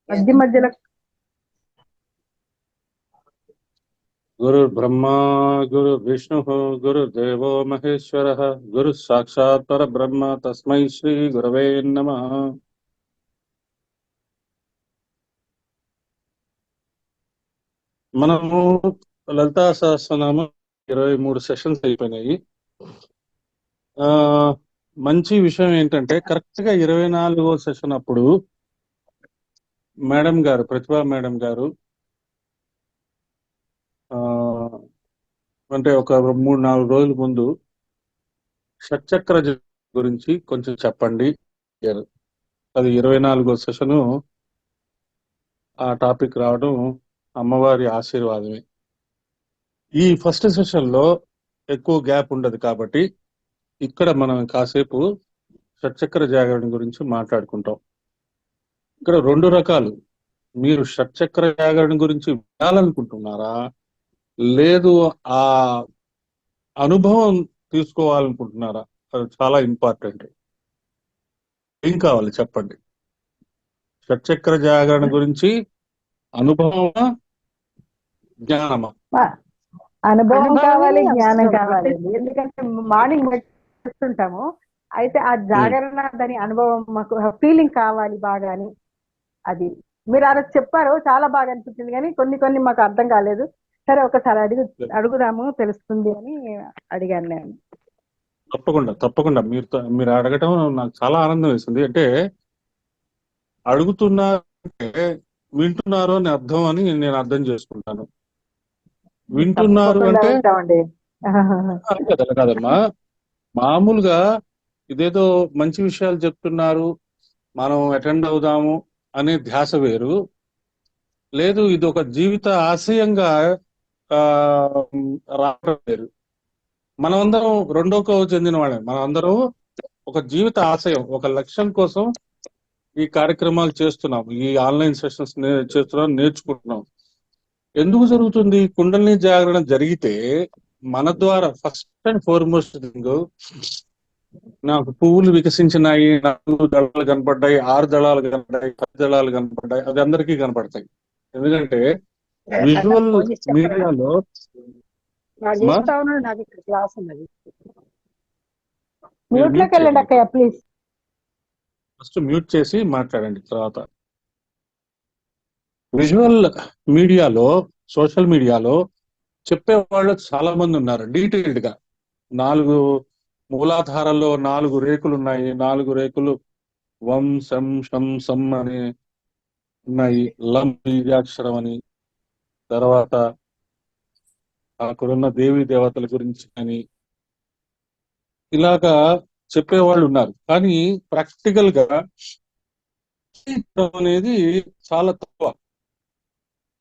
మధ్య మధ్యలో గురుర్బ్రహ్మా గురుర్విష్ణు గురుర్దేవో మహేశ్వర గురు సాక్షాత్ పరబ్రహ్మ తస్మై శ్రీ గురవే నమః. మనము లలితా సహస్రనామం 23 సెషన్స్ అయిపోయినాయి. ఆ మంచి విషయం ఏంటంటే కరెక్ట్ గా 24వ సెషన్ అప్పుడు మేడం గారు, ప్రతిభా మేడం గారు ఆ అంటే ఒక 3-4 రోజుల ముందు షట్చక్ర గురించి కొంచెం చెప్పండి. అది 24వ సెషను. ఆ టాపిక్ రావడం అమ్మవారి ఆశీర్వాదమే. ఈ ఫస్ట్ సెషన్ లో ఎక్కువ గ్యాప్ ఉండదు కాబట్టి ఇక్కడ మనం కాసేపు షట్చక్ర జాగరణ గురించి మాట్లాడుకుంటాం. ఇక్కడ 2 రకాలు. మీరు షట్చక్ర జాగరణ గురించి వినాలనుకుంటున్నారా, లేదు ఆ అనుభవం తీసుకోవాలనుకుంటున్నారా? అది చాలా ఇంపార్టెంట్. ఏం కావాలి చెప్పండి. షట్చక్ర జాగరణ గురించి అనుభవమా, జ్ఞానమా? అనుభవం కావాలి, జ్ఞానం కావాలి. ఎందుకంటే మార్నింగ్ చేస్తుంటాము, అయితే ఆ జాగరణ దాని అనుభవం మాకు ఫీలింగ్ కావాలి బాగా అని. అది మీరు అలా చెప్పారు, చాలా బాగా అనిపించింది, కానీ కొన్ని మాకు అర్థం కాలేదు. సరే ఒకసారి అడుగుదాము, తెలుస్తుంది అని అడిగాను నేను. తప్పకుండా మీరు అడగటం నాకు చాలా ఆనందం వేసింది. అంటే అడుగుతున్నారంటే వింటున్నారు అని అర్థం అని నేను అర్థం చేసుకుంటాను. వింటున్నారు అంటే కాదమ్మా, మామూలుగా ఇదేదో మంచి విషయాలు చెప్తున్నారు, మనం అటెండ్ అవుదాము అనే ధ్యాస వేరు. లేదు, ఇది ఒక జీవిత ఆశయంగా రావడం వేరు. మనమందరం రెండో కోవ చెందిన వాళ్ళే. మనమందరం ఒక జీవిత ఆశయం, ఒక లక్ష్యం కోసం ఈ కార్యక్రమాలు చేస్తున్నాం, ఈ ఆన్లైన్ సెషన్స్ చేస్తున్నాం, నేర్చుకుంటున్నాం. ఎందుకు జరుగుతుంది? కుండలిని జాగరణ జరిగితే మన ద్వారా ఫస్ట్ అండ్ ఫార్మోస్ట్ థింగ్, నాకు పువ్వులు వికసించినాయి, 4 దళాలు కనపడ్డాయి, 6 దళాలు కనపడ్డాయి, 10 దళాలు కనపడ్డాయి, అది అందరికీ కనపడతాయి. ఎందుకంటే విజువల్ మీడియాలో ఫస్ట్ మ్యూట్ చేసి మాట్లాడండి. తర్వాత విజువల్ మీడియాలో, సోషల్ మీడియాలో చెప్పేవాళ్ళు చాలా మంది ఉన్నారు. డీటెయిల్డ్ గా 4 మూలాధారాల్లో 4 రేకులు ఉన్నాయి, 4 రేకులు వం శం షం సం అని ఉన్నాయి, లం బీజాక్షరం అని, తర్వాత అక్కడున్న దేవీ దేవతల గురించి అని ఇలాగా చెప్పేవాళ్ళు ఉన్నారు. కానీ ప్రాక్టికల్ గా అనేది చాలా తక్కువ.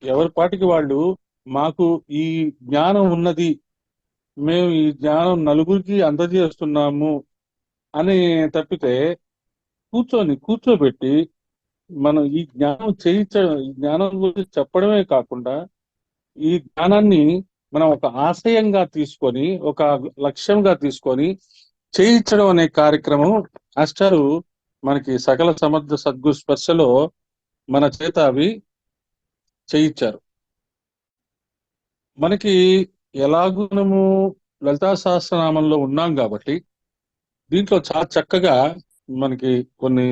ఎవరి పాటికి వాళ్ళు, మాకు ఈ జ్ఞానం ఉన్నది, మేము ఈ జ్ఞానం నలుగురికి అందజేస్తున్నాము అని తప్పితే కూర్చోబెట్టి మనం ఈ జ్ఞానం ఈ జ్ఞానం గురించి చెప్పడమే కాకుండా ఈ జ్ఞానాన్ని మనం ఒక ఆశయంగా తీసుకొని, ఒక లక్ష్యంగా తీసుకొని చేయించడం అనే కార్యక్రమం మాస్టారు మనకి సకల సమర్థ సద్గురు స్పర్శలో మన చేత అవి చేయించారు. మనకి ఎలాగూ మనము లలితా సహస్రనామంలో ఉన్నాం కాబట్టి దీంట్లో చాలా చక్కగా మనకి కొన్ని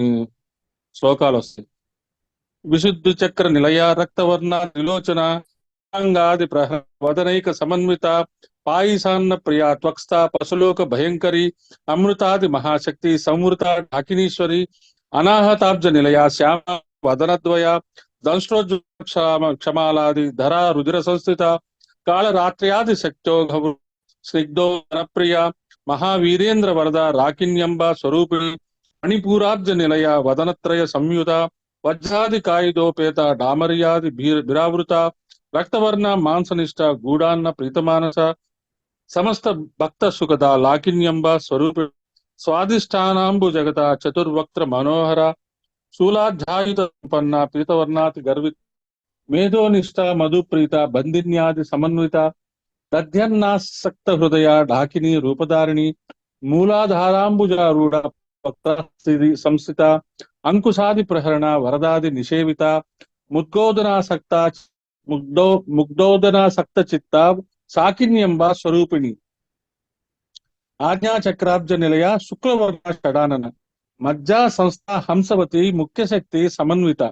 శ్లోకాలు వస్తాయి. విశుద్ధ చక్ర నిలయ రక్తవర్ణ త్రిలోచన అంగాది వదనైక సమన్విత పాయిసాన్న ప్రియా త్వక్స్థ పశులోక భయంకరి అమృతాది మహాశక్తి సంవృత ఢాకినీశ్వరి అనాహతాబ్జ నిలయ శ్యామ వదనద్వయ దంశ్రోజ్జ క్షమాలాది ధరా రుధిర సంస్థిత కాళరాత్ర్యాది శక్తో స్నిగ్ధో వనప్రియ మహావీరేంద్ర వరద రాకిన్యంబ స్వరూపిణి మణిపూరాబ్జ నిలయ వదనత్రయ సంయుత వజ్రాది కాయుధోపేత డామర్యాది బిరావృత రక్తవర్ణ మాంసనిష్ట గూడాన్న ప్రీతమానస సమస్త భక్త సుఖద లాకిన్యంబ స్వరూపి స్వాదిష్టానాంబు జగత చతుర్వక్త్ర మనోహర శూలాధ్యాయుత సంపన్న పీతవర్ణాతి గర్వి మేధోనిష్ట మధుప్రీత బందిన్యాది సమన్విత దధ్యన్నాసక్త హృదయ ఢాకిని రూపధారిణి మూలాధారాంబుజారూఢ సంస్థిత అంకుశాది ప్రహరణ వరదాది నిషేవిత ముద్గోదనాసక్త ముగ్ధోదనాసక్త చిత్త సాకిన్యంబ స్వరూపిణి ఆజ్ఞాచక్రాబ్జ నిలయ శుక్లవర్ణ షడానన మజ్జా సంస్థ హంసవతి ముఖ్యశక్తి సమన్విత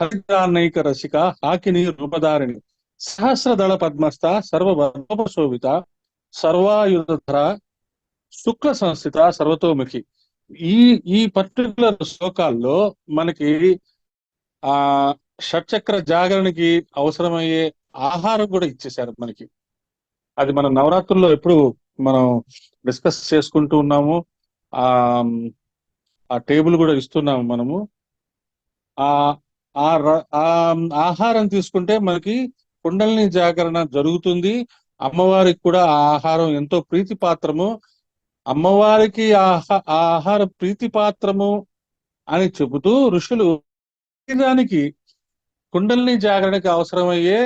హరిద్రానైక రసిక హాకిని రూపధారిణి సహస్రదళ పద్మస్థ సర్వవర్ణోపశోభిత సర్వాయుధర శుక్ల సంస్థిత సర్వతోముఖి. ఈ ఈ పర్టికులర్ శ్లోకాల్లో మనకి ఆ షట్చక్ర జాగరణకి అవసరమయ్యే ఆహారం కూడా ఇచ్చేశారు మనకి. అది మన నవరాత్రుల్లో ఎప్పుడు మనం డిస్కస్ చేసుకుంటూ ఉన్నాము. ఆ ఆ టేబుల్ కూడా ఇస్తున్నాము మనము. ఆ ఆ ఆహారం తీసుకుంటే మనకి కుండలిని జాగరణ జరుగుతుంది. అమ్మవారికి కూడా ఆ ఆహారం ఎంతో ప్రీతిపాత్రము. అమ్మవారికి ఆ ఆహార ప్రీతిపాత్రము అని చెబుతూ ఋషులు దానికి కుండలిని జాగరణకి అవసరమయ్యే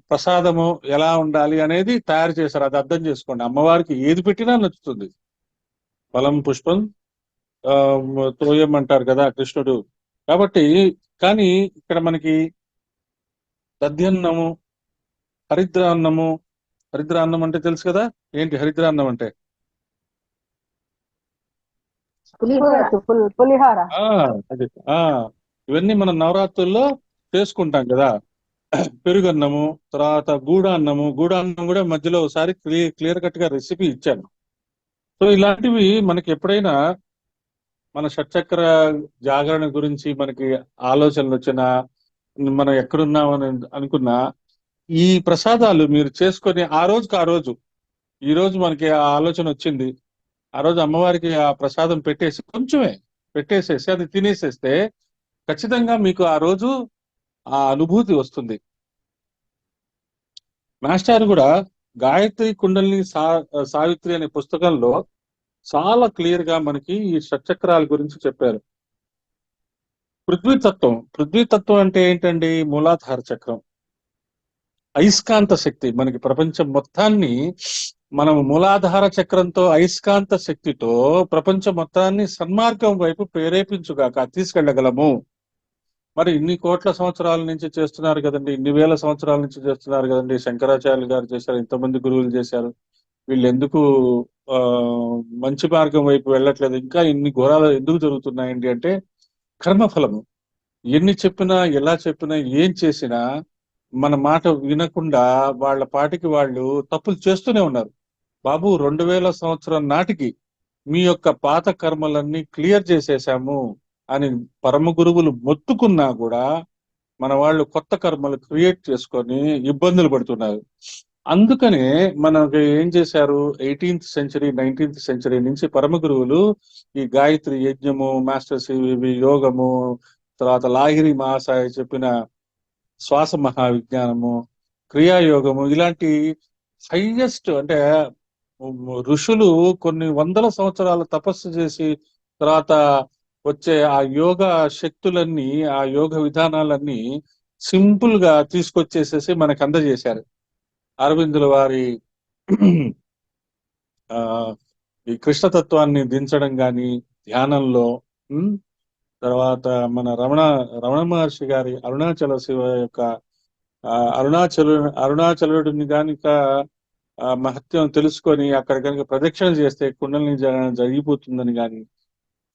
ప్రసాదము ఎలా ఉండాలి అనేది తయారు చేశారు. అది అర్థం చేసుకోండి. అమ్మవారికి ఏది పెట్టినా నచ్చుతుంది. ఫలం పుష్పం తోయం అంటారు కదా కృష్ణుడు. కాబట్టి కానీ ఇక్కడ మనకి దధ్యన్నము, హరిద్రాన్నము. హరిద్రాన్నం అంటే తెలుసు కదా, ఏంటి హరిద్రాన్నం అంటే? పులిహార. అది ఇవన్నీ మనం నవరాత్రుల్లో చేసుకుంటాం కదా. పెరుగన్నము, తర్వాత గూడాన్నము. గూడాన్నం కూడా మధ్యలో ఒకసారి క్లియర్ కట్ గా రెసిపీ ఇచ్చాను. సో ఇలాంటివి మనకి ఎప్పుడైనా మన షట్చక్ర జాగరణ గురించి మనకి ఆలోచనలు వచ్చినా, మనం ఎక్కడున్నామని అనుకున్నా, ఈ ప్రసాదాలు మీరు చేసుకొని ఆ రోజుకి ఆ రోజు, ఈ రోజు మనకి ఆ ఆలోచన వచ్చింది, ఆ రోజు అమ్మవారికి ఆ ప్రసాదం పెట్టేసి కొంచెమే పెట్టేసేసి అది తినేసేస్తే ఖచ్చితంగా మీకు ఆ రోజు ఆ అనుభూతి వస్తుంది. మాస్టర్ కూడా గాయత్రి కుండలిని సావిత్రి అనే పుస్తకంలో చాలా క్లియర్ గా మనకి ఈ షట్చక్రాల గురించి చెప్పారు. పృథ్వీతత్వం అంటే ఏంటండి? మూలాధార చక్రం, అయస్కాంత శక్తి. మనకి ప్రపంచం మొత్తాన్ని మనం మూలాధార చక్రంతో, అయస్కాంత శక్తితో ప్రపంచం మొత్తాన్ని సన్మార్గం వైపు ప్రేరేపించుగాక తీసుకెళ్లగలము. మరి ఇన్ని కోట్ల సంవత్సరాల నుంచి చేస్తున్నారు కదండి, ఇన్ని వేల సంవత్సరాల నుంచి చేస్తున్నారు కదండి. శంకరాచార్యులు గారు చేశారు, ఇంతమంది గురువులు చేశారు. వీళ్ళు ఎందుకు మంచి మార్గం వైపు వెళ్ళట్లేదు? ఇంకా ఇన్ని ఘోరాలు ఎందుకు జరుగుతున్నాయండి అంటే కర్మఫలము. ఎన్ని చెప్పినా, ఎలా చెప్పినా, ఏం చేసినా మన మాట వినకుండా వాళ్ళ పాటికి వాళ్ళు తప్పులు చేస్తూనే ఉన్నారు. బాబు 2000 సంవత్సరం నాటికి మీ యొక్క పాత కర్మలన్నీ క్లియర్ చేసేసాము అని పరమ గురువులు మొత్తుకున్నా కూడా మన వాళ్ళు కొత్త కర్మలు క్రియేట్ చేసుకొని ఇబ్బందులు పడుతున్నారు. అందుకనే మనకి ఏం చేశారు, 18th సెంచరీ 19th సెంచరీ నుంచి పరమ గురువులు ఈ గాయత్రి యజ్ఞము, మాస్టర్ సివి యోగము, తర్వాత లాహిరి మహాసాయ చెప్పిన శ్వాస మహావిజ్ఞానము, క్రియాయోగము, ఇలాంటి హైయెస్ట్ అంటే ఋషులు కొన్ని వందల సంవత్సరాల తపస్సు చేసి తర్వాత వచ్చే ఆ యోగ శక్తులన్నీ, ఆ యోగ విధానాలన్నీ సింపుల్ గా తీసుకొచ్చేసేసి మనకు అందజేశారు. అరవిందుల వారి ఈ కృష్ణతత్వాన్ని దించడం గాని ధ్యానంలో, తర్వాత మన రమణ మహర్షి గారి అరుణాచల శివ యొక్క అరుణాచలుడిని కనుక మహత్యం తెలుసుకొని అక్కడ కనుక ప్రదక్షిణ చేస్తే కుండలిని జరిగిపోతుందని గాని,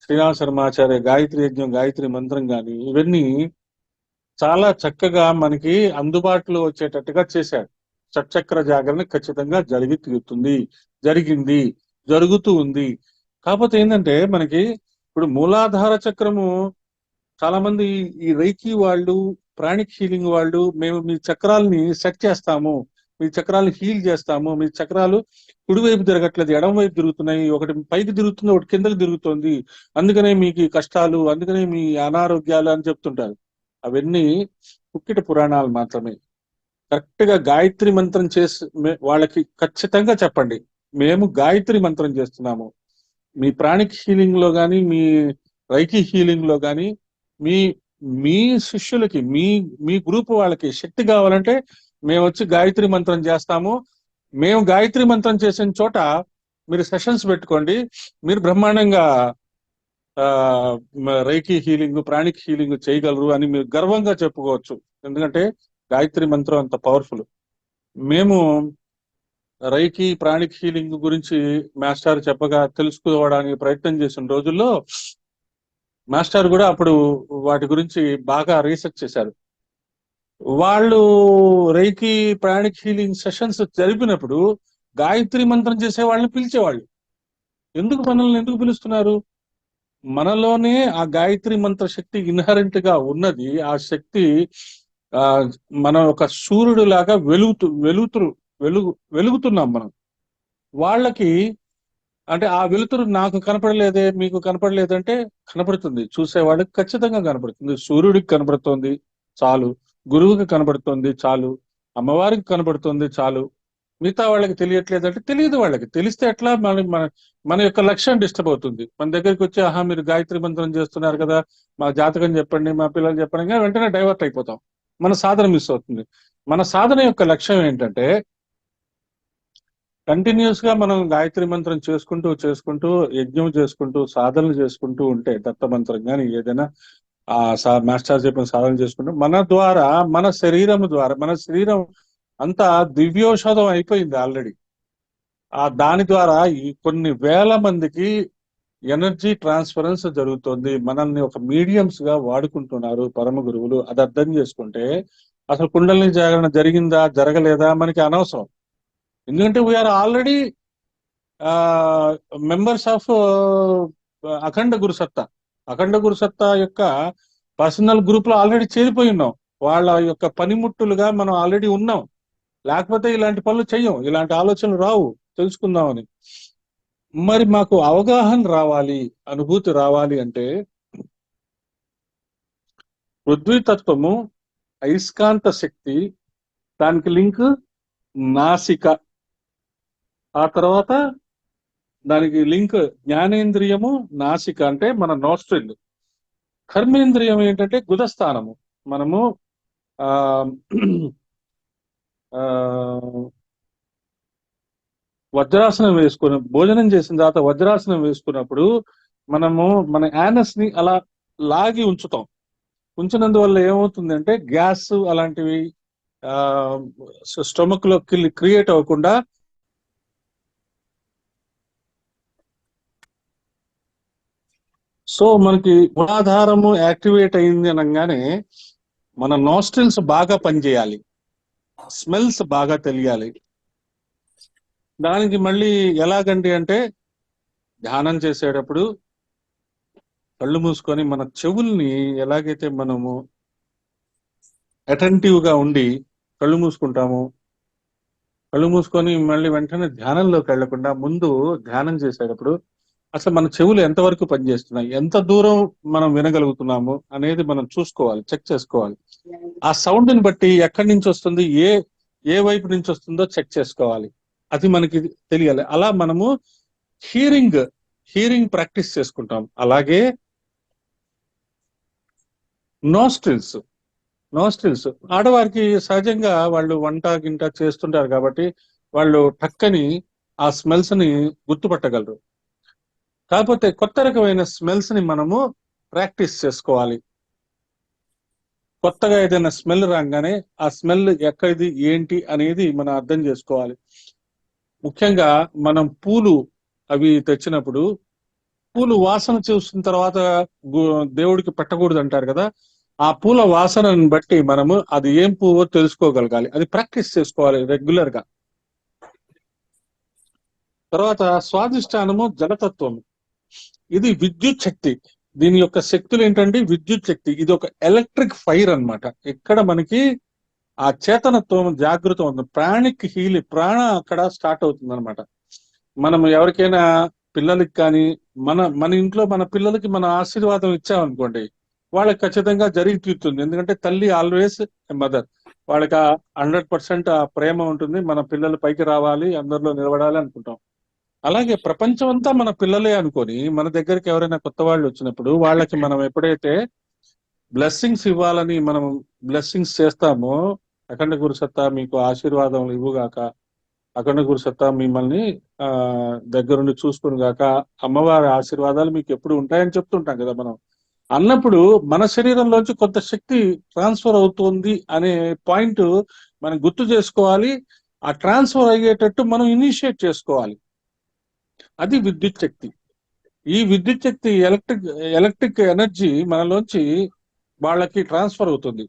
శ్రీరామ శర్మాచార్య గాయత్రి యజ్ఞం, గాయత్రి మంత్రం గాని, ఇవన్నీ చాలా చక్కగా మనకి అందుబాటులో వచ్చేటట్టుగా చేశాడు. షట్చక్ర జాగరణ ఖచ్చితంగా జరిగింది, జరుగుతూ ఉంది. కాకపోతే ఏంటంటే మనకి ఇప్పుడు మూలాధార చక్రము, చాలా మంది ఈ రైకి వాళ్ళు, ప్రాణిక్ హీలింగ్ వాళ్ళు, మేము మీ చక్రాలని సెట్ చేస్తాము, మీ చక్రాలు హీల్ చేస్తాము, మీ చక్రాలు కుడివైపు తిరగట్లేదు, ఎడమ వైపు తిరుగుతున్నాయి, ఒకటి పైకి తిరుగుతుంది, ఒకటి కిందకి తిరుగుతుంది, అందుకనే మీకు కష్టాలు, అందుకనే మీ అనారోగ్యాలు అని చెప్తుంటారు. అవన్నీ కుక్కిట పురాణాలు మాత్రమే. కరెక్ట్ గా గాయత్రి మంత్రం చేసి వాళ్ళకి ఖచ్చితంగా చెప్పండి, మేము గాయత్రి మంత్రం చేస్తున్నాము. మీ ప్రాణిక్ హీలింగ్ లో కానీ, మీ రైకి హీలింగ్ లో కానీ, మీ మీ శిష్యులకి, మీ గ్రూప్ వాళ్ళకి శక్తి కావాలంటే మేము వచ్చి గాయత్రి మంత్రం చేస్తాము. మేము గాయత్రి మంత్రం చేసిన చోట మీరు సెషన్స్ పెట్టుకోండి, మీరు బ్రహ్మాండంగా రైకి హీలింగ్, ప్రాణిక్ హీలింగ్ చేయగలరు అని మీరు గర్వంగా చెప్పుకోవచ్చు. ఎందుకంటే గాయత్రి మంత్రం అంత పవర్ఫుల్. మేము రైకి ప్రాణిక్ హీలింగ్ గురించి మాస్టర్ చెప్పగా తెలుసుకోవడానికి ప్రయత్నం చేసిన రోజుల్లో మాస్టర్ కూడా అప్పుడు వాటి గురించి బాగా రీసెర్చ్ చేశారు. వాళ్ళు రైకి ప్రాణిక్ హీలింగ్ సెషన్స్ జరిపినప్పుడు గాయత్రి మంత్రం చేసే వాళ్ళని పిలిచేవాళ్ళు. మనల్ని ఎందుకు పిలుస్తున్నారు? మనలోనే ఆ గాయత్రి మంత్ర శక్తి ఇన్హరెంట్ గా ఉన్నది. ఆ శక్తి ఆ మనం ఒక సూర్యుడు లాగా వెలుగుతున్నాం మనం. వాళ్ళకి అంటే ఆ వెలుతురు నాకు కనపడలేదే, మీకు కనపడలేదంటే కనపడుతుంది. చూసేవాళ్ళకి ఖచ్చితంగా కనపడుతుంది. సూర్యుడికి కనపడుతుంది చాలు, గురువుకి కనపడుతుంది చాలు, అమ్మవారికి కనపడుతుంది చాలు. మిగతా వాళ్ళకి తెలియట్లేదంటే తెలియదు. వాళ్ళకి తెలిస్తే ఎట్లా? మన మన మన యొక్క లక్ష్యం డిస్టర్బ్ అవుతుంది. మన దగ్గరికి వచ్చి ఆహా మీరు గాయత్రి మంత్రం చేస్తున్నారు కదా, మా జాతకం చెప్పండి, మా పిల్లలు చెప్పండి, ఇంకా వెంటనే డైవర్ట్ అయిపోతాం. మన సాధన మిస్ అవుతుంది. మన సాధన యొక్క లక్ష్యం ఏంటంటే కంటిన్యూస్ గా మనం గాయత్రి మంత్రం చేసుకుంటూ యజ్ఞం చేసుకుంటూ సాధనలు చేసుకుంటూ ఉంటే, దత్త మంత్రం కానీ ఏదైనా మాస్టర్ చెప్పిన సాధన చేసుకుంటూ మన ద్వారా మన శరీరం అంతా దివ్యౌషధం అయిపోయింది ఆల్రెడీ. దాని ద్వారా ఈ కొన్ని వేల మందికి ఎనర్జీ ట్రాన్స్ఫరెన్స్ జరుగుతుంది. మనల్ని ఒక మీడియంస్ గా వాడుకుంటున్నారు పరమ గురువులు. అది అర్థం చేసుకుంటే అసలు కుండలిని జాగరణ జరిగిందా జరగలేదా మనకి అనవసరం. ఎందుకంటే వీఆర్ ఆల్రెడీ మెంబర్స్ ఆఫ్ అఖండ గురుసత్తా. అఖండ గురుసత్తా యొక్క పర్సనల్ గ్రూప్ లో ఆల్రెడీ చేరిపోయి ఉన్నాం. వాళ్ళ యొక్క పనిముట్టులుగా మనం ఆల్రెడీ ఉన్నాం. లేకపోతే ఇలాంటి పనులు చెయ్యం, ఇలాంటి ఆలోచనలు రావు. తెలుసుకుందామని. మరి మాకు అవగాహన రావాలి, అనుభూతి రావాలి అంటే పృథ్వీతత్వము, అయస్కాంత శక్తి, దానికి లింక్ నాసిక, ఆ తర్వాత దానికి లింక్ జ్ఞానేంద్రియము. నాసిక అంటే మన నోస్ట్రిల్. కర్మేంద్రియం ఏంటంటే గుదస్థానము. మనము ఆ వజ్రాసనం వేసుకుని భోజనం చేసిన తర్వాత వజ్రాసనం వేసుకున్నప్పుడు మనము మన యానస్ ని అలా లాగి ఉంచినందువల్ల ఏమవుతుందంటే గ్యాస్ అలాంటివి స్టొమక్ లో క్రియేట్ అవ్వకుండా సో మనకి మూలాధారము యాక్టివేట్ అయింది అనగానే మన నోస్ట్రిల్స్ బాగా పనిచేయాలి, స్మెల్స్ బాగా తెలియాలి. దానికి మళ్ళీ ఎలాగండి అంటే ధ్యానం చేసేటప్పుడు కళ్ళు మూసుకొని మన చెవుల్ని ఎలాగైతే మనము అటెంటివ్ గా ఉండి కళ్ళు మూసుకుంటాము, కళ్ళు మూసుకొని మళ్ళీ వెంటనే ధ్యానంలోకి వెళ్లకుండా ముందు ధ్యానం చేసేటప్పుడు అసలు మన చెవులు ఎంతవరకు పనిచేస్తున్నాయి, ఎంత దూరం మనం వినగలుగుతున్నాము అనేది మనం చూసుకోవాలి, చెక్ చేసుకోవాలి. ఆ సౌండ్ ని బట్టి ఎక్కడి నుంచి వస్తుంది, ఏ వైపు నుంచి వస్తుందో చెక్ చేసుకోవాలి. అది మనకి తెలియాలి. అలా మనము హీరింగ్ ప్రాక్టీస్ చేసుకుంటాం. అలాగే నోస్ట్రిల్స్ ఆడవారికి సహజంగా వాళ్ళు వంట గింట చేస్తుంటారు కాబట్టి వాళ్ళు టక్కని ఆ స్మెల్స్ ని గుర్తుపట్టగలరు. కాకపోతే కొత్త రకమైన స్మెల్స్ ని మనము ప్రాక్టీస్ చేసుకోవాలి. కొత్తగా ఏదైనా స్మెల్ రాగానే ఆ స్మెల్ ఎక్కడిది ఏంటి అనేది మనం అర్థం చేసుకోవాలి. ముఖ్యంగా మనం పూలు అవి తెచ్చినప్పుడు పూలు వాసన చూసిన తర్వాత దేవుడికి పెట్టకూడదు అంటారు కదా. ఆ పూల వాసనని బట్టి మనము అది ఏం పువ్వో తెలుసుకోగలగాలి. అది ప్రాక్టీస్ చేసుకోవాలి రెగ్యులర్ గా. తర్వాత స్వాధిష్టానము జలతత్వము. ఇది విద్యుత్ శక్తి. దీని యొక్క శక్తులు ఏంటంటే విద్యుత్ శక్తి. ఇది ఒక ఎలక్ట్రిక్ ఫైర్ అన్నమాట. ఇక్కడ మనకి ఆ చేతనత్వం జాగృతం ఉంది. ప్రాణ అక్కడ స్టార్ట్ అవుతుంది అనమాట. మనం ఎవరికైనా పిల్లలకి కానీ మన ఇంట్లో మన పిల్లలకి మన ఆశీర్వాదం ఇచ్చామనుకోండి, వాళ్ళకి ఖచ్చితంగా జరిగి తీరుతుంది. ఎందుకంటే తల్లి ఆల్వేస్ మదర్. వాళ్ళకి 100% ఆ ప్రేమ ఉంటుంది. మన పిల్లలు పైకి రావాలి, అందరిలో నిలబడాలి అనుకుంటాం. అలాగే ప్రపంచం అంతా మన పిల్లలే అనుకొని మన దగ్గరికి ఎవరైనా కొత్త వాళ్ళు వచ్చినప్పుడు వాళ్ళకి మనం ఎప్పుడైతే బ్లెస్సింగ్స్ ఇవ్వాలని మనం బ్లెస్సింగ్స్ చేస్తామో, అఖండ గురుసత్తా మీకు ఆశీర్వాదం ఇవ్వుగాక, అఖండ గురు సత్తా మిమ్మల్ని ఆ దగ్గరుండి చూసుకుని గాక, అమ్మవారి ఆశీర్వాదాలు మీకు ఎప్పుడు ఉంటాయని చెప్తుంటాం కదా మనం. అన్నప్పుడు మన శరీరంలోంచి కొంత శక్తి ట్రాన్స్ఫర్ అవుతుంది అనే పాయింట్ మనం గుర్తు చేసుకోవాలి. ఆ ట్రాన్స్ఫర్ అయ్యేటట్టు మనం ఇనిషియేట్ చేసుకోవాలి. అది విద్యుత్ శక్తి. ఈ విద్యుత్ శక్తి ఎలక్ట్రిక్ ఎనర్జీ మనలోంచి వాళ్ళకి ట్రాన్స్ఫర్ అవుతుంది.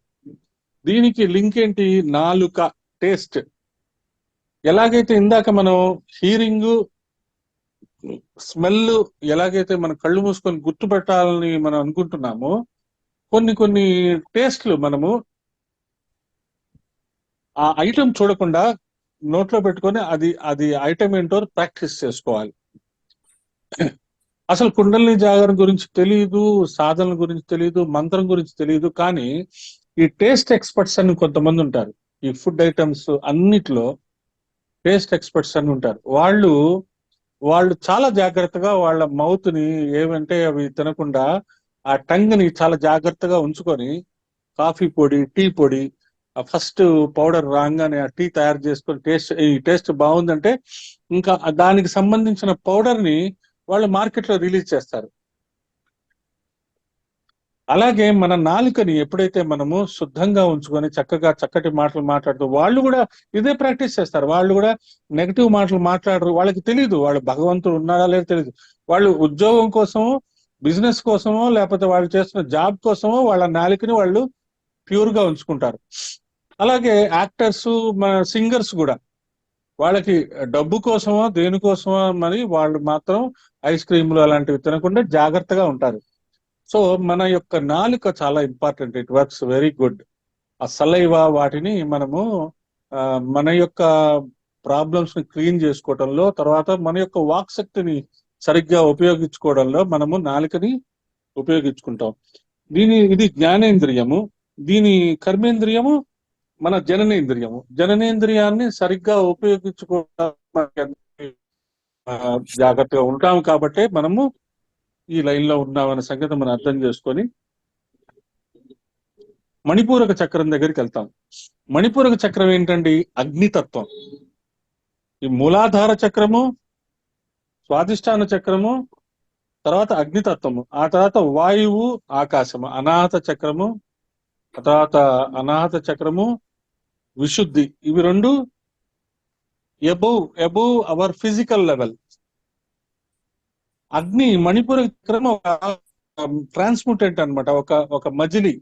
దీనికి లింక్ ఏంటి? నాలుక, టేస్ట్. ఎలాగైతే ఇందాక మనం హీరింగ్, స్మెల్ ఎలాగైతే మనం కళ్ళు మూసుకొని గుర్తుపెట్టాలని మనం అనుకుంటున్నామో, కొన్ని టేస్ట్లు మనము ఆ ఐటమ్ చూడకుండా నోట్లో పెట్టుకొని అది ఐటమ్ ఏంటో ప్రాక్టీస్ చేసుకోవాలి. అసలు కుండలిని జాగరణ గురించి తెలియదు, సాధనల గురించి తెలియదు, మంత్రం గురించి తెలియదు, కానీ ఈ టేస్ట్ ఎక్స్పర్ట్స్ అని కొంతమంది ఉంటారు. ఈ ఫుడ్ ఐటమ్స్ అన్నిట్లో టేస్ట్ ఎక్స్పర్ట్స్ అని ఉంటారు. వాళ్ళు చాలా జాగ్రత్తగా వాళ్ళ మౌత్ ని ఏమంటే అవి తినకుండా ఆ టంగ్ ని చాలా జాగ్రత్తగా ఉంచుకొని కాఫీ పొడి, టీ పొడి, ఫస్ట్ పౌడర్ రాగానే ఆ టీ తయారు చేసుకొని ఈ టేస్ట్ బాగుందంటే ఇంకా దానికి సంబంధించిన పౌడర్ ని వాళ్ళు మార్కెట్ లో రిలీజ్ చేస్తారు. అలాగే మన నాలుకని ఎప్పుడైతే మనము శుద్ధంగా ఉంచుకొని చక్కటి మాటలు మాట్లాడుతూ, వాళ్ళు కూడా ఇదే ప్రాక్టీస్ చేస్తారు. వాళ్ళు కూడా నెగటివ్ మాటలు మాట్లాడరు. వాళ్ళకి తెలియదు వాళ్ళు భగవంతుడు ఉన్నాడా లేదో తెలియదు. వాళ్ళు ఉద్యోగం కోసమో, బిజినెస్ కోసమో, లేకపోతే వాళ్ళు చేస్తున్న జాబ్ కోసమో వాళ్ళ నాలుకని వాళ్ళు ప్యూర్ గా ఉంచుకుంటారు. అలాగే యాక్టర్స్, మన సింగర్స్ కూడా వాళ్ళకి డబ్బు కోసమో దేనికోసమో మరి వాళ్ళు మాత్రం ఐస్ క్రీములు అలాంటివి తినకుండా జాగ్రత్తగా ఉంటారు. సో మన యొక్క నాలుక చాలా important. It works very good. ఆ సలైవా వాటిని మనము మన యొక్క ప్రాబ్లమ్స్ ని క్లీన్ చేసుకోవడంలో, తర్వాత మన యొక్క వాక్ శక్తిని సరిగ్గా ఉపయోగించుకోవడంలో మనము నాలుకని ఉపయోగించుకుంటాం. ఇది జ్ఞానేంద్రియము. దీని కర్మేంద్రియము మన జననేంద్రియము. జననేంద్రియాన్ని సరిగ్గా ఉపయోగించుకోవడం జాగ్రత్తగా ఉంటాము కాబట్టి మనము ఈ లైన్ లో ఉన్నామనే సంగతి మనం అర్థం చేసుకొని మణిపూరక చక్రం దగ్గరికి వెళ్తాం. మణిపూరక చక్రం ఏంటండి? అగ్నితత్వం. ఈ మూలాధార చక్రము, స్వాదిష్టాన చక్రము, తర్వాత అగ్నితత్వము, ఆ తర్వాత వాయువు, ఆకాశము, అనాహత చక్రము, ఆ తర్వాత అనాహత చక్రము, విశుద్ధి. ఇవి రెండు అబౌవ్ అవర్ ఫిజికల్ లెవెల్. అగ్ని, మణిపూర చక్రం ఒక ట్రాన్స్ముటెంట్ అనమాట, ఒక మజిలీ.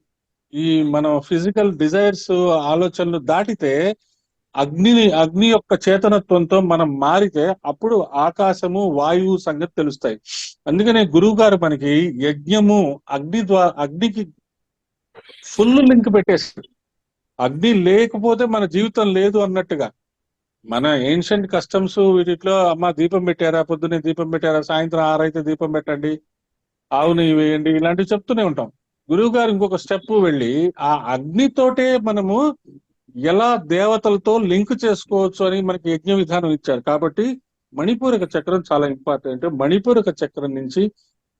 ఈ మనం ఫిజికల్ డిజైర్స్, ఆలోచనలు దాటితే అగ్ని యొక్క చేతనత్వంతో మనం మారితే అప్పుడు ఆకాశము, వాయువు సంగతి తెలుస్తాయి. అందుకనే గురువు గారు మనకి యజ్ఞము, అగ్నికి ఫుల్ లింక్ పెట్టేస్తారు. అగ్ని లేకపోతే మన జీవితం లేదు అన్నట్టుగా. మన ఏన్షియంట్ కస్టమ్స్ వీటిలో అమ్మ దీపం పెట్టారా, పొద్దున్నే దీపం పెట్టారా, సాయంత్రం 6 అయితే దీపం పెట్టండి, ఆవు నెయ్యి వేయండి, ఇలాంటివి చెప్తూనే ఉంటాం. గురువు గారు ఇంకొక స్టెప్ వెళ్ళి ఆ అగ్నితోటే మనము ఎలా దేవతలతో లింక్ చేసుకోవచ్చు అని మనకి యజ్ఞ విధానం ఇచ్చారు. కాబట్టి మణిపూరక చక్రం చాలా ఇంపార్టెంట్. మణిపూరక చక్రం నుంచి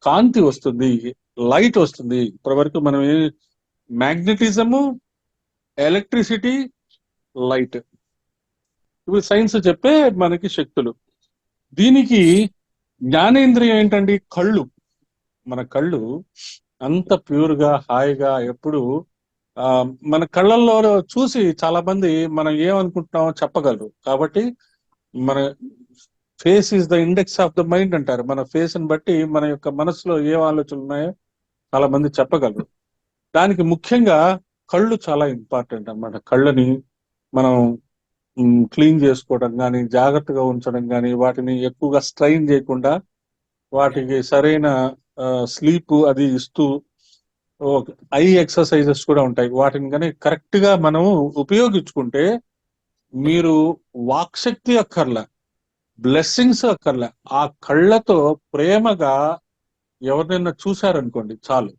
కాంతి వస్తుంది, లైట్ వస్తుంది. ఇప్పటివరకు మనం మ్యాగ్నెటిజము, ఎలక్ట్రిసిటీ, లైట్, ఇవి సైన్స్ చెప్పే మనకి శక్తులు. దీనికి జ్ఞానేంద్రియం ఏంటండి? కళ్ళు. మన కళ్ళు అంత ప్యూర్ గా, హాయిగా ఎప్పుడు మన కళ్ళల్లో చూసి చాలా మంది మనం ఏమనుకుంటున్నామో చెప్పగలరు. కాబట్టి మన face is the index of the mind అంటారు. మన ఫేస్ ని బట్టి మన యొక్క మనసులో ఏం ఆలోచనలు ఉన్నాయో చాలా మంది చెప్పగలరు. దానికి ముఖ్యంగా కళ్ళు చాలా ఇంపార్టెంట్ అన్నమాట. కళ్ళని మనం క్లీన్ చేసుకోవడం కానీ, జాగ్రత్తగా ఉంచడం కానీ, వాటిని ఎక్కువగా స్ట్రైన్ చేయకుండా వాటికి సరైన స్లీప్ అది ఇస్తూ, ఐ ఎక్సర్సైజెస్ కూడా ఉంటాయి. వాటిని కానీ కరెక్ట్ గా మనం ఉపయోగించుకుంటే మీరు వాక్శక్తి అక్కర్లా, బ్లెస్సింగ్స్ అక్కర్లా, ఆ కళ్ళతో ప్రేమగా ఎవరినైనా చూశారనుకోండి చాలు,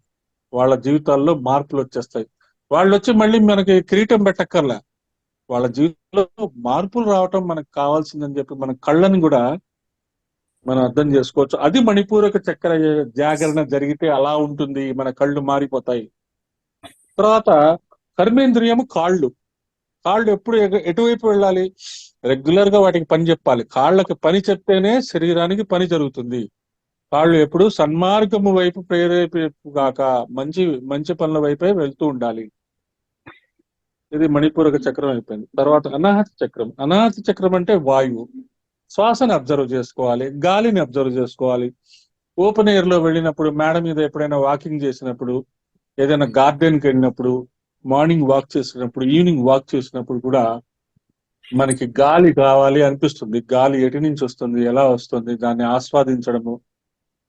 వాళ్ళ జీవితాల్లో మార్పులు వచ్చేస్తాయి. వాళ్ళు వచ్చి మళ్ళీ మనకి కిరీటం పెట్టక్కర్లా, వాళ్ళ జీవితంలో మార్పులు రావటం మనకు కావాల్సిందని చెప్పి మన కళ్ళని కూడా మనం అర్థం చేసుకోవచ్చు. అది మణిపూరక చక్ర జాగరణ జరిగితే అలా ఉంటుంది, మన కళ్ళు మారిపోతాయి. తర్వాత కర్మేంద్రియము కాళ్ళు. కాళ్ళు ఎప్పుడు ఎటువైపు వెళ్ళాలి? రెగ్యులర్ గా వాటికి పని చెప్పాలి. కాళ్ళకి పని చెప్తేనే శరీరానికి పని జరుగుతుంది. కాళ్ళు ఎప్పుడు సన్మార్గము వైపు ప్రేరేపేగాక మంచి మంచి పనుల వైపే వెళ్తూ ఉండాలి. ఇది మణిపూరక చక్రం అయిపోయింది. తర్వాత అనాహత చక్రం. అనాహత చక్రం అంటే వాయువు. శ్వాసని అబ్జర్వ్ చేసుకోవాలి, గాలిని అబ్జర్వ్ చేసుకోవాలి. ఓపెన్ ఎయిర్ లో వెళ్ళినప్పుడు, మేడ మీద ఎప్పుడైనా వాకింగ్ చేసినప్పుడు, ఏదైనా గార్డెన్కి వెళ్ళినప్పుడు, మార్నింగ్ వాక్ చేసినప్పుడు, ఈవినింగ్ వాక్ చేసినప్పుడు కూడా మనకి గాలి కావాలి అనిపిస్తుంది. గాలి ఎటు నుంచి వస్తుంది, ఎలా వస్తుంది, దాన్ని ఆస్వాదించడము.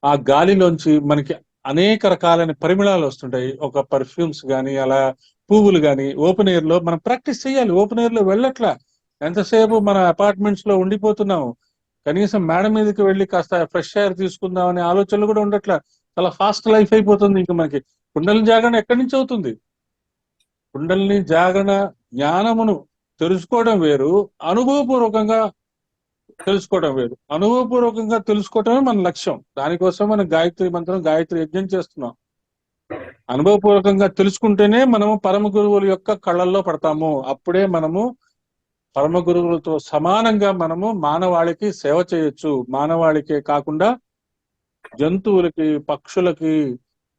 ఆ గాలిలోంచి మనకి అనేక రకాలైన పరిమళాలు వస్తుంటాయి. ఒక పర్ఫ్యూమ్స్ కానీ, అలా పువ్వులు కానీ. ఓపెన్ ఎయిర్ లో మనం ప్రాక్టీస్ చేయాలి. ఓపెన్ ఎయిర్ లో వెళ్ళట్లా. ఎంతసేపు మన అపార్ట్మెంట్స్ లో ఉండిపోతున్నాము. కనీసం మేడ మీదకి వెళ్ళి కాస్త ఫ్రెష్ ఎయిర్ తీసుకుందాం అనే ఆలోచనలు కూడా ఉండట్లా. చాలా ఫాస్ట్ లైఫ్ అయిపోతుంది. ఇంకా మనకి కుండలిని జాగరణ ఎక్కడి నుంచి అవుతుంది? కుండలిని జాగరణ జ్ఞానమును తెలుసుకోవడం వేరు, అనుభవపూర్వకంగా తెలుసుకోవడం వేరు. అనుభవపూర్వకంగా తెలుసుకోవటమే మన లక్ష్యం. దానికోసం మనం గాయత్రి మంత్రం, గాయత్రి యజ్ఞం చేస్తున్నాం. అనుభవపూర్వకంగా తెలుసుకుంటేనే మనము పరమ గురువుల యొక్క కళ్ళల్లో పడతాము. అప్పుడే మనము పరమ గురువులతో సమానంగా మనము మానవాళికి సేవ చేయొచ్చు. మానవాళికే కాకుండా జంతువులకి, పక్షులకి,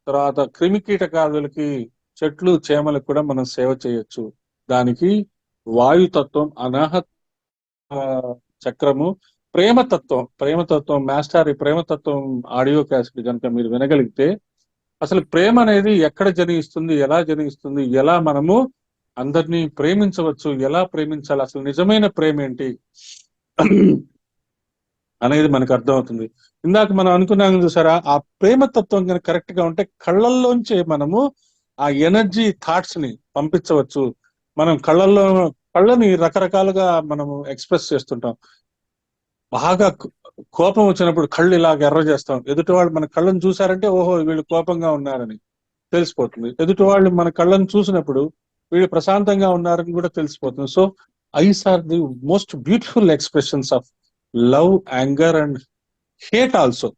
తర్వాత క్రిమి కీటకాదులకి, చెట్లు చేమలకు కూడా మనం సేవ చేయొచ్చు. దానికి వాయుతత్వం, అనాహత చక్రము, ప్రేమతత్వం. ప్రేమతత్వం మాస్టర్ ఈ ప్రేమతత్వం ఆడియో క్యాసెట్ కనుక మీరు వినగలిగితే, అసలు ప్రేమ అనేది ఎక్కడ జనిస్తుంది, ఎలా జనిస్తుంది, ఎలా మనము అందరినీ ప్రేమించవచ్చు, ఎలా ప్రేమించాలి, అసలు నిజమైన ప్రేమ ఏంటి అనేది మనకు అర్థమవుతుంది. ఇందాక మనం అనుకున్నాం చూసారా, ఆ ప్రేమతత్వం కనుక కరెక్ట్ గా ఉంటే కళ్ళల్లోంచే మనము ఆ ఎనర్జీ థాట్స్ ని పంపించవచ్చు. మనం కళ్ళని రకరకాలుగా మనము ఎక్స్ప్రెస్ చేస్తుంటాం. బాగా కోపం వచ్చినప్పుడు కళ్ళు ఇలాగ ఎర్ర చేస్తాం. ఎదుటి వాళ్ళు మన కళ్ళను చూసారంటే ఓహో వీళ్ళు కోపంగా ఉన్నారని తెలిసిపోతుంది. ఎదుటి వాళ్ళు మన కళ్ళను చూసినప్పుడు వీళ్ళు ప్రశాంతంగా ఉన్నారని కూడా తెలిసిపోతుంది. So eyes are the most beautiful expressions of love, anger and hate also.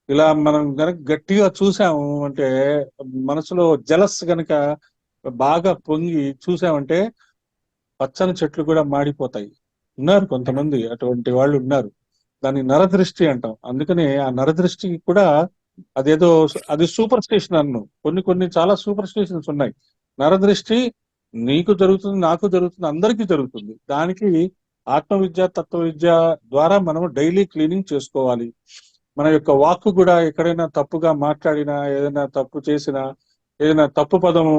ఇలా మనం గనక గట్టిగా చూసాము అంటే, మనసులో జలస్ గనక బాగా పొంగి చూసామంటే పచ్చని చెట్లు కూడా మాడిపోతాయి. ఉన్నారు కొంతమంది, అటువంటి వాళ్ళు ఉన్నారు. దాన్ని నరదృష్టి అంటాం. అందుకనే ఆ నరదృష్టికి కూడా అదేదో అది సూపర్ స్టేషన్ అన్ను. కొన్ని కొన్ని చాలా సూపర్ స్టేషన్స్ ఉన్నాయి. నరదృష్టి నీకు జరుగుతుంది, నాకు జరుగుతుంది, అందరికీ జరుగుతుంది. దానికి ఆత్మవిద్య, తత్వ విద్య ద్వారా మనం డైలీ క్లీనింగ్ చేసుకోవాలి. మన యొక్క వాక్కు కూడా ఎక్కడైనా తప్పుగా మాట్లాడినా, ఏదైనా తప్పు చేసినా, ఏదైనా తప్పు పదము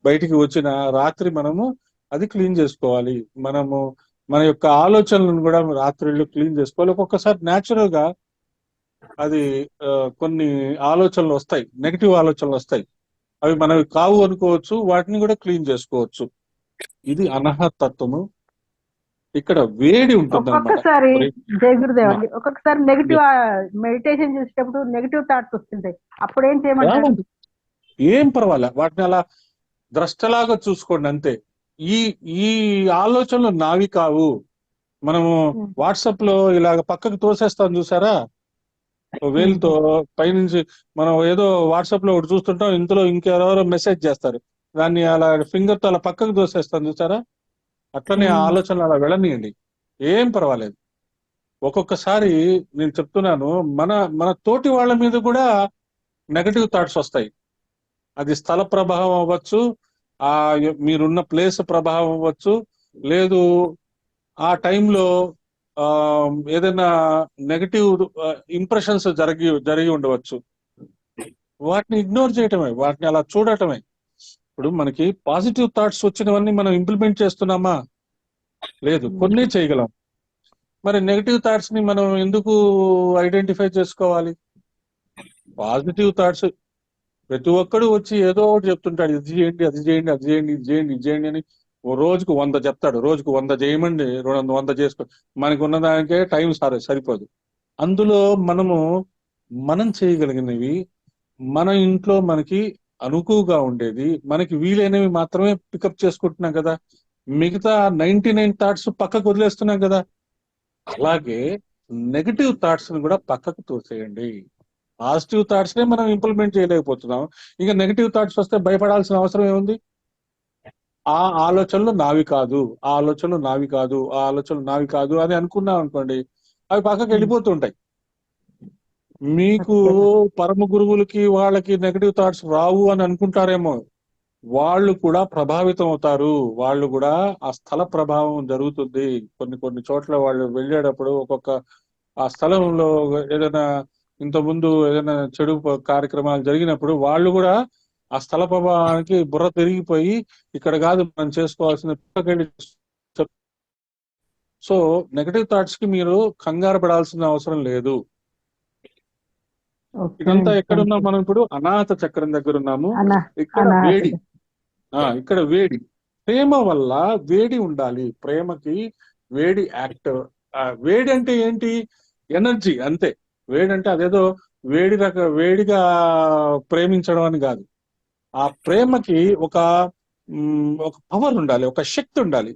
బయటికి వచ్చినా రాత్రి మనము అది క్లీన్ చేసుకోవాలి. మనము మన యొక్క ఆలోచనలను కూడా రాత్రిళ్ళు క్లీన్ చేసుకోవాలి. ఒక్కొక్కసారి న్యాచురల్ గా అది కొన్ని ఆలోచనలు వస్తాయి, నెగిటివ్ ఆలోచనలు వస్తాయి. అవి మనవి కావు అనుకోవచ్చు, వాటిని కూడా క్లీన్ చేసుకోవచ్చు. ఇది అనహతత్వము. ఇక్కడ వేడి ఉంటుంది అనమాట. ఒక్కొక్కసారి జయ గురుదేవ్ అండి, ఒక్కొక్కసారి నెగిటివ్ మెడిటేషన్ చేసేటప్పుడు నెగిటివ్ థాట్స్ వస్తుంటాయి. అప్పుడు ఏం చేయమంటారు? ఏం పర్వాలే, వాటిని అలా ద్రష్టలాగా చూసుకోండి అంతే. ఈ ఈ ఆలోచనలు నావి కావు. మనము వాట్సాప్ లో ఇలాగ పక్కకు తోసేస్తాం చూసారా, వేలుతో పైనుంచి. మనం ఏదో వాట్సాప్ లో ఒకటి చూస్తుంటాం, ఇంతలో ఇంకెవరెవరో మెసేజ్ చేస్తారు, దాన్ని అలా ఫింగర్ తో అలా పక్కకు తోసేస్తాం చూసారా. అట్లనే ఆలోచనలు అలా వెళ్ళనీయండి, ఏం పర్వాలేదు. ఒక్కొక్కసారి నేను చెప్తున్నాను, మన మన తోటి వాళ్ళ మీద కూడా నెగటివ్ థాట్స్ వస్తాయి. అది స్థల ప్రభావం అవ్వచ్చు, ఆ మీరున్న ప్లేస్ ప్రభావం అవ్వచ్చు, లేదు ఆ టైంలో ఏదైనా నెగటివ్ ఇంప్రెషన్స్ జరిగి ఉండవచ్చు. వాటిని ఇగ్నోర్ చేయటమే, వాటిని అలా చూడటమే. ఇప్పుడు మనకి పాజిటివ్ థాట్స్ వచ్చినవన్నీ మనం ఇంప్లిమెంట్ చేస్తున్నామా? లేదు, కొన్ని చేయగలం. మరి నెగటివ్ థాట్స్ ని మనం ఎందుకు ఐడెంటిఫై చేసుకోవాలి? పాజిటివ్ థాట్స్ ప్రతి ఒక్కడు వచ్చి ఏదో ఒకటి చెప్తుంటాడు, ఇది చేయండి, అది చేయండి, అది చేయండి, ఇది చేయండి, ఇది చేయండి అని. ఓ రోజుకు 100 చెప్తాడు. రోజుకు 100 చేయమండి, 100 చేసుకో. మనకు ఉన్న దానికే టైం సరిపోదు. అందులో మనం చేయగలిగినవి, మన ఇంట్లో మనకి అనుకువగా ఉండేది, మనకి వీలైనవి మాత్రమే పికప్ చేసుకుంటున్నాం కదా. మిగతా 99 థాట్స్ పక్కకు వదిలేస్తున్నాం కదా. అలాగే నెగటివ్ థాట్స్ ని కూడా పక్కకు తోసేయండి. పాజిటివ్ థాట్స్ నే మనం ఇంప్లిమెంట్ చేయలేకపోతున్నాం, ఇంకా నెగటివ్ థాట్స్ వస్తే భయపడాల్సిన అవసరం ఏముంది? ఆ ఆలోచనలు నావి కాదు, ఆ ఆలోచనలు నావి కాదు, ఆ ఆలోచనలు నావి కాదు అని అనుకున్నాం అనుకోండి, అవి పక్కకి వెళ్ళిపోతుంటాయి. మీకు ఖచ్చితంగా. పరమ గురువులకి వాళ్ళకి నెగటివ్ థాట్స్ రావు అని అనుకుంటారేమో, వాళ్ళు కూడా ప్రభావితం అవుతారు. వాళ్ళు కూడా ఆ స్థల ప్రభావం జరుగుతుంది. కొన్ని కొన్ని చోట్ల వాళ్ళు వెళ్ళేటప్పుడు ఒక్కొక్క ఆ స్థలంలో ఏదైనా ఇంతకుముందు ఏదైనా చెడు కార్యక్రమాలు జరిగినప్పుడు వాళ్ళు కూడా ఆ స్థల ప్రభావానికి బుర్ర తిరిగిపోయి ఇక్కడ కాదు మనం చేసుకోవాల్సిన పక్కకెళ్ళి సో నెగటివ్ థాట్స్ కి మీరు కంగారు పడాల్సిన అవసరం లేదు. ఓకే ఇదంతా అండి, థ్యాంక్ ఎక్కడున్నాం యూ. మనం ఇప్పుడు? అనాహత చక్రం దగ్గర ఉన్నాము. అనా ఇక్కడ అనాహత. వేడి, ఇక్కడ వేడి. ప్రేమ వల్ల వేడి ఉండాలి. ప్రేమకి వేడి యాక్ట్. వేడి అంటే ఏంటి? ఎనర్జీ అంతే. వేడి అంటే అదేదో వేడిగా ప్రేమించడం అని కాదు. ఆ ప్రేమకి ఒక పవర్ ఉండాలి, ఒక శక్తి ఉండాలి.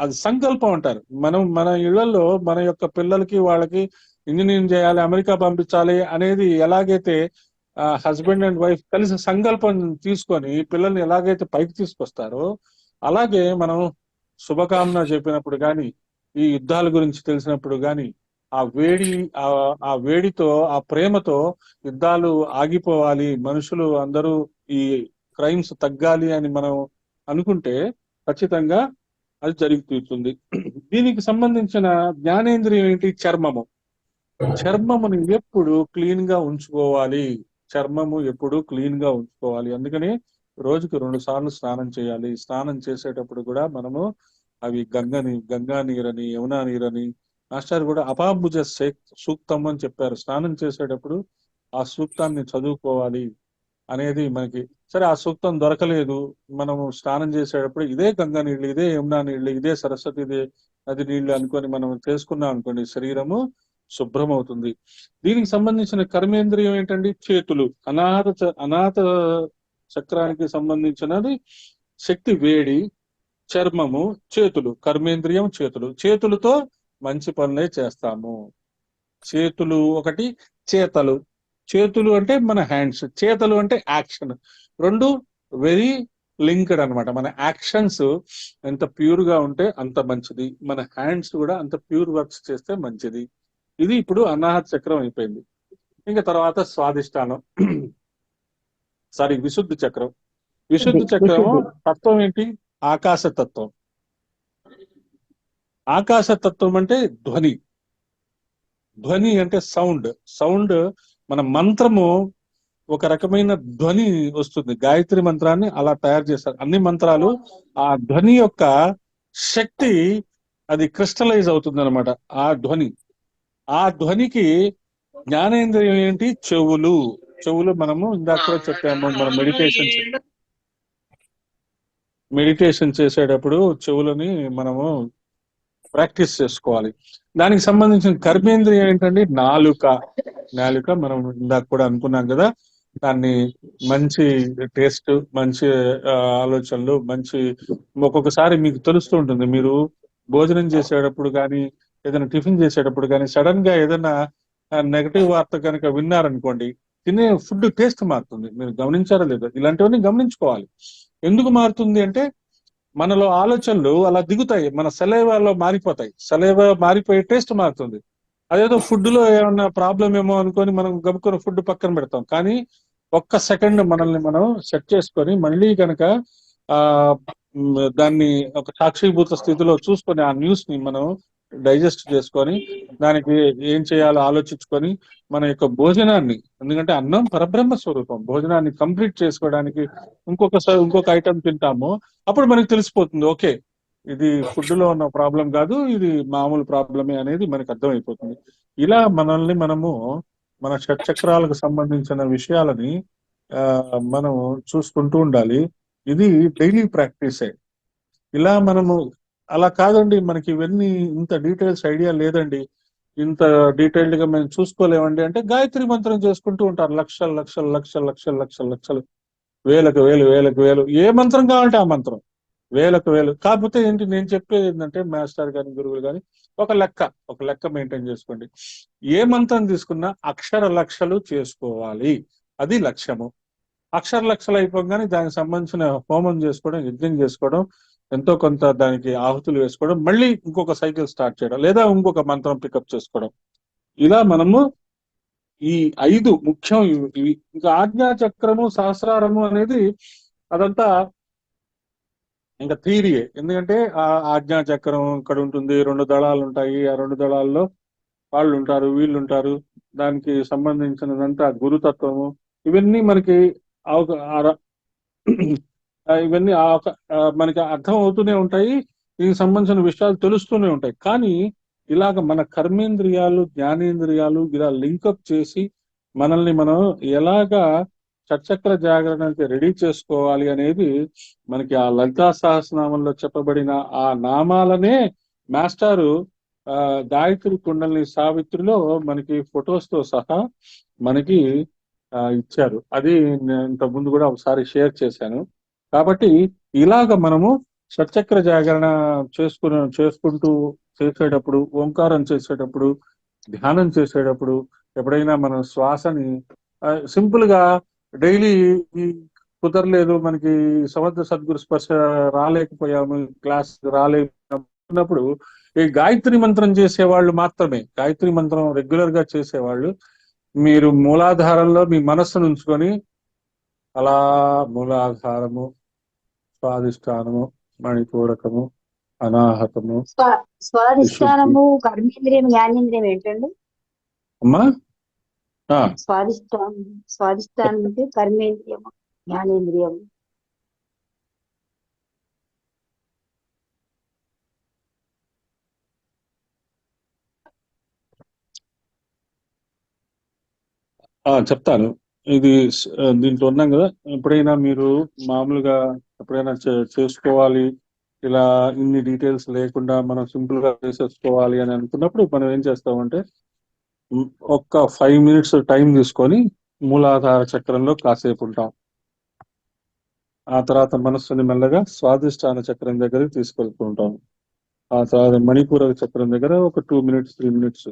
అది సంకల్పం అంటారు. మనం మన ఇళ్లలో మన యొక్క పిల్లలకి వాళ్ళకి ఇంజనీరింగ్ చేయాలి, అమెరికా పంపించాలి అనేది ఎలాగైతే హస్బెండ్ అండ్ వైఫ్ కలిసి సంకల్పం తీసుకొని పిల్లల్ని ఎలాగైతే పైకి తీసుకొస్తారో, అలాగే మనం శుభకామన చెప్పినప్పుడు కానీ, ఈ యుద్ధాల గురించి తెలిసినప్పుడు కానీ, ఆ వేడి ఆ ఆ వేడితో, ఆ ప్రేమతో యుద్ధాలు ఆగిపోవాలి, మనుషులు అందరూ ఈ క్రైమ్స్ తగ్గాలి అని మనం అనుకుంటే ఖచ్చితంగా అది జరుగుతుంది. దీనికి సంబంధించిన జ్ఞానేంద్రియం ఏంటి? చర్మము. చర్మమును ఎప్పుడు క్లీన్ గా ఉంచుకోవాలి. చర్మము ఎప్పుడు క్లీన్ గా ఉంచుకోవాలి. అందుకని రోజుకి 2 సార్లు స్నానం చేయాలి. స్నానం చేసేటప్పుడు కూడా మనము అవి గంగా నీరని, యమునా నీరని మాస్టర్ కూడా అపాంబుజ సూక్తం అని చెప్పారు. స్నానం చేసేటప్పుడు ఆ సూక్తాన్ని చదువుకోవాలి అనేది మనకి. సరే ఆ సూక్తం దొరకలేదు, మనము స్నానం చేసేటప్పుడు ఇదే గంగా నీళ్ళు, ఇదే యమునా నీళ్ళు, ఇదే సరస్వతి నది నీళ్లు అనుకొని మనం చేసుకున్నాం అనుకోండి, శరీరము శుభ్రం అవుతుంది. దీనికి సంబంధించిన కర్మేంద్రియం ఏంటండి? చేతులు. అనాథ చక్రానికి సంబంధించినది శక్తి వేడి, చర్మము, చేతులు. కర్మేంద్రియం చేతులు. చేతులతో మంచి పనులే చేస్తాము. చేతులు ఒకటి. చేతలు. చేతులు అంటే మన హ్యాండ్స్, చేతలు అంటే యాక్షన్. రెండు వెరీ లింక్డ్ అన్నమాట. మన యాక్షన్స్ ఎంత ప్యూర్ గా ఉంటే అంత మంచిది, మన హ్యాండ్స్ కూడా అంత ప్యూర్ వర్క్స్ చేస్తే మంచిది. ఇది ఇప్పుడు అనాహత చక్రం అయిపోయింది. ఇంకా తర్వాత స్వాదిష్టానం, సారీ విశుద్ధి చక్రం. విశుద్ధి చక్రం విశుద్ధి. తత్వం ఏంటి? ఆకాశ తత్వం. ఆకాశ తత్వం అంటే ధ్వని. ధ్వని అంటే సౌండ్. సౌండ్ మన మంత్రము ఒక రకమైన ధ్వని వస్తుంది. గాయత్రి మంత్రాన్ని అలా తయారు చేస్తారు. అన్ని మంత్రాలు ఆ ధ్వని యొక్క శక్తి అది క్రిస్టలైజ్ అవుతుంది అనమాట. ఆ ధ్వని, ఆ ధ్వనికి జ్ఞానేంద్రియం ఏంటి? చెవులు. చెవులు మనము ఇందాక కూడా చెప్పాము, మనం మెడిటేషన్ చేసేటప్పుడు చెవులని మనము ప్రాక్టీస్ చేసుకోవాలి. దానికి సంబంధించిన కర్మేంద్రియం ఏంటండి? నాలుక. నాలుక మనం ఇందాక కూడా అనుకున్నాం కదా, దాన్ని మంచి టేస్ట్, మంచి ఆలోచనలు, మంచి ఒక్కొక్కసారి మీకు తెలుస్తూ ఉంటుంది, మీరు భోజనం చేసేటప్పుడు కానీ ఏదైనా టిఫిన్ చేసేటప్పుడు కానీ సడన్ గా ఏదైనా నెగటివ్ వార్త కనుక విన్నారనుకోండి, తినే ఫుడ్ టేస్ట్ మారుతుంది. మీరు గమనించారో లేదో? ఇలాంటివన్నీ గమనించుకోవాలి. ఎందుకు మారుతుంది అంటే మనలో ఆలోచనలు అలా దిగుతాయి, మన సలైవాలో మారిపోతాయి. సలైవా మారిపోయి టేస్ట్ మారుతుంది. అదేదో ఫుడ్ లో ఏమన్నా ప్రాబ్లం ఏమో అనుకొని మనం గబుక్కున్న ఫుడ్ పక్కన పెడతాం. కానీ ఒక్క సెకండ్ మనల్ని మనం సెట్ చేసుకొని మళ్ళీ కనుక ఆ దాన్ని ఒక సాక్షిభూత స్థితిలో చూసుకొని ఆ న్యూస్ ని మనం డైజెస్ట్ చేసుకొని దానికి ఏం చేయాలో ఆలోచించుకొని మన యొక్క భోజనాన్ని, ఎందుకంటే అన్నం పరబ్రహ్మ స్వరూపం, భోజనాన్ని కంప్లీట్ చేసుకోవడానికి ఇంకొక ఐటమ్ తింటాము. అప్పుడు మనకి తెలిసిపోతుంది, ఓకే ఇది ఫుడ్ లో ఉన్న ప్రాబ్లం కాదు, ఇది మామూలు ప్రాబ్లమే అనేది మనకు అర్థమైపోతుంది. ఇలా మనల్ని మనము మన షట్చక్రాలకు సంబంధించిన విషయాలని ఆ మనం చూసుకుంటూ ఉండాలి. ఇది డైలీ ప్రాక్టీసే. ఇలా మనము అలా కాదండి, మనకి ఇవన్నీ ఇంత డీటెయిల్స్ ఐడియా లేదండి, ఇంత డీటెయిల్డ్ గా మేము చూసుకోలేమండి అంటే గాయత్రి మంత్రం చేసుకుంటూ ఉంటారు. లక్షలు లక్షలు లక్షలు లక్షలు లక్షలు లక్షలు, వేలకు వేలు వేలకు వేలు, ఏ మంత్రం కావాలంటే ఆ మంత్రం, వేలకు వేలు. కాకపోతే ఏంటి నేను చెప్పేది ఏంటంటే, మాస్టర్ గాని గురువులు కానీ ఒక లెక్క మెయింటైన్ చేసుకోండి. ఏ మంత్రం తీసుకున్నా అక్షర లక్షలు చేసుకోవాలి, అది లక్ష్యము. అక్షర లక్షలు అయిపోగానే దానికి సంబంధించిన హోమం చేసుకోవడం, యజ్ఞం చేసుకోవడం, ఎంతో కొంత దానికి ఆహుతులు వేసుకోవడం, మళ్ళీ ఇంకొక సైకిల్ స్టార్ట్ చేయడం, లేదా ఇంకొక మంత్రం పికప్ చేసుకోవడం. ఇలా మనము ఈ 5 ముఖ్యం ఇవి. ఇంకా ఆజ్ఞా చక్రము, సహస్రారము అనేది అదంతా ఇంకా థియరీయే. ఎందుకంటే ఆ ఆజ్ఞా చక్రం ఇక్కడ ఉంటుంది, 2 దళాలు ఉంటాయి, ఆ 2 దళాల్లో వాళ్ళు ఉంటారు, వీళ్ళు ఉంటారు, దానికి సంబంధించినదంతా గురుతత్వము, ఇవన్నీ మనకి ఇవన్నీ మనకి అర్థం అవుతూనే ఉంటాయి, దీనికి సంబంధించిన విషయాలు తెలుస్తూనే ఉంటాయి. కానీ ఇలాగ మన కర్మేంద్రియాలు, జ్ఞానేంద్రియాలు ఇలా లింకప్ చేసి మనల్ని మనం ఎలాగా షట్చక్ర జాగరణకి రెడీ చేసుకోవాలి అనేది మనకి ఆ లలితా సహస్రనామంలో చెప్పబడిన ఆ నామాలనే మాస్టారు గాయత్రి కుండలిని సావిత్రిలో మనకి ఫొటోస్ తో సహా మనకి ఇచ్చారు. అది నేను ఇంతకుముందు కూడా ఒకసారి షేర్ చేశాను. కాబట్టి ఇలాగ మనము షట్చక్ర జాగరణ చేసుకుంటూ చేసేటప్పుడు, ఓంకారం చేసేటప్పుడు, ధ్యానం చేసేటప్పుడు, ఎప్పుడైనా మన శ్వాసని సింపుల్ గా డైలీ కుదరలేదు, మనకి సమర్థ సద్గురు స్పర్శ రాలేకపోయాము, క్లాస్ రాలేకపోయినప్పుడు ఈ గాయత్రి మంత్రం చేసేవాళ్ళు మాత్రమే, గాయత్రి మంత్రం రెగ్యులర్ గా చేసేవాళ్ళు మీరు మూలాధారంలో మీ మనస్సును ఉంచుకొని అలా మూలాధారము, స్వాదిష్టానము, మణిపూరకము, అనాహతము, స్వాదిష్టానము, కర్మేంద్రియం, జ్ఞానేంద్రియం ఏంటండి? అమ్మా స్వాదిష్టానం అంటే కర్మేంద్రియము, జ్ఞానేంద్రియము. చెప్తాను. ఇది దీంట్లో ఉన్నాం కదా, ఎప్పుడైనా మీరు మామూలుగా ఎప్పుడైనా చేసుకోవాలి, ఇలా ఇన్ని డీటెయిల్స్ లేకుండా మనం సింపుల్ గా చేసేసుకోవాలి అని అనుకున్నప్పుడు మనం ఏం చేస్తామంటే ఒక్క 5 minutes టైం తీసుకొని మూలాధార చక్రంలో కాసేపు ఉంటాం. ఆ తర్వాత మనస్సుని మెల్లగా స్వాదిష్టాన చక్రం దగ్గరికి తీసుకెళ్తూ ఉంటాం. ఆ తర్వాత మణిపూరక చక్రం దగ్గర ఒక 2 minutes 3 minutes,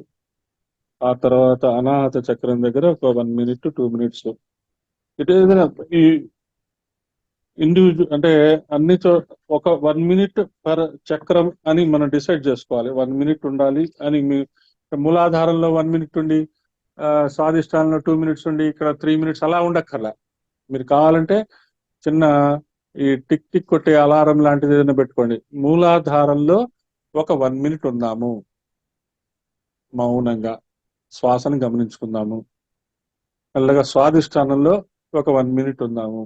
ఆ తర్వాత అనాహత చక్రం దగ్గర ఒక 1 minute 2 minutes. ఇటు ఏదైనా ఈ ఇండివిజువల్ అంటే అన్ని ఒక 1 minute పర్ చక్రం అని మనం డిసైడ్ చేసుకోవాలి. 1 minute ఉండాలి అని. మూలాధారంలో 1 minute ఉండి, స్వాదిష్టానంలో 2 minutes ఉండి, ఇక్కడ 3 minutes అలా ఉండక్కర్లా. మీరు కావాలంటే చిన్న ఈ టిక్ టిక్ కొట్టే అలారం లాంటిది ఏదైనా పెట్టుకోండి. మూలాధారంలో ఒక 1 minute ఉందాము, మౌనంగా శ్వాసను గమనించుకుందాము. మెల్లగా స్వాదిష్టానంలో ఒక 1 minute ఉందాము,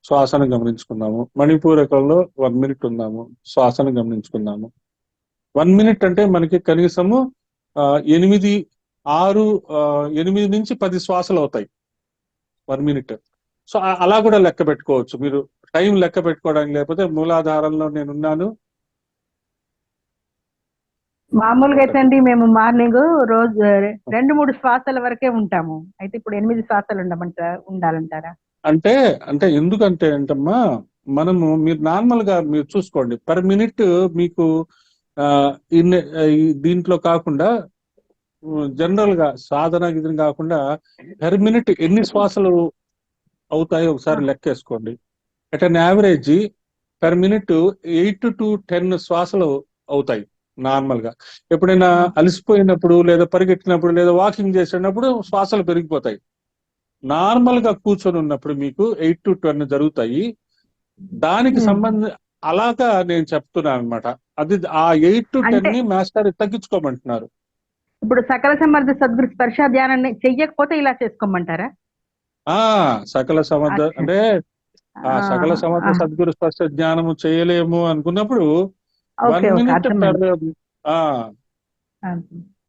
శ్వాసను గమనించుకుందాము. మణిపూరకంలో 1 minute ఉందాము, శ్వాసను గమనించుకుందాము. 1 minute అంటే మనకి కనీసము 8 నుంచి 10 శ్వాసలు అవుతాయి 1 minute. సో అలా కూడా లెక్క పెట్టుకోవచ్చు మీరు. టైం లెక్క పెట్టుకోవడానికి లేకపోతే మూలాధారంలో నేనున్నాను. మామూలుగా అయితే అండి మేము మార్నింగ్ రోజు 2-3 శ్వాసల వరకే ఉంటాము. అయితే ఇప్పుడు 8 శ్వాసలు ఉండాలంటారా? అంటే ఎందుకంటే అంటమ్మా, మీరు నార్మల్ గా మీరు చూసుకోండి, పర్ మినిట్ మీకు దీంట్లో కాకుండా జనరల్ గా సాధన గిదని కాకుండా పర్ మినిట్ ఎన్ని శ్వాసలు అవుతాయో ఒకసారి లెక్కేసుకోండి. At an average per minute 8 to 10 శ్వాసలు అవుతాయి నార్మల్ గా. ఎప్పుడైనా అలసిపోయినప్పుడు, లేదా పరిగెట్టినప్పుడు, లేదా వాకింగ్ చేసేటప్పుడు శ్వాసలు పెరిగిపోతాయి. నార్మల్ గా కూర్చొని ఉన్నప్పుడు మీకు 8 to 10 జరుగుతాయి. దానికి అలాగా నేను చెప్తున్నాను అనమాట. అది ఆ 8 to 10 ని మాస్టర్ తగ్గించుకోమంటున్నారు. ఇప్పుడు సకల సమర్థ సద్గురు స్పర్శ ధ్యానాన్ని చెయ్యకపోతే ఇలా చేసుకోమంటారా? సకల సమర్థ అంటే సకల సమర్థ సద్గురు స్పర్శ జ్ఞానము చేయలేము అనుకున్నప్పుడు 1 minute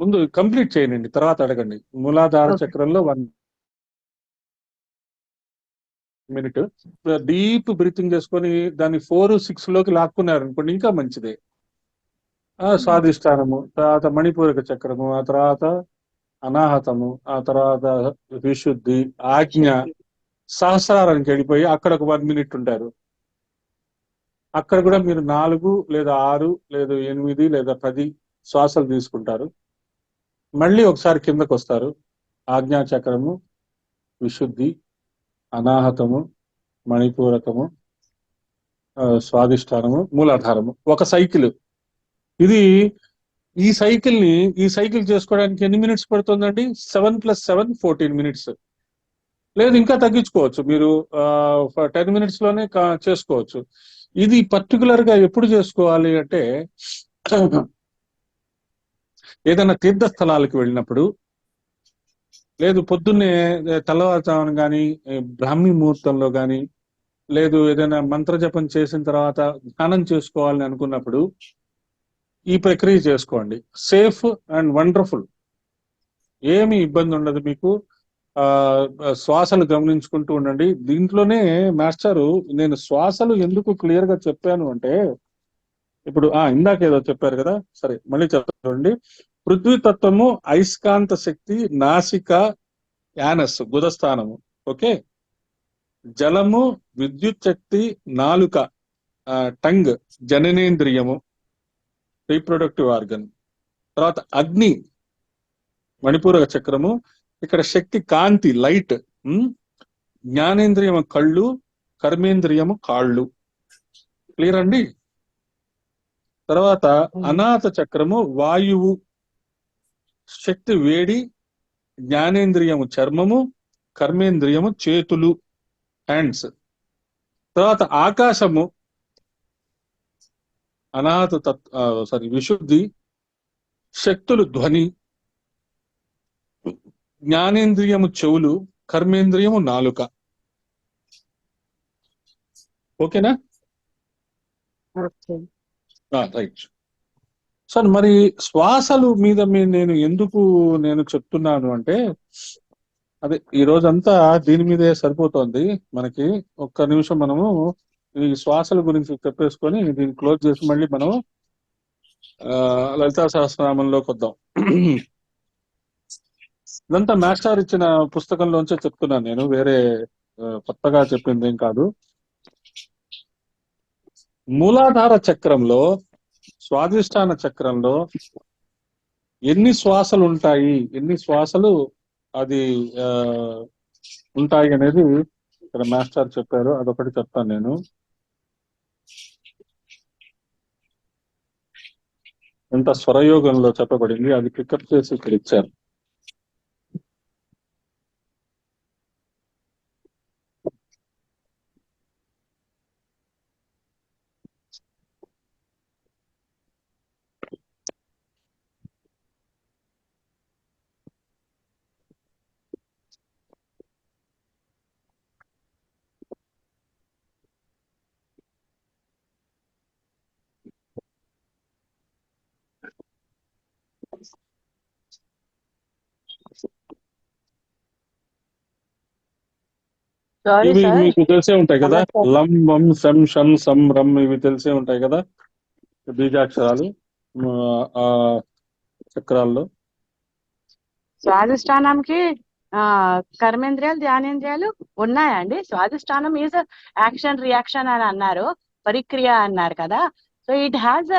ముందు కంప్లీట్ చేయండి, తర్వాత అడగండి. మూలాధార చక్రంలో 1 minute డీప్ బ్రీతింగ్ చేసుకొని దాన్ని 4-6 లోకి లాక్కున్నారు అనుకోండి, ఇంకా మంచిదే. స్వాదిష్టానము, తర్వాత మణిపూరక చక్రము, ఆ తర్వాత అనాహతము, ఆ తర్వాత విశుద్ధి, ఆజ్ఞ, సహస్రారానికి వెళ్ళిపోయి అక్కడ ఒక 1 minute ఉంటారు. అక్కడ కూడా మీరు 4 లేదా 6 లేదా 8 లేదా 10 శ్వాసలు తీసుకుంటారు. మళ్ళీ ఒకసారి కిందకు వస్తారు, ఆజ్ఞా చక్రము, విశుద్ధి, అనాహతము, మణిపూరకము, స్వాధిష్టానము, మూలాధారము. ఒక సైకిల్ ఇది. ఈ సైకిల్ చేసుకోవడానికి ఎన్ని మినిట్స్ పడుతుందండి? 7 + 7 14 మినిట్స్. లేదు ఇంకా తగ్గించుకోవచ్చు మీరు, 10 మినిట్స్ లోనే చేసుకోవచ్చు. ఇది పర్టికులర్ గా ఎప్పుడు చేసుకోవాలి అంటే ఏదైనా తీర్థ స్థలాలకు వెళ్ళినప్పుడు, లేదు పొద్దున్నే తెల్లవారుజామున కానీ, బ్రాహ్మీ ముహూర్తంలో కానీ, లేదు ఏదైనా మంత్రజపం చేసిన తర్వాత ధ్యానం చేసుకోవాలని అనుకున్నప్పుడు ఈ ప్రక్రియ చేసుకోండి. సేఫ్ అండ్ వండర్ఫుల్, ఏమి ఇబ్బంది ఉండదు మీకు. శ్వాసలు గమనించుకుంటూ ఉండండి. దీంట్లోనే మాస్టరు నేను శ్వాసలు ఎందుకు క్లియర్ గా చెప్పాను అంటే, ఇప్పుడు ఇందాక ఏదో చెప్పారు కదా, సరే మళ్ళీ చెప్పండి. పృథ్వీతత్వము అయస్కాంత శక్తి నాసిక యానస్ గుదస్థానము. ఓకే. జలము విద్యుత్ శక్తి నాలుక టంగ్ జననేంద్రియము రీప్రొడక్టివ్ ఆర్గన్. తర్వాత అగ్ని మణిపూరక చక్రము, ఇక్కడ శక్తి కాంతి లైట్, జ్ఞానేంద్రియము కళ్ళు, కర్మేంద్రియము కాళ్ళు. క్లియర్ అండి? తర్వాత అనాథ చక్రము వాయువు, శక్తి వేడి, జ్ఞానేంద్రియము చర్మము, కర్మేంద్రియము చేతులు హ్యాండ్స్. తర్వాత ఆకాశము అనాథ విశుద్ధి, శక్తులు ధ్వని, జ్ఞానేంద్రియము చెవులు, కర్మేంద్రియము నాలుక. ఓకేనా? Right sir. మరి శ్వాసలు మీద నేను చెప్తున్నాను అంటే, అదే ఈ రోజంతా దీని మీదే సరిపోతుంది మనకి. ఒక్క నిమిషం మనము ఈ శ్వాసల గురించి చెప్పేసుకొని దీన్ని క్లోజ్ చేసి మళ్ళీ మనం లలితా సహస్రనామంలోకి వద్దాం. ఇదంతా మాస్టర్ ఇచ్చిన పుస్తకంలోంచే చెప్తున్నాను నేను, వేరే కొత్తగా చెప్పింది ఏం కాదు. మూలాధార చక్రంలో, స్వాధిష్టాన చక్రంలో ఎన్ని శ్వాసలు ఉంటాయి, ఎన్ని శ్వాసలు అది ఉంటాయి అనేది ఇక్కడ మాస్టర్ చెప్పారు. అదొకటి చెప్తాను నేను. ఎంత స్వరయోగంలో చెప్పబడింది అది పికప్ చేసి ఇక్కడ ఇచ్చారు. ఇవి మీకు తెలిసే ఉంటాయి కదా, లం వం శం షం సం రం, ఇవి తెలిసే ఉంటాయి కదా బీజాక్షరాలు చక్రాల్లో. స్వాధిష్టానంకి కర్మేంద్రియాలు, ధ్యానేంద్రియాలు ఉన్నాయా అండి? స్వాధిష్టానం ఈజ్ యాక్షన్ రియాక్షన్ అని అన్నారు, పరిక్రియ అన్నారు కదా. సో ఇట్ హ్యాస్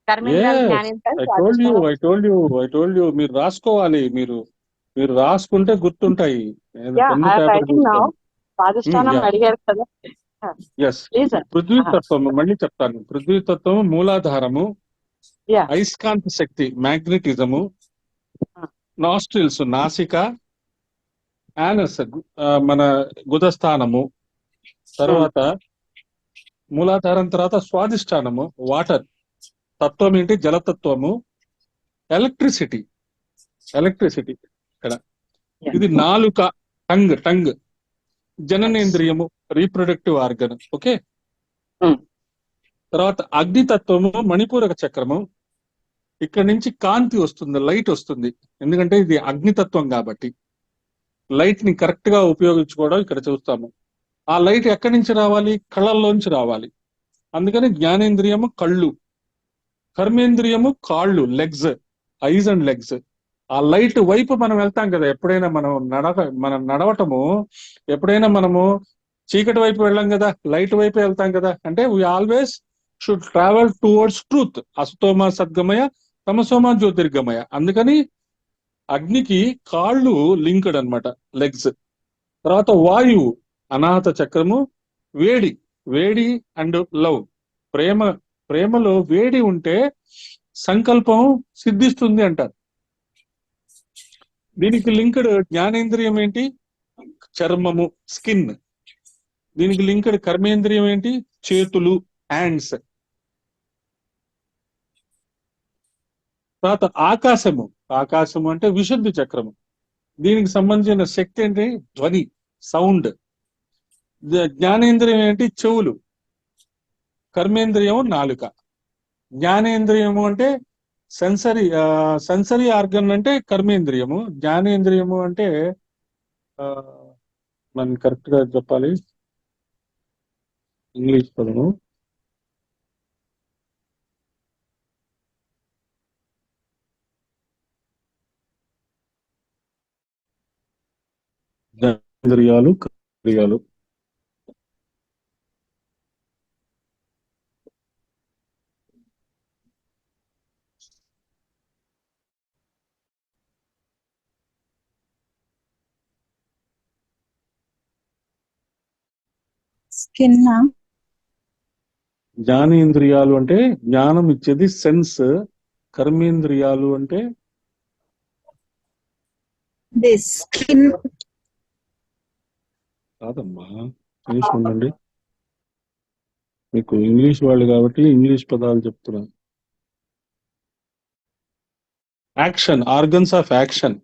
కర్మేంద్రియాలు, ధ్యానేంద్రియాలు. I told you మీరు రాసుకోవాలి. మీరు రాసుకుంటే గుర్తుంటాయి. అడిగారు కదా. పృథ్వీతత్వము మళ్ళీ చెప్తాను. పృథ్వీతత్వము మూలాధారము, అయస్కాంత శక్తి మ్యాగ్నెటిజము, నాస్ట్రిల్స్ నాసిక, యానస్ మన గుదస్థానము, తర్వాత మూలాధారం తర్వాత స్వాధిష్టానము వాటర్ తత్వం ఏంటి? జలతత్వము. ఎలక్ట్రిసిటీ ఇక్కడ ఇది నాలుక టంగ్ జననేంద్రియము రీప్రొడక్టివ్ ఆర్గన్. ఓకే. తర్వాత అగ్నితత్వము మణిపూరక చక్రము, ఇక్కడ నుంచి కాంతి వస్తుంది, లైట్ వస్తుంది. ఎందుకంటే ఇది అగ్నితత్వం కాబట్టి లైట్ ని కరెక్ట్ గా ఉపయోగించుకోవడం ఇక్కడ చూస్తాము. ఆ లైట్ ఎక్కడి నుంచి రావాలి? కళ్ళల్లోంచి రావాలి. అందుకని జ్ఞానేంద్రియము కళ్ళు, కర్మేంద్రియము కాళ్ళు, లెగ్స్, ఐజ్ అండ్ లెగ్స్. ఆ లైట్ వైపు మనం వెళ్తాం కదా. ఎప్పుడైనా మనం నడవటము, ఎప్పుడైనా మనము చీకటి వైపు వెళ్ళాం కదా, లైట్ వైపు వెళ్తాం కదా. అంటే we always should travel towards truth. అసతోమ సద్గమయ, తమసోమ జ్యోతిర్గమయ. అందుకని అగ్నికి కాళ్ళు లింక్డ్ అన్నమాట, లెగ్స్. తర్వాత వాయువు అనాహత చక్రము, వేడి వేడి అండ్ లవ్, ప్రేమలో వేడి ఉంటే సంకల్పం సిద్ధిస్తుంది అంటారు. దీనికి లింక్డ్ జ్ఞానేంద్రియం ఏంటి? చర్మము, స్కిన్. దీనికి లింక్డ్ కర్మేంద్రియం ఏంటి? చేతులు, హ్యాండ్స్. తర్వాత ఆకాశము అంటే విశుద్ధి చక్రము. దీనికి సంబంధించిన శక్తి ఏంటి? ధ్వని, సౌండ్. జ్ఞానేంద్రియం ఏంటి? చెవులు. కర్మేంద్రియం నాలుక. జ్ఞానేంద్రియము అంటే సెన్సరీ ఆర్గన్ అంటే కర్మేంద్రియము. జ్ఞానేంద్రియము అంటే మనం కరెక్ట్ గా చెప్పాలి, ఇంగ్లీష్ పదము. జ్ఞానేంద్రియాలు, కర్మేంద్రియాలు. స్కిన్. జ్ఞానేంద్రియాలు అంటే జ్ఞానం ఇచ్చేది సెన్స్. కర్మేంద్రియాలు అంటే దిస్ స్కిన్. కాదమ్మా, ఇంగ్లీష్ ఉండండి, మీకు ఇంగ్లీష్ వాళ్ళు కాబట్టి ఇంగ్లీష్ పదాలు చెప్తున్నాను. Action, organs of action.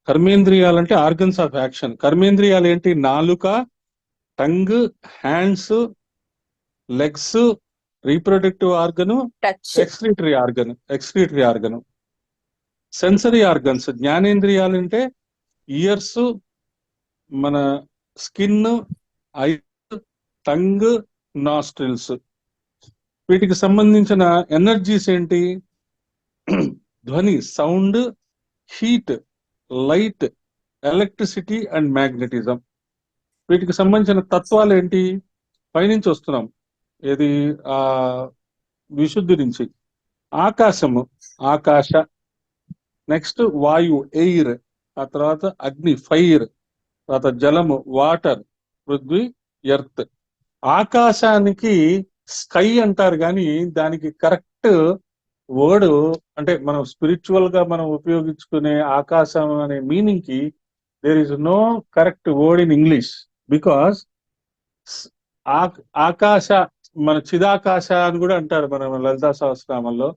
కర్మేంద్రియాలు అంటే ఆర్గన్స్ ఆఫ్ యాక్షన్. కర్మేంద్రియాలు ఏంటి? నాలుక, tongue, hands, legs, reproductive organ, touch. Excretory organ. Sensory organs, జ్ఞానేంద్రియాలు అంటే ఇయర్స్, మన స్కిన్, ఐస్, టంగ్, నాస్ట్రిల్స్. వీటికి సంబంధించిన ఎనర్జీస్ ఏంటి? ధ్వని, sound, heat, light, electricity and magnetism. వీటికి సంబంధించిన తత్వాలు ఏంటి? పైనుంచి వస్తున్నాం, ఏది విశుద్ధి నుంచి. ఆకాశము, ఆకాశ. నెక్స్ట్ వాయు, ఎయిర్. ఆ తర్వాత అగ్ని, ఫైర్. తర్వాత జలము, వాటర్. పృథ్వీ, ఎర్త్. ఆకాశానికి స్కై అంటారు, కానీ దానికి కరెక్ట్ వర్డ్ అంటే మనం స్పిరిచువల్ గా మనం ఉపయోగించుకునే ఆకాశం అనే మీనింగ్ కి there is no correct word in English. Because ఆకాశ, మన చిదాకాశ అని కూడా అంటారు మన లలితా సహస్రనామంలో.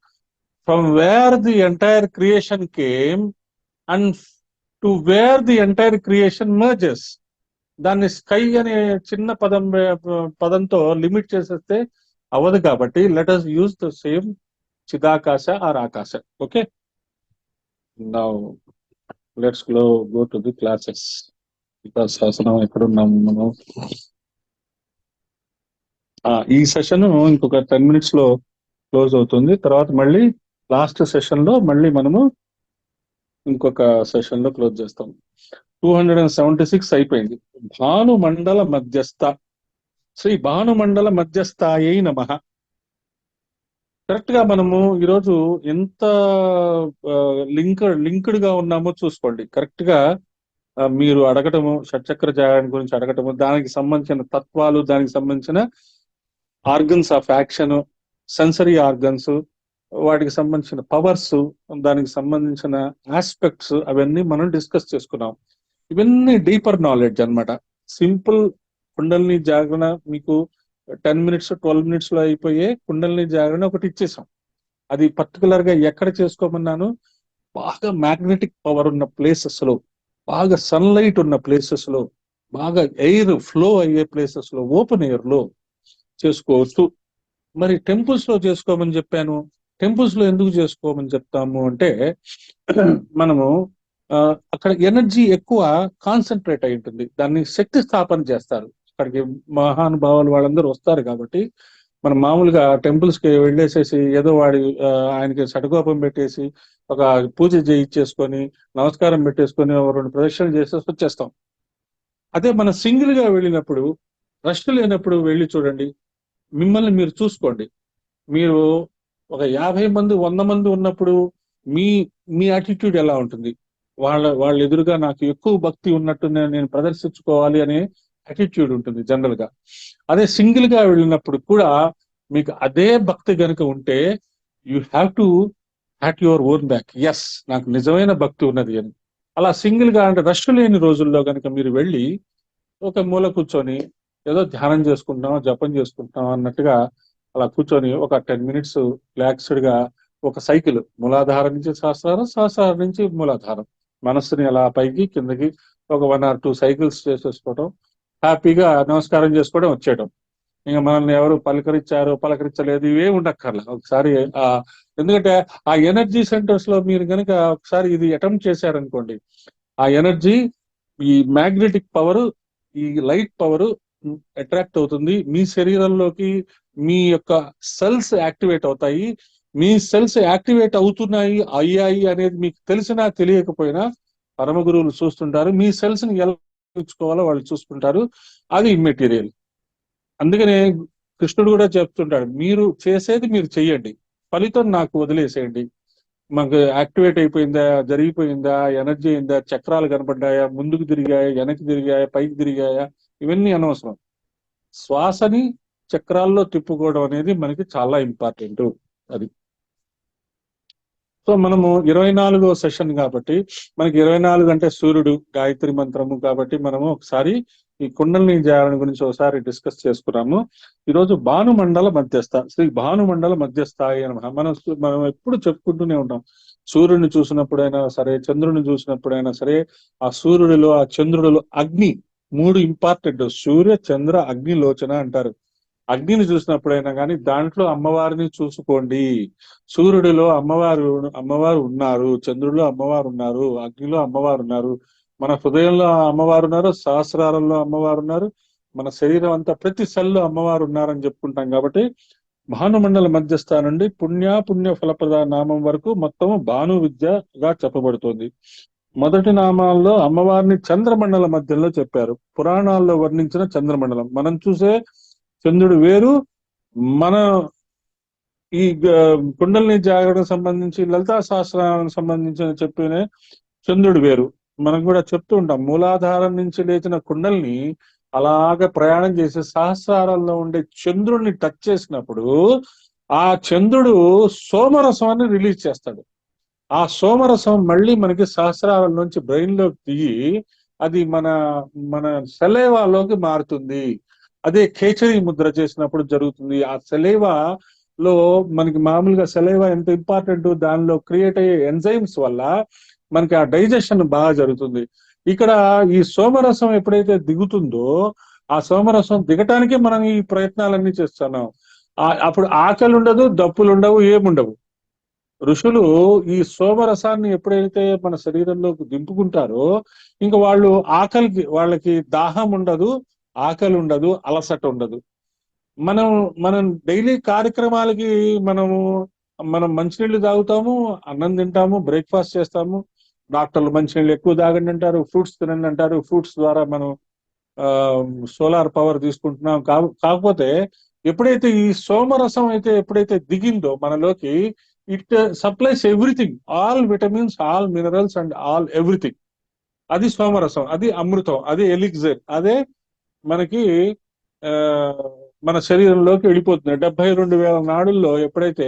From where the entire creation came and to where the entire creation merges. దాన్ని స్కై అనే చిన్న పదంతో లిమిట్ చేసేస్తే అవ్వదు. కాబట్టి let us use the same చిదాకాశ ఆర్ ఆకాశ. Okay, now let's go to the classes. Because శాసనం ఎక్కడున్నాము మనం. ఈ సెషన్ ఇంకొక 10 minutes లో క్లోజ్ అవుతుంది. తర్వాత మళ్ళీ లాస్ట్ సెషన్ లో మళ్ళీ మనము ఇంకొక సెషన్ లో క్లోజ్ చేస్తాం. 276 అయిపోయింది. భానుమండల మధ్యస్థ, శ్రీ భానుమండల మధ్యస్థాయై నమః. కరెక్ట్ గా మనము ఈరోజు ఎంత లింక్డ్ గా ఉన్నామో చూసుకోండి. కరెక్ట్ గా మీరు అడగటము, షట్చక్ర జాగరణ గురించి అడగటము, దానికి సంబంధించిన తత్వాలు, దానికి సంబంధించిన organs of action, sensory organs, వాటికి సంబంధించిన పవర్స్, దానికి సంబంధించిన ఆస్పెక్ట్స్, అవన్నీ మనం డిస్కస్ చేసుకున్నాం. ఇవన్నీ డీపర్ నాలెడ్జ్ అన్నమాట. సింపుల్ కుండలిని జాగరణ మీకు 10 minutes 12 minutes లో అయిపోయే కుండలిని జాగరణ ఒకటి ఇచ్చేసాం. అది పర్టికులర్ గా ఎక్కడ చేసుకోమన్నాను? బాగా మ్యాగ్నెటిక్ పవర్ ఉన్న ప్లేసెస్ లో, బాగా సన్లైట్ ఉన్న ప్లేసెస్ లో, బాగా ఎయిర్ ఫ్లో అయ్యే ప్లేసెస్ లో, ఓపెన్ ఎయిర్ లో చేసుకోవచ్చు. మరి టెంపుల్స్ లో చేసుకోమని చెప్పాను. టెంపుల్స్ లో ఎందుకు చేసుకోమని చెప్తాము అంటే మనము అక్కడ ఎనర్జీ ఎక్కువ కాన్సన్ట్రేట్ అయి ఉంటుంది, దాన్ని శక్తి స్థాపన చేస్తారు. అక్కడికి మహానుభావులు వాళ్ళందరూ వస్తారు కాబట్టి మనం మామూలుగా టెంపుల్స్ కి వెళ్ళేసేసి ఏదో ఆయనకి షటకోపం పెట్టేసి ఒక పూజ చేయించేసుకొని నమస్కారం పెట్టేసుకొని 2 ప్రదక్షిణలు చేసేసి వచ్చేస్తాం. అదే మన సింగిల్ గా వెళ్ళినప్పుడు, రష్ లేనప్పుడు వెళ్ళి చూడండి, మిమ్మల్ని మీరు చూసుకోండి. మీరు ఒక 50 మంది 100 మంది ఉన్నప్పుడు మీ మీ యాటిట్యూడ్ ఎలా ఉంటుంది? వాళ్ళ ఎదురుగా నాకు ఎక్కువ భక్తి ఉన్నట్టు నేను ప్రదర్శించుకోవాలి అనే యాటిట్యూడ్ ఉంటుంది జనరల్ గా. అదే సింగిల్ గా వెళ్ళినప్పుడు కూడా మీకు అదే భక్తి గనుక ఉంటే you have to hat your own back. Yes, నాకు నిజమైన భక్తి ఉన్నది అని. అలా సింగిల్ గా అంటే రష్ లేని రోజుల్లో కనుక మీరు వెళ్ళి ఒక మూల కూర్చొని ఏదో ధ్యానం చేసుకుంటాం, జపం చేసుకుంటాం అన్నట్టుగా అలా కూర్చొని ఒక 10 minutes రిలాక్స్డ్ గా ఒక సైకిల్ మూలాధారం నుంచి సహస్రారం, సహస్రారం నుంచి మూలాధారం, మనస్సుని అలా పైకి కిందకి ఒక 1 or 2 cycles చేసేసుకోవడం, హ్యాపీగా నమస్కారం చేసుకోవడం, వచ్చేయడం. ఇంకా మనల్ని ఎవరు పలకరించారు పలకరించలేదు ఇవే ఉండక్కర్లా. ఒకసారి ఎందుకంటే ఆ ఎనర్జీ సెంటర్స్ లో మీరు కనుక ఒకసారి ఇది అటెంప్ట్ చేశారనుకోండి, ఆ ఎనర్జీ, ఈ మ్యాగ్నెటిక్ పవర్, ఈ లైట్ పవర్ అట్రాక్ట్ అవుతుంది మీ శరీరంలోకి. మీ యొక్క సెల్స్ యాక్టివేట్ అవుతాయి. మీ సెల్స్ యాక్టివేట్ అయ్యాయి అనేది మీకు తెలిసినా తెలియకపోయినా పరమ గురువులు చూస్తుంటారు. మీ సెల్స్ ని ఎలా ఉపయోగించుకోవాలో వాళ్ళు చూసుకుంటారు. అది ఇమ్మెటీరియల్. అందుకనే కృష్ణుడు కూడా చెప్తుంటాడు, మీరు చేసేది మీరు చెయ్యండి, ఫలితం నాకు వదిలేసేయండి. మాకు యాక్టివేట్ అయిపోయిందా, జరిగిపోయిందా, ఎనర్జీ అయిందా, చక్రాలు కనపడ్డాయా, ముందుకు తిరిగాయా, వెనక్కి తిరిగాయా, పైకి తిరిగాయా, ఇవన్నీ అనవసరం. శ్వాసని చక్రాల్లో తిప్పుకోవడం అనేది మనకి చాలా ఇంపార్టెంట్. అది. సో మనము 24వ సెషన్ కాబట్టి మనకి 24 అంటే సూర్యుడు, గాయత్రి మంత్రము కాబట్టి మనము ఒకసారి ఈ కుండలిని జాగరణ గురించి ఒకసారి డిస్కస్ చేసుకున్నాము. ఈరోజు భానుమండల మధ్యస్థ, శ్రీ భానుమండల మధ్యస్థాయి అని మనం ఎప్పుడు చెప్పుకుంటూనే ఉంటాం. సూర్యుడిని చూసినప్పుడైనా సరే, చంద్రుడిని చూసినప్పుడైనా సరే, ఆ సూర్యుడిలో ఆ చంద్రుడిలో అగ్ని, 3 ఇంపార్టెంట్, సూర్య చంద్ర అగ్ని లోచన అంటారు. అగ్నిని చూసినప్పుడైనా కానీ దాంట్లో అమ్మవారిని చూసుకోండి. సూర్యుడిలో అమ్మవారు ఉన్నారు, చంద్రుడిలో అమ్మవారు ఉన్నారు, అగ్నిలో అమ్మవారు ఉన్నారు, మన హృదయంలో అమ్మవారు ఉన్నారు, సహస్రారంలో అమ్మవారు ఉన్నారు, మన శరీరం అంతా ప్రతి సెల్లో అమ్మవారు ఉన్నారని చెప్పుకుంటాం. కాబట్టి భానుమండల మధ్యస్థ నుండి పుణ్య ఫలప్రద నామం వరకు మొత్తం భాను విద్యగా చెప్పబడుతుంది. మొదటి నామాల్లో అమ్మవారిని చంద్రమండల మధ్యలో చెప్పారు. పురాణాల్లో వర్ణించిన చంద్రమండలం. మనం చూసే చంద్రుడు వేరు, మన ఈ కుండలిని జాగరణకు సంబంధించి లలితా సహస్రానికి సంబంధించిన చెప్పిన చంద్రుడు వేరు. మనం కూడా చెప్తూ ఉంటాం, మూలాధారం నుంచి లేచిన కుండలిని అలాగ ప్రయాణం చేసి సహస్రారంలో ఉండే చంద్రుడిని టచ్ చేసినప్పుడు ఆ చంద్రుడు సోమరసాన్ని రిలీజ్ చేస్తాడు. ఆ సోమరసం మళ్ళీ మనకి సహస్రారం నుంచి బ్రెయిన్ లోకి దిగి అది మన సెలైవాలోకి మారుతుంది. అదే కేచరి ముద్ర చేసినప్పుడు జరుగుతుంది. ఆ సెలైవాలో మనకి మామూలుగా సెలైవా ఎంత ఇంపార్టెంట్, దానిలో క్రియేట్ అయ్యే ఎంజైమ్స్ వల్ల మనకి ఆ డైజెషన్ బాగా జరుగుతుంది. ఇక్కడ ఈ సోమరసం ఎప్పుడైతే దిగుతుందో ఆ సోమరసం దిగటానికి మనం ఈ ప్రయత్నాలన్నీ చేస్తున్నాం. అప్పుడు ఆకలి ఉండదు, దప్పులు ఉండవు, ఏముండవు. ఋషులు ఈ సోమరసాన్ని ఎప్పుడైతే మన శరీరంలోకి దింపుకుంటారో ఇంకా వాళ్ళకి దాహం ఉండదు, ఆకలి ఉండదు, అలసట ఉండదు. మనం డైలీ కార్యక్రమాలకి మనం మంచినీళ్ళు తాగుతాము, అన్నం తింటాము, బ్రేక్ఫాస్ట్ చేస్తాము. డాక్టర్లు మంచినీళ్ళు ఎక్కువ తాగండి అంటారు, ఫ్రూట్స్ తినండి అంటారు. ఫ్రూట్స్ ద్వారా మనం సోలార్ పవర్ తీసుకుంటున్నాం. కాకపోతే ఎప్పుడైతే ఈ సోమరసం ఎప్పుడైతే దిగిందో మనలోకి, it supplies everything, all vitamins, all minerals and all everything. అది సోమరసం, అది అమృతం, అది ఎలిక్జర్. అదే మనకి మన శరీరంలోకి వెళ్ళిపోతుంది. 72,000 నాడుల్లో ఎప్పుడైతే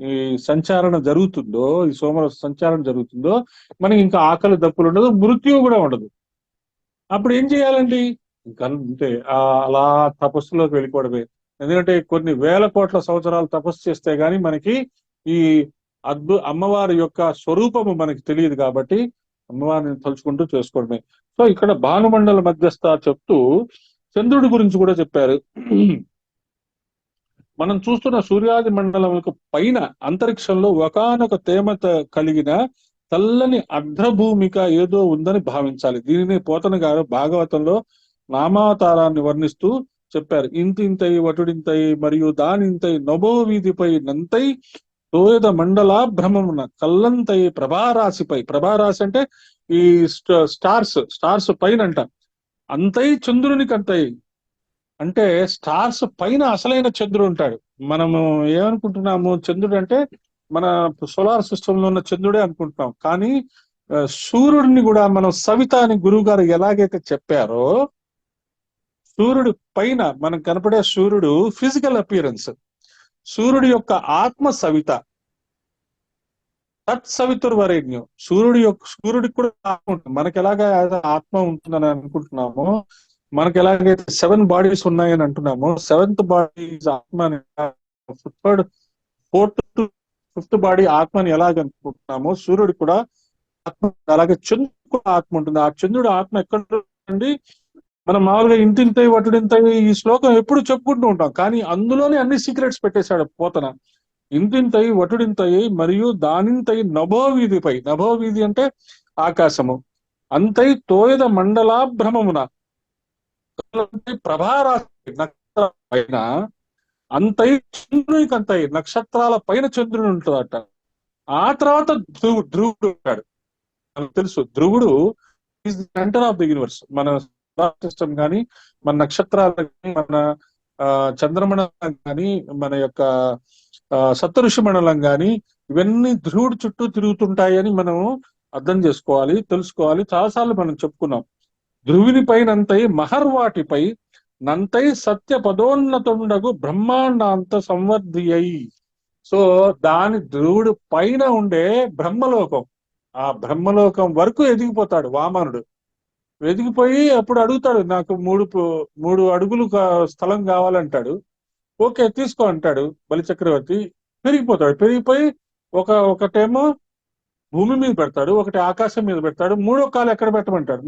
ఈ సంచారణ జరుగుతుందో, ఈ సోమరస సంచారణ జరుగుతుందో మనకి ఇంకా ఆకలి దప్పులు ఉండదు, మృత్యువు కూడా ఉండదు. అప్పుడు ఏం చేయాలండి? ఇంకా అంతే, అలా తపస్సులోకి వెళ్ళిపోవడమే. ఎందుకంటే కొన్ని వేల కోట్ల సంవత్సరాలు తపస్సు చేస్తే గాని మనకి ఈ అమ్మవారి యొక్క స్వరూపము మనకి తెలియదు. కాబట్టి అమ్మవారిని తలుచుకుంటూ చేసుకోవడమే. సో ఇక్కడ భానుమండల మధ్యస్థ చెప్తూ చంద్రుడి గురించి కూడా చెప్పారు. మనం చూస్తున్న సూర్యాది మండలం పైన అంతరిక్షంలో ఒకానొక తేమత కలిగిన తెల్లని అర్ధభూమిక ఏదో ఉందని భావించాలి. దీనిని పోతన గారు భాగవతంలో నామావతారాన్ని వర్ణిస్తూ చెప్పారు. ఇంతింతై వటుడింతై మరియు దానింతై నభో వీధిపై నంతై తోయద మండలాభ్రమమున కల్లంతై ప్రభారాశిపై. ప్రభారాశి అంటే ఈ స్టార్స్ పైన అంట. అంతై చంద్రునికి అంతై అంటే స్టార్స్ పైన అసలైన చంద్రుడు ఉంటాడు. మనము ఏమనుకుంటున్నాము, చంద్రుడు అంటే మన సోలార్ సిస్టమ్ లో ఉన్న చంద్రుడే అనుకుంటున్నాం. కానీ సూర్యుడిని కూడా మనం సవిత అని గురువు గారు ఎలాగైతే చెప్పారో, సూర్యుడు పైన మనకు కనపడే సూర్యుడు ఫిజికల్ అపియరెన్స్, సూర్యుడి యొక్క ఆత్మ సవిత, తత్సవితుర్వరేణ్యం. సూర్యుడికి కూడా ఆత్మ ఉంటుంది. మనకి ఎలాగ ఆత్మ ఉంటుందని అనుకుంటున్నామో, మనకి ఎలాగైతే 7 బాడీస్ ఉన్నాయని అంటున్నామో, 7th బాడీ ఆత్మ అని, 4th to 5th బాడీ ఆత్మని ఎలాగ అనుకుంటున్నామో, సూర్యుడు కూడా ఆత్మ, అలాగే చంద్రుడు కూడా ఆత్మ ఉంటుంది. ఆ చంద్రుడు ఆత్మ ఎక్కడ ఉంటుందండి? మనం మామూలుగా ఇంతింతై వటుడింతై ఈ శ్లోకం ఎప్పుడు చెప్పుకుంటూ ఉంటాం, కానీ అందులోనే అన్ని సీక్రెట్స్ పెట్టేశాడు పోతన. ఇంతింతై వటుడింతై మరియు దానింతై నభోవీధిపై, నభోవీధి అంటే ఆకాశము, అంతై తోయద మండలాభ్రమమున, ప్రభారాశి నక్షత్ర పైన, అంతై చంద్రునికి అంతై నక్షత్రాల పైన చంద్రుడు ఉంటుందట. ఆ తర్వాత ధ్రువుడు ఉంటాడు. మనకు తెలుసు ధ్రువుడు is the centre of the universe. మన సోలార్ సిస్టమ్ కానీ, మన నక్షత్రాలు కానీ, మన చంద్రమండలం కానీ, మన యొక్క సప్తఋషి మండలం కానీ, ఇవన్నీ ధ్రువుడు చుట్టూ తిరుగుతుంటాయని మనం అర్థం చేసుకోవాలి, తెలుసుకోవాలి. చాలాసార్లు మనం చెప్పుకున్నాం. ధ్రువుని పైనంతై మహర్వాటిపై నంతై సత్య పదోన్నతుండగు బ్రహ్మాండాంత సంవర్ధి అయి. సో దాని ధ్రువుడు పైన ఉండే బ్రహ్మలోకం, ఆ బ్రహ్మలోకం వరకు ఎదిగిపోతాడు వామనుడు. ఎదిగిపోయి అప్పుడు అడుగుతాడు, నాకు 3 అడుగులు స్థలం కావాలంటాడు. ఓకే తీసుకో అంటాడు బలిచక్రవర్తి. పెరిగిపోతాడు. పెరిగిపోయి ఒకటేమో భూమి మీద పెడతాడు, ఒకటి ఆకాశం మీద పెడతాడు, 3వ కాలు ఎక్కడ పెట్టమంటాడు,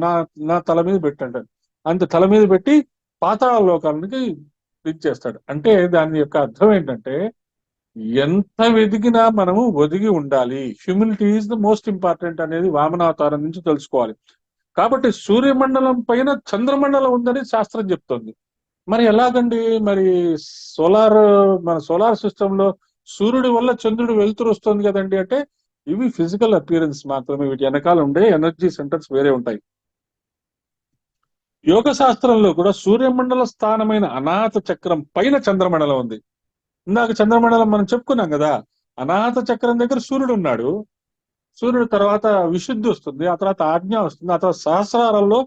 నా తల మీద పెట్టంటాడు. అంత తల మీద పెట్టి పాతాళ లోకానికి చేస్తాడు. అంటే దాని యొక్క అర్థం ఏంటంటే, ఎంత వెదిగినా మనము ఒదిగి ఉండాలి. Humility is the most important అనేది వామనావతారం నుంచి తెలుసుకోవాలి. కాబట్టి సూర్యమండలం పైన చంద్రమండలం ఉందని శాస్త్రం చెప్తోంది. మరి ఎలాగండి? మరి మన సోలార్ సిస్టమ్ లో సూర్యుడి వల్ల చంద్రుడు వెలుతురు వస్తుంది కదండి అంటే, ఇవి ఫిజికల్ అపియరెన్స్ మాత్రమే. వీటి వెనకాల ఉండే ఎనర్జీ సెంటర్స్ వేరే ఉంటాయి. యోగ శాస్త్రంలో కూడా సూర్యమండల స్థానమైన అనాహత చక్రం పైన చంద్రమండలం ఉంది. ఇందాక చంద్రమండలం మనం చెప్పుకున్నాం కదా, అనాహత చక్రం దగ్గర సూర్యుడు ఉన్నాడు. సూర్యుడు తర్వాత విశుద్ధి వస్తుంది, ఆ తర్వాత ఆజ్ఞ వస్తుంది, ఆ తర్వాత సహస్రాలలో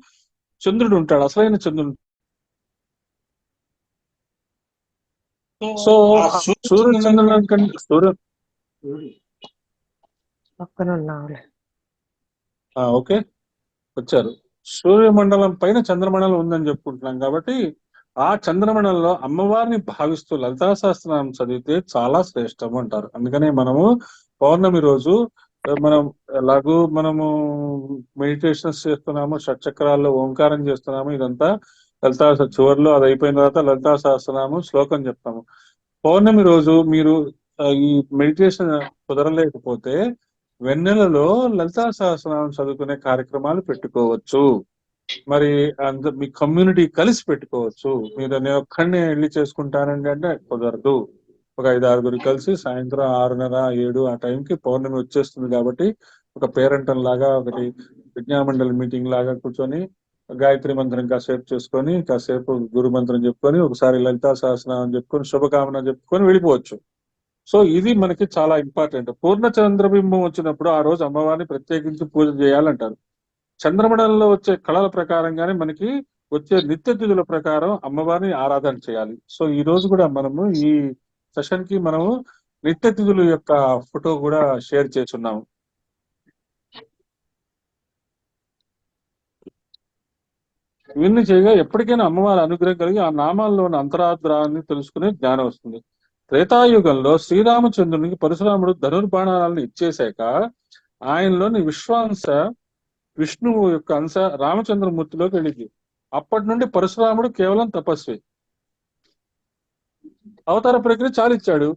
చంద్రుడు ఉంటాడు, అసలైన చంద్రుడు. సో సూర్యుడు చంద్రుడు కంటే ఓకే వచ్చారు. సూర్యమండలం పైన చంద్రమండలం ఉందని చెప్పుకుంటున్నాం కాబట్టి, ఆ చంద్రమండలంలో అమ్మవారిని భావిస్తూ లలితా సహస్రనామం చదివితే చాలా శ్రేష్టం అంటారు. అందుకనే మనము పౌర్ణమి రోజు మనము మెడిటేషన్స్ చేస్తున్నాము, షట్చక్రాల్లో ఓంకారం చేస్తున్నాము. ఇదంతా లలితా చివరిలో అది అయిపోయిన తర్వాత లలితా సహస్రనామం శ్లోకం చెప్తాము. పౌర్ణమి రోజు మీరు ఈ మెడిటేషన్ కుదరలేకపోతే వెన్నెలలో లలితా సహస్రనామం చదువుకునే కార్యక్రమాలు పెట్టుకోవచ్చు. మరి మీ కమ్యూనిటీ కలిసి పెట్టుకోవచ్చు. మీరు నేను ఒక్కడిని వెళ్ళి చేసుకుంటానండి అంటే కుదరదు. ఒక 5-6 కలిసి సాయంత్రం 6:30, 7 ఆ టైంకి పౌర్ణమి వచ్చేస్తుంది కాబట్టి, ఒక పేరెంటం లాగా, ఒకటి విజ్ఞానమండలి మీటింగ్ లాగా కూర్చొని గాయత్రి మంత్రం కాసేపు చేసుకొని, కాసేపు గురు మంత్రం చెప్పుకొని, ఒకసారి లలితా సహస్రనామం చెప్పుకొని, శుభకామన చెప్పుకొని వెళ్ళిపోవచ్చు. సో ఇది మనకి చాలా ఇంపార్టెంట్. పూర్ణ చంద్రబింబం వచ్చినప్పుడు ఆ రోజు అమ్మవారిని ప్రత్యేకించి పూజ చేయాలంటారు. చంద్రమండలంలో వచ్చే కళల ప్రకారంగానే మనకి వచ్చే నిత్య తిథుల ప్రకారం అమ్మవారిని ఆరాధన చేయాలి. సో ఈ రోజు కూడా మనము ఈ సెషన్ కి మనము నిత్య తిథుల యొక్క ఫోటో కూడా షేర్ చేస్తున్నాము. ఇవన్నీ చేయగా ఎప్పటికైనా అమ్మవారి అనుగ్రహం కలిగి ఆ నామాల్లో ఉన్న అంతరార్థాన్ని తెలుసుకునే జ్ఞానం వస్తుంది. త్రేతాయుగంలో శ్రీరామచంద్రునికి పరశురాముడు ధనుర్బాణాలను ఇచ్చేశాక ఆయనలోని విష్ణువు యొక్క అంశ రామచంద్రమూర్తిలోకి వెళ్ళింది. అప్పటి నుండి పరశురాముడు కేవలం తపస్వి. అవతార ప్రక్రియ చాలిచ్చాడు.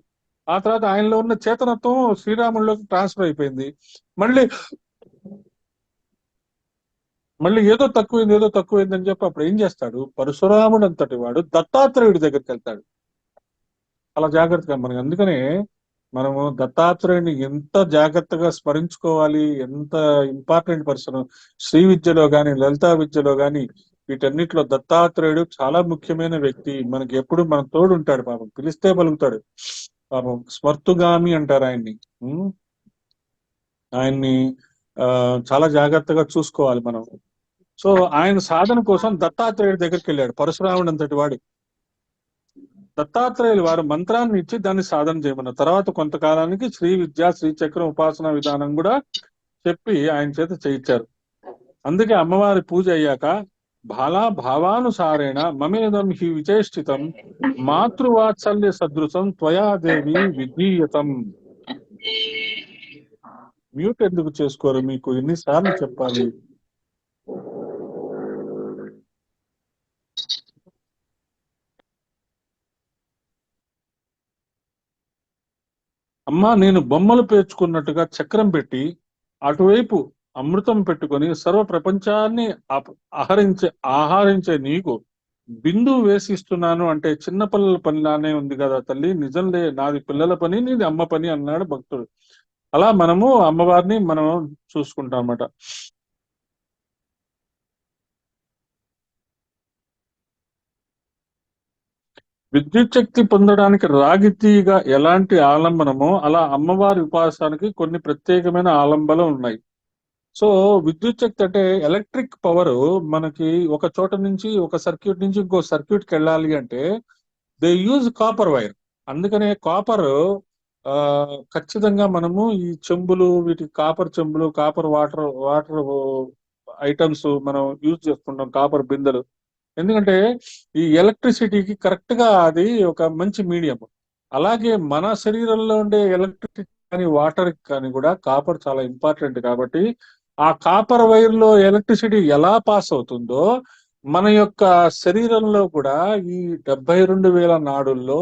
ఆ తర్వాత ఆయనలో ఉన్న చేతనత్వం శ్రీరాముడిలోకి ట్రాన్స్ఫర్ అయిపోయింది. మళ్ళీ ఏదో తక్కువైంది అని చెప్పి అప్పుడు ఏం చేస్తాడు? పరశురాముడు అంతటి వాడు దత్తాత్రేయుడి దగ్గరికి వెళ్తాడు. అలా జాగ్రత్తగా మనకి. అందుకనే మనము దత్తాత్రేయుని ఎంత జాగ్రత్తగా స్మరించుకోవాలి. ఎంత ఇంపార్టెంట్ పర్సన్. శ్రీ విద్యలో గాని, లలితా విద్యలో గాని, వీటన్నిటిలో దత్తాత్రేయుడు చాలా ముఖ్యమైన వ్యక్తి. మనకి ఎప్పుడు మన తోడు ఉంటాడు. పాపం పిలిస్తే పలుకుతాడు. పాపం స్మర్తుగామి అంటారు ఆయన్ని. ఉమ్, ఆయన్ని చాలా జాగ్రత్తగా చూసుకోవాలి మనం. సో ఆయన సాధన కోసం దత్తాత్రేయుడి దగ్గరికి వెళ్ళాడు. పరశురాముడు అంతటి వాడు. దత్తాత్రేయులు వారు మంత్రాన్ని ఇచ్చి దాన్ని సాధన చేయమన్నారు. తర్వాత కొంతకాలానికి శ్రీ విద్య, శ్రీచక్రం ఉపాసన విధానం కూడా చెప్పి ఆయన చేత చేయించారు. అందుకే అమ్మవారి పూజ అయ్యాక భావానుసారేణ మమేదం హి విచేష్టితం మాతృవాత్సల్య సదృశం త్వయా దేవి విధీయతం. మ్యూట్ ఎందుకు చేసుకోరు? మీకు ఎన్నిసార్లు చెప్పాలి? అమ్మా, నేను బొమ్మలు పేర్చుకున్నట్టుగా చక్రం పెట్టి అటువైపు అమృతం పెట్టుకొని సర్వ ప్రపంచాన్ని ఆహరించే నీకు బిందువు వేసిస్తున్నాను అంటే చిన్న పిల్లల పనిలానే ఉంది కదా తల్లి. నిజంలే, నాది పిల్లల పని, నీది అమ్మ పని అన్నాడు భక్తుడు. అలా మనము అమ్మవారిని మనం చూసుకుంటాం అన్నమాట. విద్యుత్ శక్తి పొందడానికి రాగితీగా ఎలాంటి ఆలంబనమో అలా అమ్మవారి ఉపాసనకి కొన్ని ప్రత్యేకమైన ఆలంబనలు ఉన్నాయి. సో విద్యుత్ శక్తి అంటే ఎలక్ట్రిక్ పవర్ మనకి ఒక చోట నుంచి, ఒక సర్క్యూట్ నుంచి ఇంకో సర్క్యూట్ కి వెళ్ళాలి అంటే దే యూజ్ కాపర్ వైర్. అందుకనే కాపర్ ఖచ్చితంగా మనము ఈ చెంబులు, వీటి కాపర్ చెంబులు, కాపర్ వాటర్ ఐటమ్స్ మనం యూజ్ చేసుకుంటాం, కాపర్ బిందెలు. ఎందుకంటే ఈ ఎలక్ట్రిసిటీకి కరెక్ట్ గా అది ఒక మంచి మీడియం. అలాగే మన శరీరంలో ఉండే ఎలక్ట్రిసిటీ కానీ వాటర్ కానీ కూడా కాపర్ చాలా ఇంపార్టెంట్. కాబట్టి ఆ కాపర్ వైర్ లో ఎలక్ట్రిసిటీ ఎలా పాస్ అవుతుందో మన యొక్క శరీరంలో కూడా ఈ 72,000 నాడుల్లో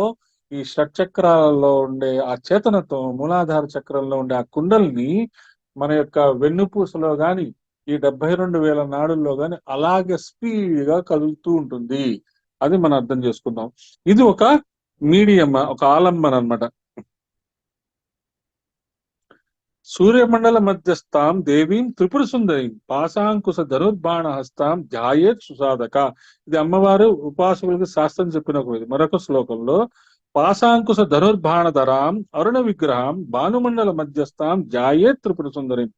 ఈ షట్చక్రాలలో ఉండే ఆ చేతనత్వం, మూలాధార చక్రంలో ఉండే ఆ కుండల్ని మన యొక్క వెన్నుపూసలో గాని ఈ 72,000 నాడుల్లో గాని అలాగే స్పీడ్ గా కదులుతూ ఉంటుంది. అది మనం అర్థం చేసుకుందాం. ఇది ఒక మీడియం, ఒక ఆలంబన అన్నమాట. సూర్యమండల మధ్యస్థాం దేవీం త్రిపుర సుందరీం పాశాంకుశ ధనుర్బాణ హస్తాం ధ్యాయేత్ సుసాధక. ఇది అమ్మవారు ఉపాసకులకు శాస్త్రం చెప్పిన ఒక ఇది. మరొక శ్లోకంలో పాశాంకుశ ధనుర్బాణధరాం అరుణ విగ్రహం భానుమండల మధ్యస్థాం ధ్యాయేత్ త్రిపుర సుందరీం.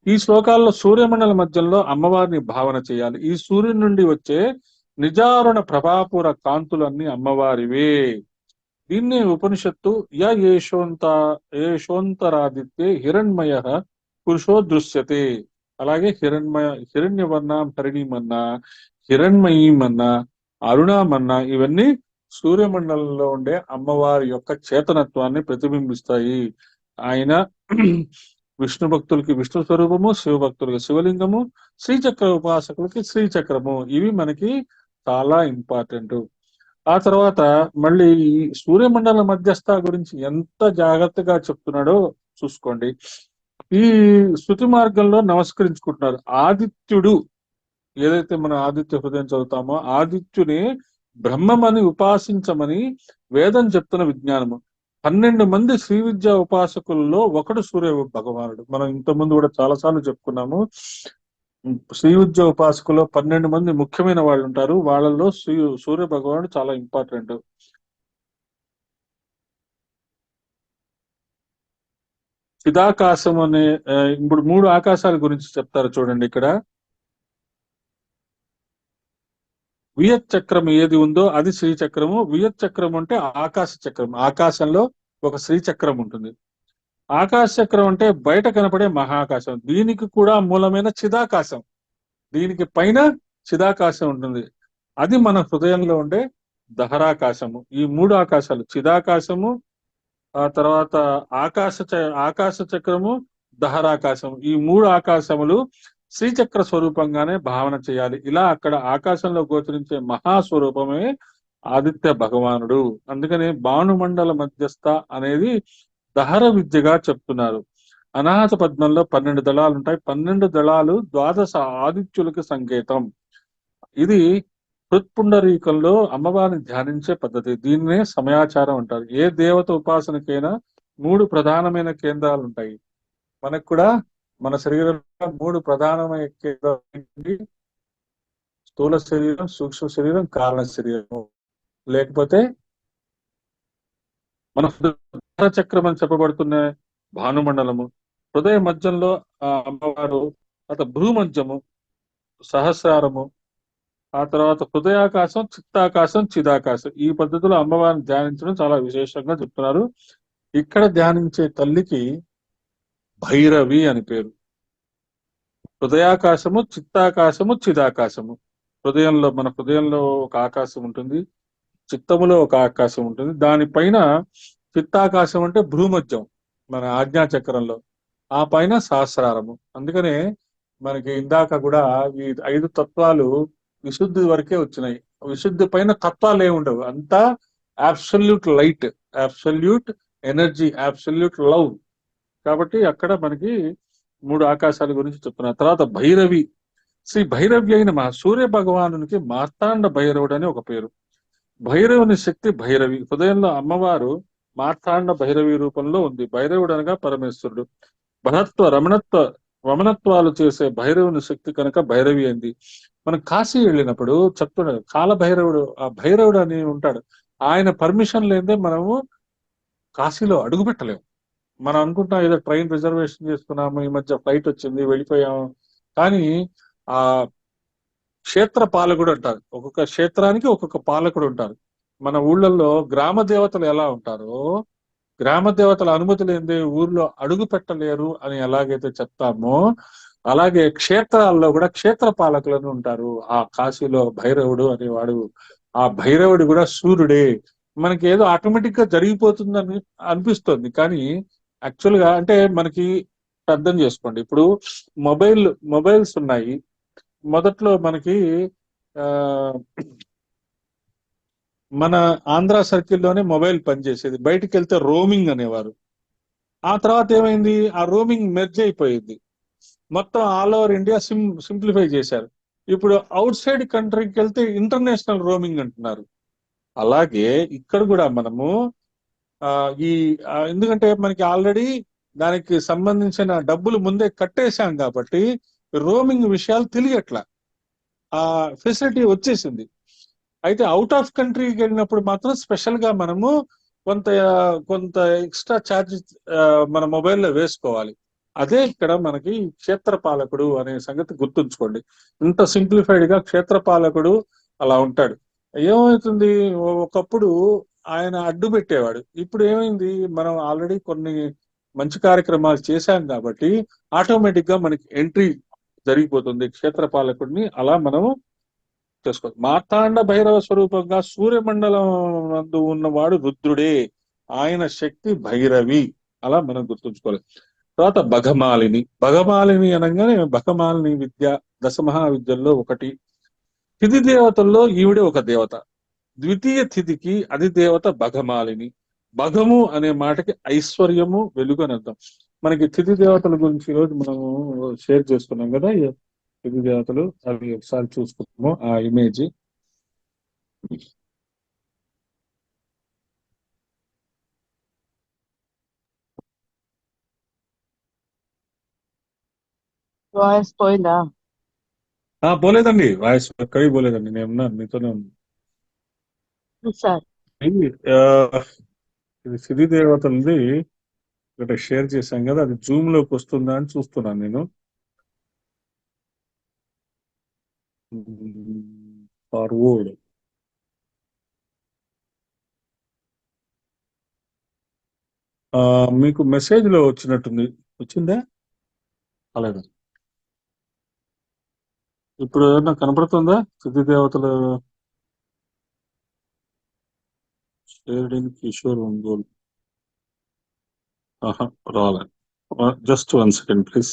ఈ శ్లోకాల్లో సూర్యమండల మధ్యంలో అమ్మవారిని భావన చేయాలి. ఈ సూర్యుని నుండి వచ్చే నిజారుణ ప్రభాపుర కాంతులన్నీ అమ్మవారివే. దీన్నే ఉపనిషత్తు ఏషోంతరాదిత్యే హిరణ్మయ పురుషో దృశ్యతే. అలాగే హిరణ్యవర్ణం హరిణీమన్నా, హిరణ్మయీమన్నా, అరుణామన్నా ఇవన్నీ సూర్యమండలంలో ఉండే అమ్మవారి యొక్క చేతనత్వాన్ని ప్రతిబింబిస్తాయి. ఆయన విష్ణు భక్తులకి విష్ణు స్వరూపము, శివ భక్తులకి శివలింగము, శ్రీచక్ర ఉపాసకులకి శ్రీచక్రము. ఇవి మనకి చాలా ఇంపార్టెంట్. ఆ తర్వాత మళ్ళీ ఈ సూర్యమండల మధ్యస్థ గురించి ఎంత జాగ్రత్తగా చెప్తున్నాడో చూసుకోండి. ఈ శృతి మార్గంలో నమస్కరించుకుంటున్నారు. ఆదిత్యుడు, ఏదైతే మనం ఆదిత్య హృదయం చదువుతామో ఆదిత్యుని బ్రహ్మమని ఉపాసించమని వేదం చెప్తున్న విజ్ఞానము. 12 మంది శ్రీ విద్యా ఉపాసకుల్లో ఒకడు సూర్య భగవానుడు. మనం ఇంతకుముందు కూడా చాలాసార్లు చెప్పుకున్నాము. శ్రీ విద్య ఉపాసకులో 12 మంది ముఖ్యమైన వాళ్ళు ఉంటారు. వాళ్ళల్లో సూర్య భగవానుడు చాలా ఇంపార్టెంట్. చిదాకాశం అనే ఇప్పుడు 3 ఆకాశాల గురించి చెప్తారు చూడండి. ఇక్కడ వియత్ చక్రం ఏది ఉందో అది శ్రీచక్రము. వియత్ చక్రం అంటే ఆకాశ చక్రం. ఆకాశంలో ఒక శ్రీచక్రం ఉంటుంది. ఆకాశ చక్రం అంటే బయట కనపడే మహాకాశం. దీనికి కూడా మూలమైన చిదాకాశం. దీనికి పైన చిదాకాశం ఉంటుంది. అది మన హృదయంలో ఉండే దహరాకాశము. ఈ 3 ఆకాశాలు, చిదాకాశము, ఆ తర్వాత ఆకాశ చక్రము, దహరాకాశము, ఈ 3 ఆకాశములు శ్రీచక్ర స్వరూపంగానే భావన చేయాలి. ఇలా అక్కడ ఆకాశంలో గోచరించే మహాస్వరూపమే ఆదిత్య భగవానుడు. అందుకనే భానుమండల మధ్యస్థ అనేది దహర విద్యగా చెప్తున్నారు. అనాహత పద్మంలో 12 దళాలు ఉంటాయి. 12 దళాలు 12 ఆదిత్యులకి సంకేతం. ఇది హృత్పుండరీకంలో అమ్మవారిని ధ్యానించే పద్ధతి. దీన్నే సమయాచారం అంటారు. ఏ దేవత ఉపాసనకైనా 3 ప్రధానమైన కేంద్రాలు ఉంటాయి. మనకు కూడా మన శరీరంలో 3 ప్రధానమైన కేంద్రాలు: స్థూల శరీరం, సూక్ష్మ శరీరం, కారణ శరీరం. లేకపోతే మన చక్రం అని చెప్పబడుతున్న భానుమండలము, హృదయ మధ్యంలో అమ్మవారు, తర్వాత భూమధ్యము, సహస్రారము, ఆ తర్వాత హృదయాకాశం, చిత్తాకాశం, చిదాకాశం. ఈ పద్ధతిలో అమ్మవారిని ధ్యానించడం చాలా విశేషంగా చెప్తున్నారు. ఇక్కడ ధ్యానించే తల్లికి భైరవి అని పేరు. హృదయాకాశము, చిత్తాకాశము, చిదాకాశము. మన హృదయంలో ఒక ఆకాశం ఉంటుంది, చిత్తములో ఒక ఆకాశం ఉంటుంది. దానిపైన చిత్తాకాశం అంటే భూమధ్యం, మన ఆజ్ఞాచక్రంలో, ఆ పైన సహస్రారము. అందుకనే మనకి ఇందాక కూడా ఈ 5 తత్వాలు విశుద్ధి వరకే వచ్చినాయి. విశుద్ధి పైన తత్వాలు ఏమి ఉండవు, అంతా absolute light, absolute energy, absolute love. కాబట్టి అక్కడ మనకి 3 ఆకాశాల గురించి చెప్తున్నారు. తర్వాత భైరవి, శ్రీ భైరవి అయిన సూర్య భగవానునికి మార్తాండ భైరవుడు అని ఒక పేరు. భైరవుని శక్తి భైరవి. హృదయంలో అమ్మవారు మార్తాండ భైరవి రూపంలో ఉంది. భైరవుడు అనగా పరమేశ్వరుడు. రమణత్వాలు చేసే భైరవుని శక్తి కనుక భైరవి అయింది. మనం కాశీ వెళ్ళినప్పుడు చెప్తున్నాడు కాల భైరవుడు, ఆ భైరవుడు అని ఉంటాడు. ఆయన పర్మిషన్ లేదే మనము కాశీలో అడుగు పెట్టలేము. మనం అనుకుంటాం ఏదో ట్రైన్ రిజర్వేషన్ చేసుకున్నాము, ఈ మధ్య ఫ్లైట్ వచ్చింది వెళ్ళిపోయాము. కానీ ఆ క్షేత్ర పాలకుడు అంటారు, ఒక్కొక్క క్షేత్రానికి ఒక్కొక్క పాలకుడు ఉంటారు. మన ఊళ్ళల్లో గ్రామ దేవతలు ఎలా ఉంటారో, గ్రామ దేవతల అనుమతి లేనిదే ఊర్లో అడుగు పెట్టలేరు అని ఎలాగైతే చెప్తామో, అలాగే క్షేత్రాల్లో కూడా క్షేత్ర పాలకులను ఉంటారు. ఆ కాశీలో భైరవుడు అనేవాడు, ఆ భైరవుడు కూడా సూర్యుడే. మనకి ఏదో ఆటోమేటిక్ గా జరిగిపోతుందని అనిపిస్తుంది, కానీ యాక్చువల్ గా అంటే మనకి అర్థం చేసుకోండి. ఇప్పుడు మొబైల్స్ ఉన్నాయి. మొదట్లో మనకి మన ఆంధ్ర సర్కిల్లోనే మొబైల్ పనిచేసేది, బయటికి వెళ్తే రోమింగ్ అనేవారు. ఆ తర్వాత ఏమైంది, ఆ రోమింగ్ మెర్జ్ అయిపోయింది, మొత్తం ఆల్ ఓవర్ ఇండియా సింప్లిఫై చేశారు. ఇప్పుడు అవుట్ సైడ్ కంట్రీకి వెళ్తే ఇంటర్నేషనల్ రోమింగ్ అంటున్నారు. అలాగే ఇక్కడ కూడా మనము ఎందుకంటే మనకి ఆల్రెడీ దానికి సంబంధించిన డబ్బులు ముందే కట్టేశాం కాబట్టి రోమింగ్ విషయాలు తెలియట్లా, ఆ ఫెసిలిటీ వచ్చేసింది. అయితే అవుట్ ఆఫ్ కంట్రీకి వెళ్ళినప్పుడు మాత్రం స్పెషల్ గా మనము కొంత ఎక్స్ట్రా ఛార్జెస్ మన మొబైల్లో వేసుకోవాలి. అదే ఇక్కడ మనకి క్షేత్రపాలకుడు అనే సంగతి గుర్తుంచుకోండి. ఇంత సింప్లిఫైడ్ గా క్షేత్రపాలకుడు అలా ఉంటాడు. ఏమవుతుంది, ఒకప్పుడు ఆయన అడ్డు పెట్టేవాడు. ఇప్పుడు ఏమైంది, మనం ఆల్రెడీ కొన్ని మంచి కార్యక్రమాలు చేశాం కాబట్టి ఆటోమేటిక్ గా మనకి ఎంట్రీ జరిగిపోతుంది క్షేత్రపాలకుడిని. అలా మనము చేసుకోవచ్చు. మార్తాండ భైరవ స్వరూపంగా సూర్యమండలం నందు ఉన్నవాడు రుద్రుడే, ఆయన శక్తి భైరవి. అలా మనం గుర్తుంచుకోవాలి. తర్వాత భగమాలిని అనగానే భగమాలిని విద్య దశమహావిద్యల్లో ఒకటి. తిథి దేవతల్లో ఈవిడే ఒక దేవత. ద్వితీయ తిథికి అధిదేవత భగమాలిని. భగము అనే మాటకి ఐశ్వర్యము, వెలుగు అని అర్థం. మనకి తిథి దేవతల గురించి ఈరోజు మనము షేర్ చేసుకున్నాం కదా, తిథి దేవతలు, అవి ఒకసారి చూసుకుంటాము ఆ ఇమేజ్. వాయిస్ పోయిందా? పోలేదండి, వాయిస్ ఎక్కడికి పోలేదండి, నేను ఉన్నాను, మీతోనే ఉన్నాను. సార్ ఇది తిథి దేవతలది ఇక్కడ షేర్ చేశాం కదా, అది జూమ్ లోకి వస్తుందా అని చూస్తున్నాను నేను. ఫార్వర్డ్ మీకు మెసేజ్ లో వచ్చినట్టుంది, వచ్చిందా? అలాగే ఇప్పుడు ఏదైనా కనపడుతుందా తిథి దేవతలు? కిషోర్ ఒంగోలు రాలే. Just 1 second please.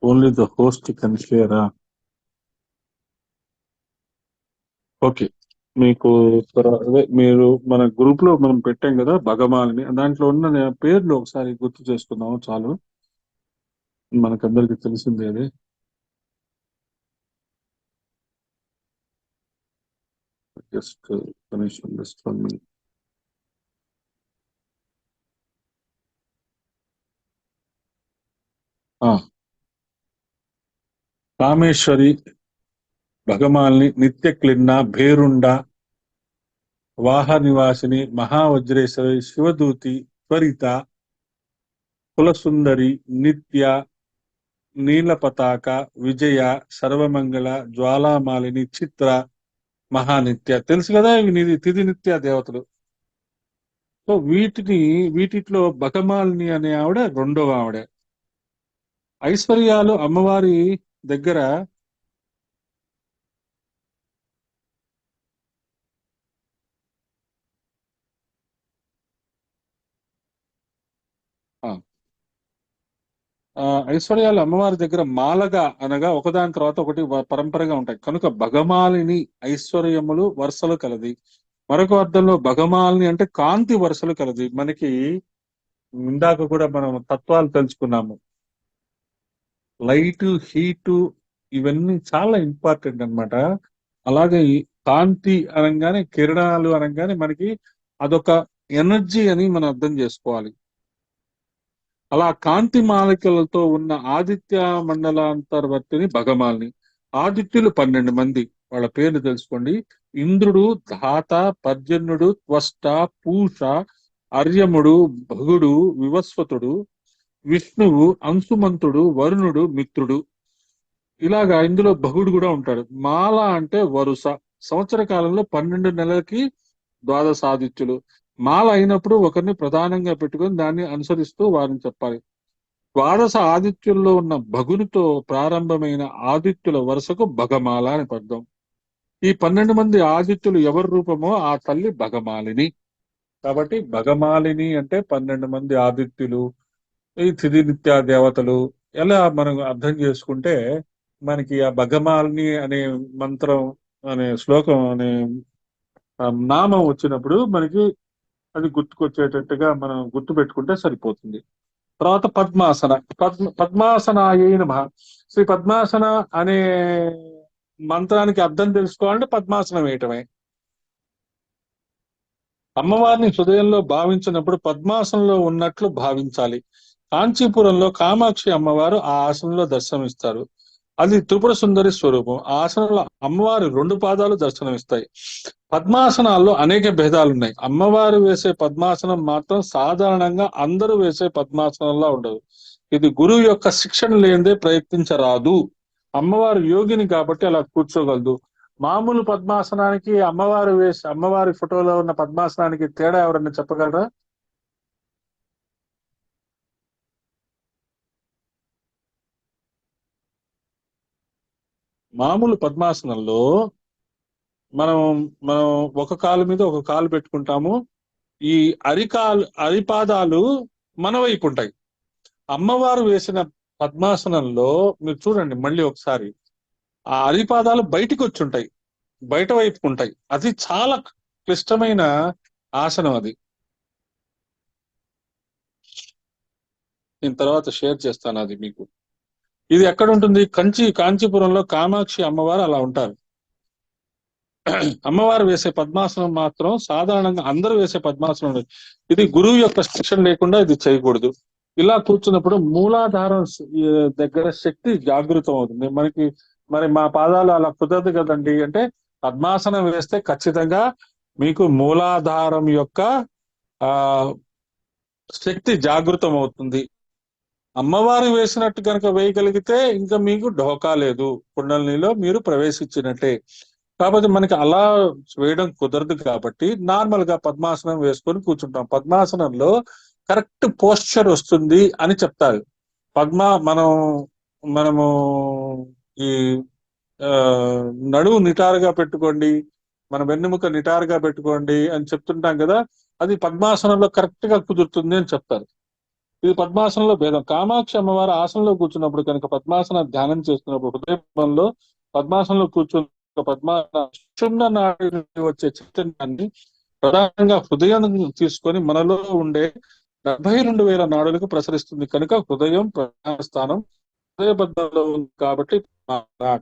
Only the host can share. Okay, మీకు అదే మీరు మన గ్రూప్ లో మనం పెట్టాం కదా భగమాలిని, దాంట్లో ఉన్న పేర్లు ఒకసారి గుర్తు చేసుకుందాము చాలు, మనకందరికి తెలిసిందే అది. Just connection just 1 minute. Kameshwari, Bhagamalini, నిత్య క్లిన్న, భేరుండ, వాహ నివాసిని, మహావజ్రేశ్వరి, శివదూతి, త్వరిత, కులసుందరి, నిత్య, నీల పతాక, విజయ, సర్వమంగళ, జ్వాలామాలిని, చిత్ర, మహానిత్య. తెలుసు కదా ఇవి తిథి నిత్య దేవతలు. సో వీటిలో బకమాలిని అనే ఆవిడ రెండవ ఆవిడ. ఐశ్వర్యాలు అమ్మవారి దగ్గర ఐశ్వర్యాలు అమ్మవారి దగ్గర మాలగా అనగా ఒకదాని తర్వాత ఒకటి పరంపరగా ఉంటాయి కనుక భగమాలిని ఐశ్వర్యములు వరుసలు కలది. మరొక అర్థంలో భగమాలిని అంటే కాంతి వరుసలు కలది. మనకి ఇందాక కూడా మనం తత్వాలు తెలుసుకున్నాము. లైట్, హీటు ఇవన్నీ చాలా ఇంపార్టెంట్ అన్నమాట. అలాగే ఈ కాంతి అనగానే, కిరణాలు అనగానే మనకి అదొక ఎనర్జీ అని మనం అర్థం చేసుకోవాలి. అలా కాంతి మాలికలతో ఉన్న ఆదిత్య మండలాంతర్వర్తిని భగమాలిని. ఆదిత్యులు 12 మంది. వాళ్ళ పేర్లు తెలుసుకోండి. ఇంద్రుడు, ధాత, పర్జన్యుడు, త్వష్ట, పూష, అర్యముడు, భగుడు, వివస్వతుడు, విష్ణువు, అంశుమంతుడు, వరుణుడు, మిత్రుడు. ఇలాగా ఇందులో భగుడు కూడా ఉంటాడు. మాల అంటే వరుస. సంవత్సర కాలంలో 12 నెలలకి ద్వాదశ ఆదిత్యులు. మాల అయినప్పుడు ఒకరిని ప్రధానంగా పెట్టుకొని దాన్ని అనుసరిస్తూ వారిని చెప్పాలి. ద్వాదశ ఆదిత్యుల్లో ఉన్న భగునితో ప్రారంభమైన ఆదిత్యుల వరుసకు భగమాల అని అర్థం. ఈ 12 మంది ఆదిత్యులు ఎవరి రూపమో ఆ తల్లి భగమాలిని. కాబట్టి భగమాలిని అంటే 12 మంది ఆదిత్యులు, ఈ తిథి నిత్య దేవతలు. ఎలా మనం అర్థం చేసుకుంటే మనకి ఆ భగమాలిని అనే మంత్రం అనే శ్లోకం అనే నామం వచ్చినప్పుడు మనకి అది గుర్తుకొచ్చేటట్టుగా మనం గుర్తు పెట్టుకుంటే సరిపోతుంది. తర్వాత పద్మాసన. పద్మాసనాయై నమః. శ్రీ పద్మాసన అనే మంత్రానికి అర్థం తెలుసుకోవాలంటే పద్మాసనం వేయటమే. అమ్మవారిని హృదయంలో భావించినప్పుడు పద్మాసనంలో ఉన్నట్లు భావించాలి. కాంచీపురంలో కామాక్షి అమ్మవారు ఆ ఆసనంలో దర్శనమిస్తారు. అది త్రిపుర సుందరి స్వరూపం. ఆ ఆసనంలో అమ్మవారి 2 పాదాలు దర్శనమిస్తాయి. పద్మాసనాల్లో అనేక భేదాలు ఉన్నాయి. అమ్మవారు వేసే పద్మాసనం మాత్రం సాధారణంగా అందరూ వేసే పద్మాసనంలా ఉండదు. ఇది గురువు యొక్క శిక్షణ లేనిదే ప్రయత్నించరాదు. అమ్మవారు యోగిని కాబట్టి అలా కూర్చోగలదు. మామూలు పద్మాసనానికి అమ్మవారి ఫోటోలో ఉన్న పద్మాసనానికి తేడా ఎవరన్నా చెప్పగలరా? మామూలు పద్మాసనంలో మనం మనం ఒక కాలు మీద ఒక కాలు పెట్టుకుంటాము. ఈ అరిపాదాలు మన వైపు ఉంటాయి. అమ్మవారు వేసిన పద్మాసనంలో మీరు చూడండి మళ్ళీ ఒకసారి, ఆ అరిపాదాలు బయటికి వచ్చి ఉంటాయి, బయట వైపు ఉంటాయి. అది చాలా క్లిష్టమైన ఆసనం. అది నేను తర్వాత షేర్ చేస్తాను అది మీకు. ఇది ఎక్కడ ఉంటుంది? కాంచీపురంలో కామాక్షి అమ్మవారు అలా ఉంటారు. అమ్మవారు వేసే పద్మాసనం మాత్రం సాధారణంగా అందరూ వేసే పద్మాసనం ఉండదు. ఇది గురువు యొక్క శిక్షణ లేకుండా ఇది చేయకూడదు. ఇలా కూర్చున్నప్పుడు మూలాధారం దగ్గర శక్తి జాగృతం అవుతుంది. మరి మా పాదాలు అలా కుదరదు కదండి అంటే, పద్మాసనం వేస్తే ఖచ్చితంగా మీకు మూలాధారం యొక్క శక్తి జాగృతం అవుతుంది. అమ్మవారు వేసినట్టు కనుక వేయగలిగితే ఇంకా మీకు ఢోకా లేదు, కుండలినిలో మీరు ప్రవేశించినట్టే. కాబట్టి మనకి అలా వేయడం కుదరదు కాబట్టి నార్మల్ గా పద్మాసనం వేసుకొని కూర్చుంటాం. పద్మాసనంలో కరెక్ట్ పోస్చర్ వస్తుంది అని చెప్తారు. మనము ఈ నడువు నిటారుగా పెట్టుకోండి, మన వెన్నెముక నిటారుగా పెట్టుకోండి అని చెప్తుంటాం కదా, అది పద్మాసనంలో కరెక్ట్ గా కుదురుతుంది అని చెప్తారు. ఇది పద్మాసనంలో భేదం. కామాక్షి అమ్మవారు ఆసనంలో కూర్చున్నప్పుడు కనుక పద్మాసన ధ్యానం చేస్తున్నప్పుడు హృదయంలో పద్మాసనంలో కూర్చున్న సుషుమ్న నాడి నుండి వచ్చే చైతన్యాన్ని ప్రధానంగా హృదయం తీసుకొని మనలో ఉండే 72,000 నాడులకు ప్రసరిస్తుంది. కనుక హృదయం ప్రధాన స్థానం హృదయబద్ధంలో ఉంది.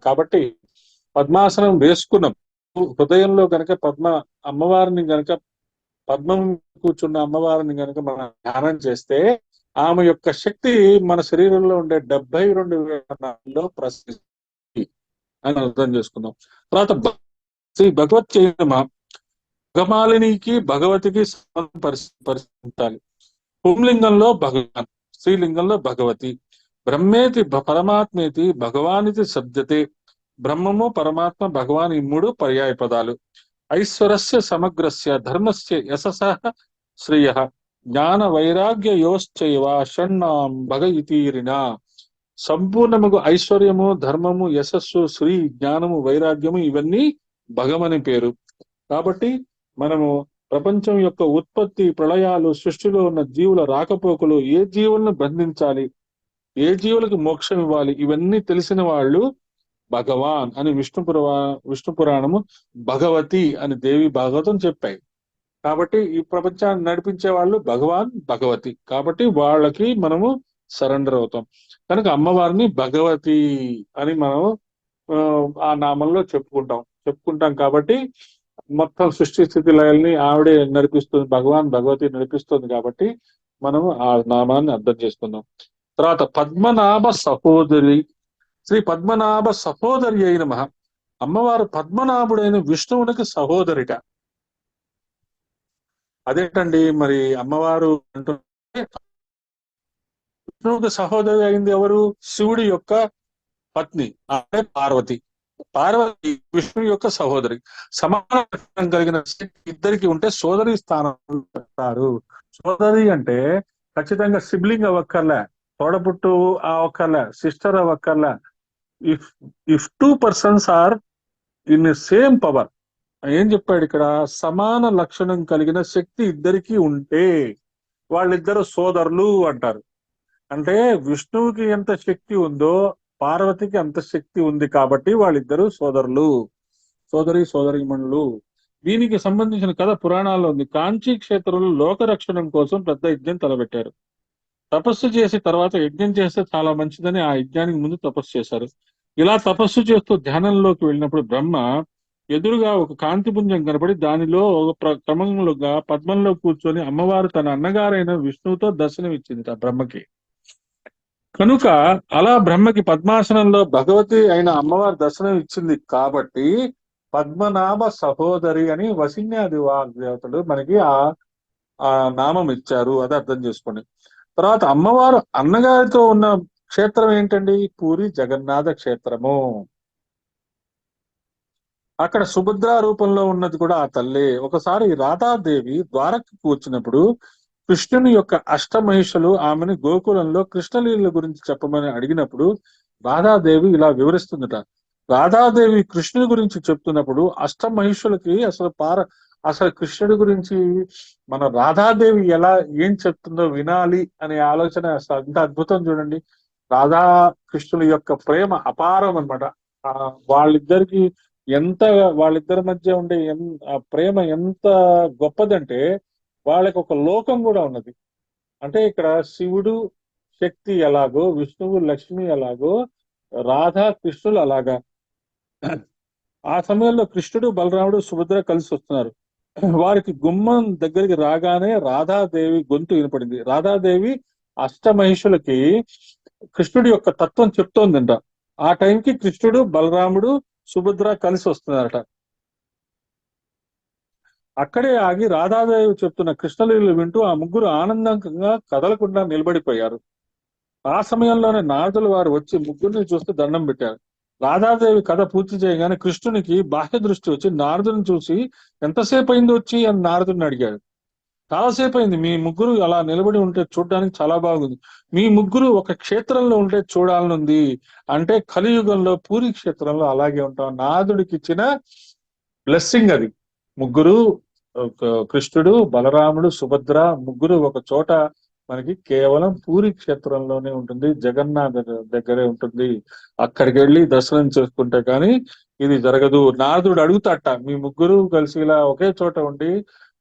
కాబట్టి పద్మాసనం వేసుకున్నాం హృదయంలో కనుక అమ్మవారిని కనుక పద్మం కూర్చున్న అమ్మవారిని కనుక మనం ధ్యానం చేస్తే ఆమె యొక్క శక్తి మన శరీరంలో ఉండే 72,000 నాడుల్లో ప్రసరిస్తుంది అని అర్థం చేసుకుందాం. తర్వాత శ్రీ భగవత్ చైతన్య భగమాలినికి భగవతికి సంబంధం పరిశీలించాలి. పుంలింగంలో భగవాన్, స్త్రీలింగంలో భగవతి. బ్రహ్మేతి పరమాత్మేతి భగవానితి శబ్దతే. బ్రహ్మము పరమాత్మ భగవాన్ ఈ మూడు పర్యాయ పదాలు. ఐశ్వరస్య సమగ్రస్య ధర్మస్య యశసః శ్రేయః జ్ఞాన వైరాగ్య యోశ్చైవ షణ్ణాం భగ ఇతీరినా. సంపూర్ణముగు ఐశ్వర్యము, ధర్మము, యశస్సు, శ్రీ, జ్ఞానము, వైరాగ్యము ఇవన్నీ భగమని పేరు. కాబట్టి మనము ప్రపంచం యొక్క ఉత్పత్తి, ప్రళయాలు, సృష్టిలో ఉన్న జీవుల రాకపోకలు, ఏ జీవులను బంధించాలి, ఏ జీవులకు మోక్షం ఇవ్వాలి, ఇవన్నీ తెలిసిన వాళ్ళు భగవాన్ అని విష్ణు పురాణము భగవతి అని దేవి భాగవతం చెప్పాయి. కాబట్టి ఈ ప్రపంచాన్ని నడిపించే వాళ్ళు భగవాన్, భగవతి. కాబట్టి వాళ్ళకి మనము సరెండర్ అవుతాం. కనుక అమ్మవారిని భగవతి అని మనం ఆ నామంలో చెప్పుకుంటాం. కాబట్టి మొత్తం సృష్టి స్థితి లయల్ని ఆవిడే నడిపిస్తుంది, భగవాన్ భగవతి నడిపిస్తుంది. కాబట్టి మనము ఆ నామాన్ని అర్థం చేసుకుందాం. తర్వాత పద్మనాభ సహోదరి, శ్రీ పద్మనాభ సహోదరి అయిన అమ్మవారు పద్మనాభుడైన విష్ణువునికి సహోదరిట. అదేంటండి మరి అమ్మవారు అంటుంటే విష్ణువుకి సహోదరి అయింది ఎవరు? శివుడి యొక్క పత్ని అంటే పార్వతి. పార్వతి విష్ణు యొక్క సహోదరి. సమాన లక్షణం కలిగిన ఇద్దరికి ఉంటే సోదరి స్థానం పెడతారు. సోదరి అంటే ఖచ్చితంగా సిబ్లింగ్ అవ్వక్కర్లే, తోడపుట్టు అవ్వక్కర్లే, సిస్టర్ అవ్వక్కర్లే. If 2 persons are in same power, ఏం చెప్పాడు ఇక్కడ? సమాన లక్షణం కలిగిన శక్తి ఇద్దరికి ఉంటే వాళ్ళిద్దరు సోదరులు అంటారు. అంటే విష్ణువుకి ఎంత శక్తి ఉందో పార్వతికి అంత శక్తి ఉంది కాబట్టి వాళ్ళిద్దరూ సోదరులు, సోదరీమణులు. దీనికి సంబంధించిన కథ పురాణాల్లో ఉంది. కాంచీ క్షేత్రంలో లోకరక్షణం కోసం పెద్ద యజ్ఞం తలబెట్టారు. తపస్సు చేసి తర్వాత యజ్ఞం చేస్తే చాలా మంచిదని ఆ యజ్ఞానికి ముందు తపస్సు చేశారు. ఇలా తపస్సు చేస్తూ ధ్యానంలోకి వెళ్ళినప్పుడు బ్రహ్మ ఎదురుగా ఒక కాంతిపుంజం కనపడి దానిలో ఒక క్రమంలోగా పద్మంలో కూర్చొని అమ్మవారు తన అన్నగారైన విష్ణువుతో దర్శనం ఇచ్చింది ఆ బ్రహ్మకి. కనుక అలా బ్రహ్మకి పద్మాసనంలో భగవతి అయిన అమ్మవారి దర్శనం ఇచ్చింది కాబట్టి పద్మనాభ సహోదరి అని వసిన్యాది దేవతలు మనకి ఆ నామం ఇచ్చారు. అది అర్థం చేసుకోండి. తర్వాత అమ్మవారు అన్నగారితో ఉన్న క్షేత్రం ఏంటండి? పూరి జగన్నాథ క్షేత్రము. అక్కడ సుభద్ర రూపంలో ఉన్నది కూడా ఆ తల్లే. ఒకసారి రాధాదేవి ద్వారకకు వచ్చినప్పుడు కృష్ణుని యొక్క అష్టమహిషులు ఆమెను గోకులంలో కృష్ణలీల గురించి చెప్పమని అడిగినప్పుడు రాధాదేవి ఇలా వివరిస్తుందట. రాధాదేవి కృష్ణుని గురించి చెప్తున్నప్పుడు అష్టమహిషులకి అసలు కృష్ణుడి గురించి మన రాధాదేవి ఏం చెప్తుందో వినాలి అనే ఆలోచన అంత అద్భుతం. చూడండి, రాధా కృష్ణుల యొక్క ప్రేమ అపారం అన్నమాట. వాళ్ళిద్దరికి వాళ్ళిద్దరి మధ్య ఉండే ప్రేమ ఎంత గొప్పదంటే వాళ్ళకి ఒక లోకం కూడా ఉన్నది. అంటే ఇక్కడ శివుడు శక్తి ఎలాగో, విష్ణువు లక్ష్మి ఎలాగో, రాధా కృష్ణులు అలాగా. ఆ సమయంలో కృష్ణుడు, బలరాముడు, సుభద్ర కలిసి వస్తున్నారు. వారికి గుమ్మం దగ్గరికి రాగానే రాధాదేవి గొంతు వినపడింది. రాధాదేవి అష్టమహిషులకి కృష్ణుడి యొక్క తత్వం చెప్తోందంట. ఆ టైంకి కృష్ణుడు, బలరాముడు, సుభద్ర కలిసి వస్తున్నారట. అక్కడే ఆగి రాధాదేవి చెప్తున్న కృష్ణలీలు వింటూ ఆ ముగ్గురు ఆనందంగా కదలకుండా నిలబడిపోయారు. ఆ సమయంలోనే నారదుల వారు వచ్చి ముగ్గురిని చూస్తూ దండం పెట్టారు. రాధాదేవి కథ పూర్తి చేయగానే కృష్ణునికి బాహ్య దృష్టి వచ్చి నారదుని చూసి ఎంతసేపు అయింది వచ్చి అని నారదుని అడిగాడు. చాలాసేపు అయింది, మీ ముగ్గురు అలా నిలబడి ఉంటే చూడడానికి చాలా బాగుంది. మీ ముగ్గురు ఒక క్షేత్రంలో ఉంటే చూడాలనుంది అంటే కలియుగంలో పూరి క్షేత్రంలో అలాగే ఉంటాం. నారదుడికి ఇచ్చిన బ్లెస్సింగ్ అది. ముగ్గురు, కృష్ణుడు, బలరాముడు, సుభద్ర ముగ్గురు ఒక చోట మనకి కేవలం పూరి క్షేత్రంలోనే ఉంటుంది, జగన్నాథ దగ్గరే ఉంటుంది. అక్కడికి వెళ్ళి దర్శనం చేసుకుంటే కానీ ఇది జరగదు. నారదుడు అడుగుతాట, మీ ముగ్గురు కలిసి ఇలా ఒకే చోట ఉండి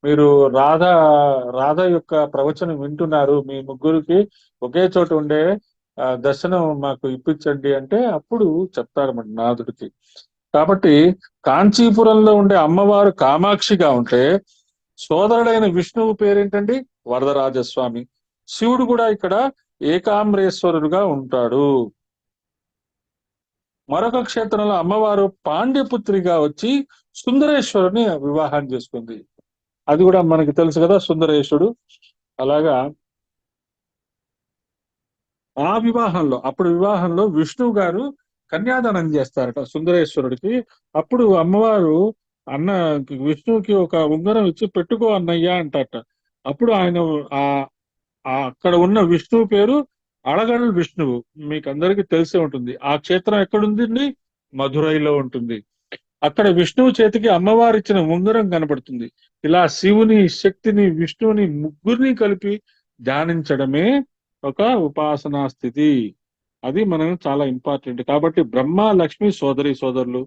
మీరు రాధ యొక్క ప్రవచనం వింటున్నారు, మీ ముగ్గురికి ఒకే చోట ఉండే దర్శనం మాకు ఇప్పించండి అంటే అప్పుడు చెప్తారన్నమాట నారదుడికి. కాబట్టి కాంచీపురంలో ఉండే అమ్మవారు కామాక్షిగా ఉంటే సోదరుడైన విష్ణువు పేరేంటండి? వరదరాజస్వామి. శివుడు కూడా ఇక్కడ ఏకాంబరేశ్వరుడుగా ఉంటాడు. మరొక క్షేత్రంలో అమ్మవారు పాండ్యపుత్రిగా వచ్చి సుందరేశ్వరుని వివాహం చేసుకుంది. అది కూడా మనకి తెలుసు కదా, సుందరేశుడు. అలాగా ఆ వివాహంలో, అప్పుడు వివాహంలో విష్ణువు గారు కన్యాదానం చేస్తారట సుందరేశ్వరుడికి. అప్పుడు అమ్మవారు అన్న విష్ణువుకి ఒక ఉంగరం ఇచ్చి పెట్టుకో అన్నయ్య అంటారట. అప్పుడు ఆయన ఆ అక్కడ ఉన్న విష్ణువు పేరు అళగల్ విష్ణువు. మీకు అందరికీ తెలిసే ఉంటుంది. ఆ క్షేత్రం ఎక్కడుందండి? మధురైలో ఉంటుంది. అక్కడ విష్ణువు చేతికి అమ్మవారు ఇచ్చిన ఉంగరం కనబడుతుంది. ఇలా శివుని, శక్తిని, విష్ణువుని ముగ్గురిని కలిపి ధ్యానించడమే ఒక ఉపాసనా స్థితి. అది మనం చాలా ఇంపార్టెంట్. కాబట్టి బ్రహ్మ లక్ష్మి సోదరి సోదరులు,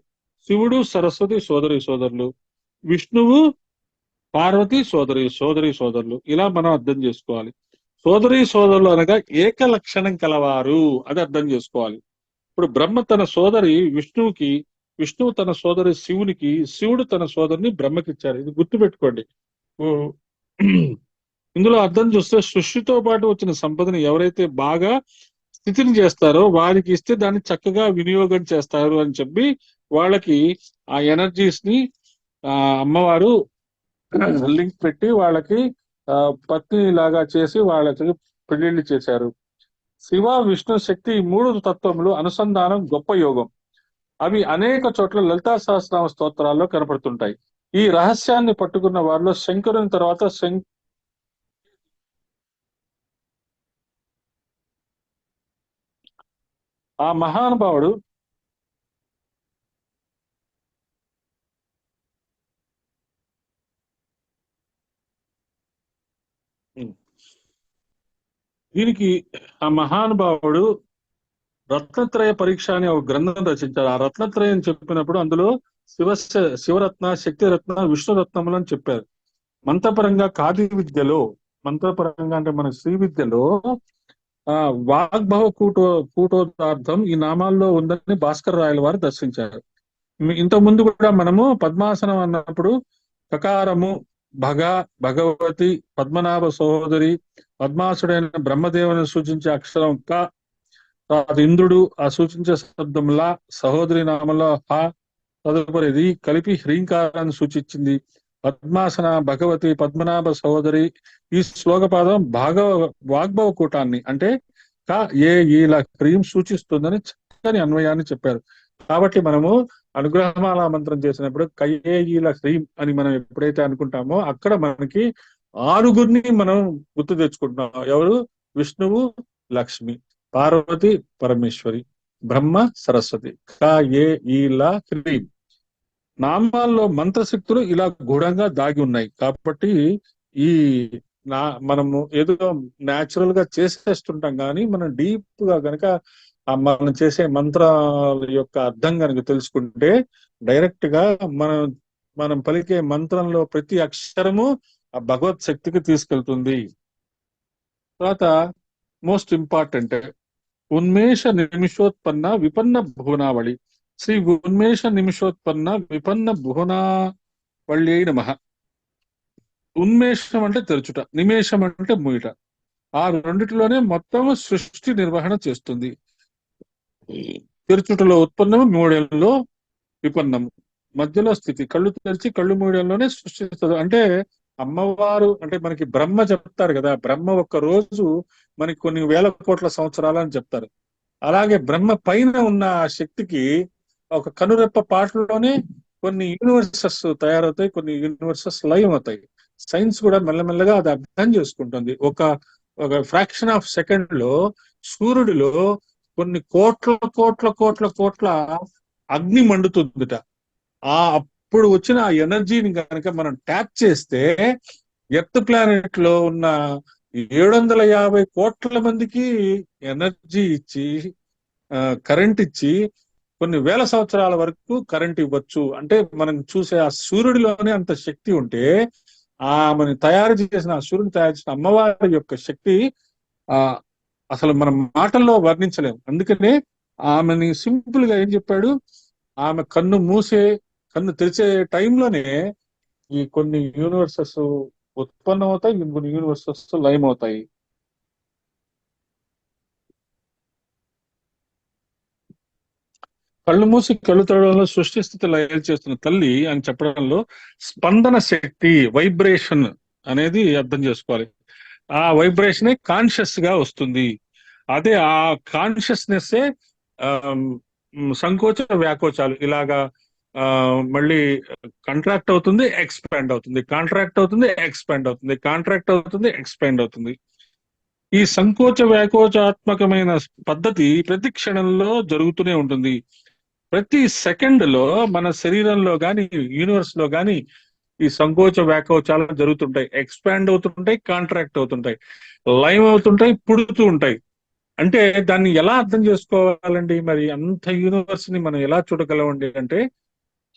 శివుడు సరస్వతి సోదరి సోదరులు, విష్ణువు పార్వతి సోదరి సోదరులు, ఇలా మనం అర్థం చేసుకోవాలి. సోదరి సోదరులు అనగా ఏక లక్షణం కలవారు, అది అర్థం చేసుకోవాలి. ఇప్పుడు బ్రహ్మ తన సోదరి విష్ణువుకి, విష్ణువు తన సోదరి శివునికి, శివుడు తన సోదరిని బ్రహ్మకి ఇచ్చారు. ఇది గుర్తుపెట్టుకోండి. ఓ, ఇందులో అర్థం చూస్తే సృష్టితో పాటు వచ్చిన సంపదని ఎవరైతే బాగా స్థితిని చేస్తారో వారికి ఇస్తే దాన్ని చక్కగా వినియోగం చేస్తారు అని చెప్పి వాళ్ళకి ఆ ఎనర్జీస్ ని అమ్మవారు లింక్ పెట్టి వాళ్ళకి పత్ని లాగా చేసి వాళ్ళకి పెళ్లిళ్ళు చేశారు. శివ, విష్ణు, శక్తి ఈ మూడు తత్వములు అనుసంధానం గొప్ప యోగం. అవి అనేక చోట్ల లలితా సహస్రనామ స్తోత్రాల్లో కనపడుతుంటాయి. ఈ రహస్యాన్ని పట్టుకున్న వారిలో శంకరుని తర్వాత ఆ మహానుభావుడు దీనికి ఆ మహానుభావుడు రత్నత్రయ పరీక్ష అనే ఒక గ్రంథం రచించారు. ఆ రత్నత్రయం చెప్పినప్పుడు అందులో శివరత్న, శక్తిరత్న, విష్ణురత్నములు అని చెప్పారు. మంత్రపరంగా కాది విద్యలో, మంత్రపరంగా అంటే మన శ్రీ విద్యలో వాగ్భవ కూటోదార్థం ఈ నామాల్లో ఉందని భాస్కర్ రాయల వారు దర్శించారు. ఇంత ముందు కూడా మనము పద్మాసనం అన్నప్పుడు కకారము, భగవతి, పద్మనాభ సహోదరి, పద్మాసుడైన బ్రహ్మదేవుని సూచించే అక్షరం క, ఇంద్రుడు ఆ సూచించే శబ్దంలా, సహోదరి నామంలో హ, తదుపరిది కలిపి హ్రీంకారాన్ని సూచించింది. పద్మాసన, భగవతి, పద్మనాభ సహోదరి ఈ శ్లోకపాదం వాగ్భవ కూటాన్ని అంటే క ఏ ఈల హ్రీం సూచిస్తుందని చక్కని అన్వయాన్ని చెప్పారు. కాబట్టి మనము అనుగ్రహమాల మంత్రం చేసినప్పుడు కయేఈల హ్రీం అని మనం ఎప్పుడైతే అనుకుంటామో అక్కడ మనకి ఆరుగురిని మనం గుర్తు తెచ్చుకుంటున్నాం. ఎవరు? విష్ణువు, లక్ష్మి, పార్వతి, పరమేశ్వరి, బ్రహ్మ, సరస్వతి. కయేఈల హ్రీం నామాల్లో మంత్రశక్తులు ఇలా గూఢంగా దాగి ఉన్నాయి. కాబట్టి ఈ మనము ఏదో న్యాచురల్ గా చేసేస్తుంటాం, కానీ మనం డీప్ గా గనక మనం చేసే మంత్రాల యొక్క అర్థం కనుక తెలుసుకుంటే డైరెక్ట్ గా మనం పలికే మంత్రంలో ప్రతి అక్షరము ఆ భగవత్ శక్తికి తీసుకెళ్తుంది. తర్వాత మోస్ట్ ఇంపార్టెంట్ ఉన్మేష నిమిషోత్పన్న విపన్న భువనావళి. శ్రీ ఉన్మేష నిమిషోత్పన్న విపన్న భువనావళి నమః. ఉన్మేషం అంటే తెరచుట, నిమేషం అంటే మూయట. ఆ రెండిటిలోనే మొత్తం సృష్టి నిర్వహణ చేస్తుంది. తెరచుటలో ఉత్పన్నము, మూడేళ్లలో విపన్నము, మధ్యలో స్థితి. కళ్ళు తెరిచి కళ్ళు మూడేళ్లలోనే సృష్టిస్తుంది. అంటే అమ్మవారు అంటే మనకి బ్రహ్మ చెప్తారు కదా, బ్రహ్మ ఒక్క రోజు మనకి కొన్ని వేల కోట్ల సంవత్సరాలు అని చెప్తారు. అలాగే బ్రహ్మ పైన ఉన్న ఆ శక్తికి ఒక కనురెప్ప పాటలోనే కొన్ని యూనివర్సెస్ తయారవుతాయి, కొన్ని యూనివర్సెస్ లయం అవుతాయి. సైన్స్ కూడా మెల్లమెల్లగా అది అర్థం చేసుకుంటుంది. ఒక ఫ్రాక్షన్ ఆఫ్ సెకండ్ లో సూర్యుడిలో కొన్ని కోట్ల కోట్ల కోట్ల కోట్ల అగ్ని మండుతుందిట. అప్పుడు వచ్చిన ఆ ఎనర్జీని కనుక మనం ట్యాప్ చేస్తే ఎర్త్ ప్లానెట్ లో ఉన్న 750 కోట్ల మందికి ఎనర్జీ ఇచ్చి కరెంట్ ఇచ్చి కొన్ని వేల సంవత్సరాల వరకు కరెంట్ ఇవ్వచ్చు. అంటే మనం చూసే ఆ సూర్యుడిలోనే అంత శక్తి ఉంటే ఆమెను తయారు చేసిన ఆ సూర్యుని తయారు చేసిన అమ్మవారి యొక్క శక్తి అసలు మనం మాటల్లో వర్ణించలేము. అందుకనే ఆమెని సింపుల్ గా ఏం చెప్పాడు, ఆమె కన్ను తెరిచే టైంలోనే ఈ కొన్ని యూనివర్సెస్ ఉత్పన్నమవుతాయి, కొన్ని యూనివర్సెస్ లయమవుతాయి. కళ్ళు మూసి కళ్ళు తెరవడంలో సృష్టి స్థితి లయాలు చేస్తున్న తల్లి అని చెప్పడంలో స్పందన శక్తి, వైబ్రేషన్ అనేది అర్థం చేసుకోవాలి. ఆ వైబ్రేషనే కాన్షియస్ గా వస్తుంది. అదే ఆ కాన్షియస్నెస్ సంకోచ వ్యాకోచాలు ఇలాగా మళ్ళీ కాంట్రాక్ట్ అవుతుంది, ఎక్స్పాండ్ అవుతుంది, కాంట్రాక్ట్ అవుతుంది, ఎక్స్పాండ్ అవుతుంది, కాంట్రాక్ట్ అవుతుంది, ఎక్స్పాండ్ అవుతుంది. ఈ సంకోచ వ్యాకోచాత్మకమైన పద్ధతి ప్రతి క్షణంలో జరుగుతూనే ఉంటుంది. ప్రతి సెకండ్ లో మన శరీరంలో గాని యూనివర్స్ లో గాని ఈ సంకోచ వ్యాకోచాలు జరుగుతుంటాయి, ఎక్స్పాండ్ అవుతుంటాయి, కాంట్రాక్ట్ అవుతుంటాయి, లైవ్ అవుతుంటాయి, పుడుతూ ఉంటాయి. అంటే దాన్ని ఎలా అర్థం చేసుకోవాలండి? మరి అంత యూనివర్స్ ని మనం ఎలా చూడగలమండి అంటే,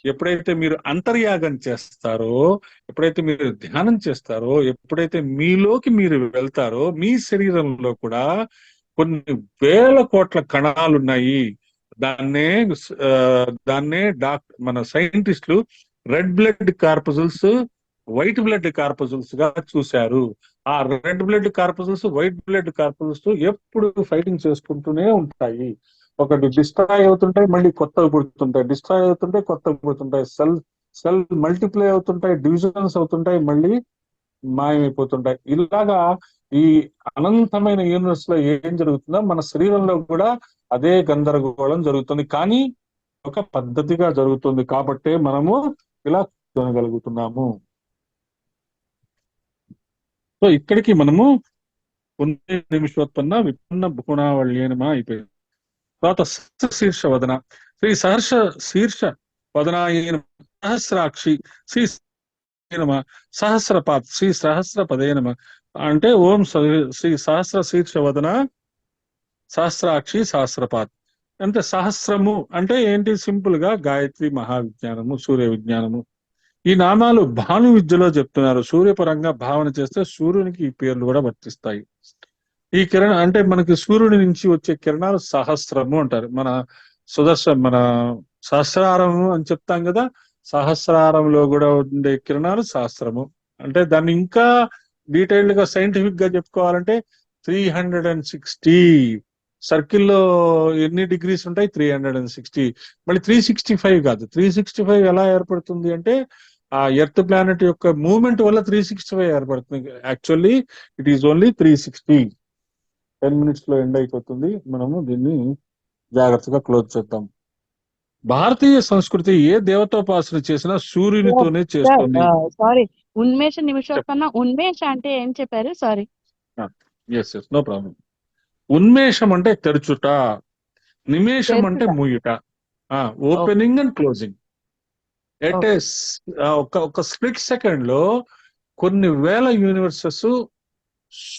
ఎప్పుడైతే మీరు అంతర్యాగం చేస్తారో, ఎప్పుడైతే మీరు ధ్యానం చేస్తారో, ఎప్పుడైతే మీలోకి మీరు వెళ్తారో, మీ శరీరంలో కూడా కొన్ని వేల కోట్ల కణాలు ఉన్నాయి. దాన్నే దాన్నే మన సైంటిస్టులు red blood corpuscles, white blood corpuscles గా చూశారు. ఆ red blood corpuscles, white blood corpuscles ఎప్పుడు ఫైటింగ్ చేసుకుంటూనే ఉంటాయి. ఒకటి డిస్ట్రాయ్ అవుతుంటాయి, మళ్ళీ కొత్తవి పుడుతుంటాయి, డిస్ట్రాయ్ అవుతుంటాయి, కొత్తవి పుడుతుంటాయి, సెల్ మల్టిప్లై అవుతుంటాయి, డివిజన్స్ అవుతుంటాయి, మళ్ళీ మాయమైపోతుంటాయి. ఇలాగా ఈ అనంతమైన యూనివర్స్ లో ఏం జరుగుతుందో మన శరీరంలో కూడా అదే గందరగోళం జరుగుతుంది. కానీ ఒక పద్ధతిగా జరుగుతుంది కాబట్టే మనము ఇలా చూడగలుగుతున్నాము. సో ఇక్కడికి మనము నిమిషోత్పన్న విపన్న గుణావళ్యేనమా అయిపోయింది. తర్వాత శీర్ష వదన, శ్రీ శీర్ష వదనాయన సహస్రాక్షి, శ్రీ సహస్రపాత్, శ్రీ సహస్రపదే నమ. అంటే ఓం శ్రీ సహస్ర శీర్ష వదన, సహస్రాక్షి, సహస్రపాత్. అంటే సహస్రము అంటే ఏంటి? సింపుల్ గా గాయత్రి, మహావిజ్ఞానము, సూర్య విజ్ఞానము. ఈ నామాలు భాను విద్యలో చెప్తున్నారు. సూర్యపరంగా భావన చేస్తే సూర్యునికి ఈ పేర్లు కూడా వర్తిస్తాయి. ఈ కిరణ అంటే మనకి సూర్యుడి నుంచి వచ్చే కిరణాలు సహస్రము అంటారు. మన సహస్రారము అని చెప్తాం కదా, సహస్రారంలో కూడా ఉండే కిరణాలు సహస్రము. అంటే దాన్ని ఇంకా డీటెయిల్డ్ గా సైంటిఫిక్ గా చెప్పుకోవాలంటే 360 సర్కిల్లో ఎన్ని డిగ్రీస్ ఉంటాయి? 360. మళ్ళీ 365 కాదు, 365 ఎలా ఏర్పడుతుంది అంటే ఆ ఎర్త్ ప్లానెట్ యొక్క మూవ్మెంట్ వల్ల 365 ఏర్పడుతుంది. Actually it is only 360. 10 minutes లో ఎండ్ అయిపోతుంది. మనము దీన్ని జాగ్రత్తగా క్లోజ్ చేద్దాం. భారతీయ సంస్కృతి ఏ దేవతోపాసన చేసినా సూర్యునితోనే చేస్తుంది. సారీ, ఉన్మేష నిమిషోత్పన్న. ఉన్మేష అంటే ఏం చెప్పారు? సారీ. Yes no problem. ఉన్మేషం అంటే తెరుచుట, నిమేషం అంటే మూయుట, ఓపెనింగ్ అండ్ క్లోజింగ్. ఎట్ ఒక స్ప్లిట్ సెకండ్ లో కొన్ని వేల యూనివర్సెస్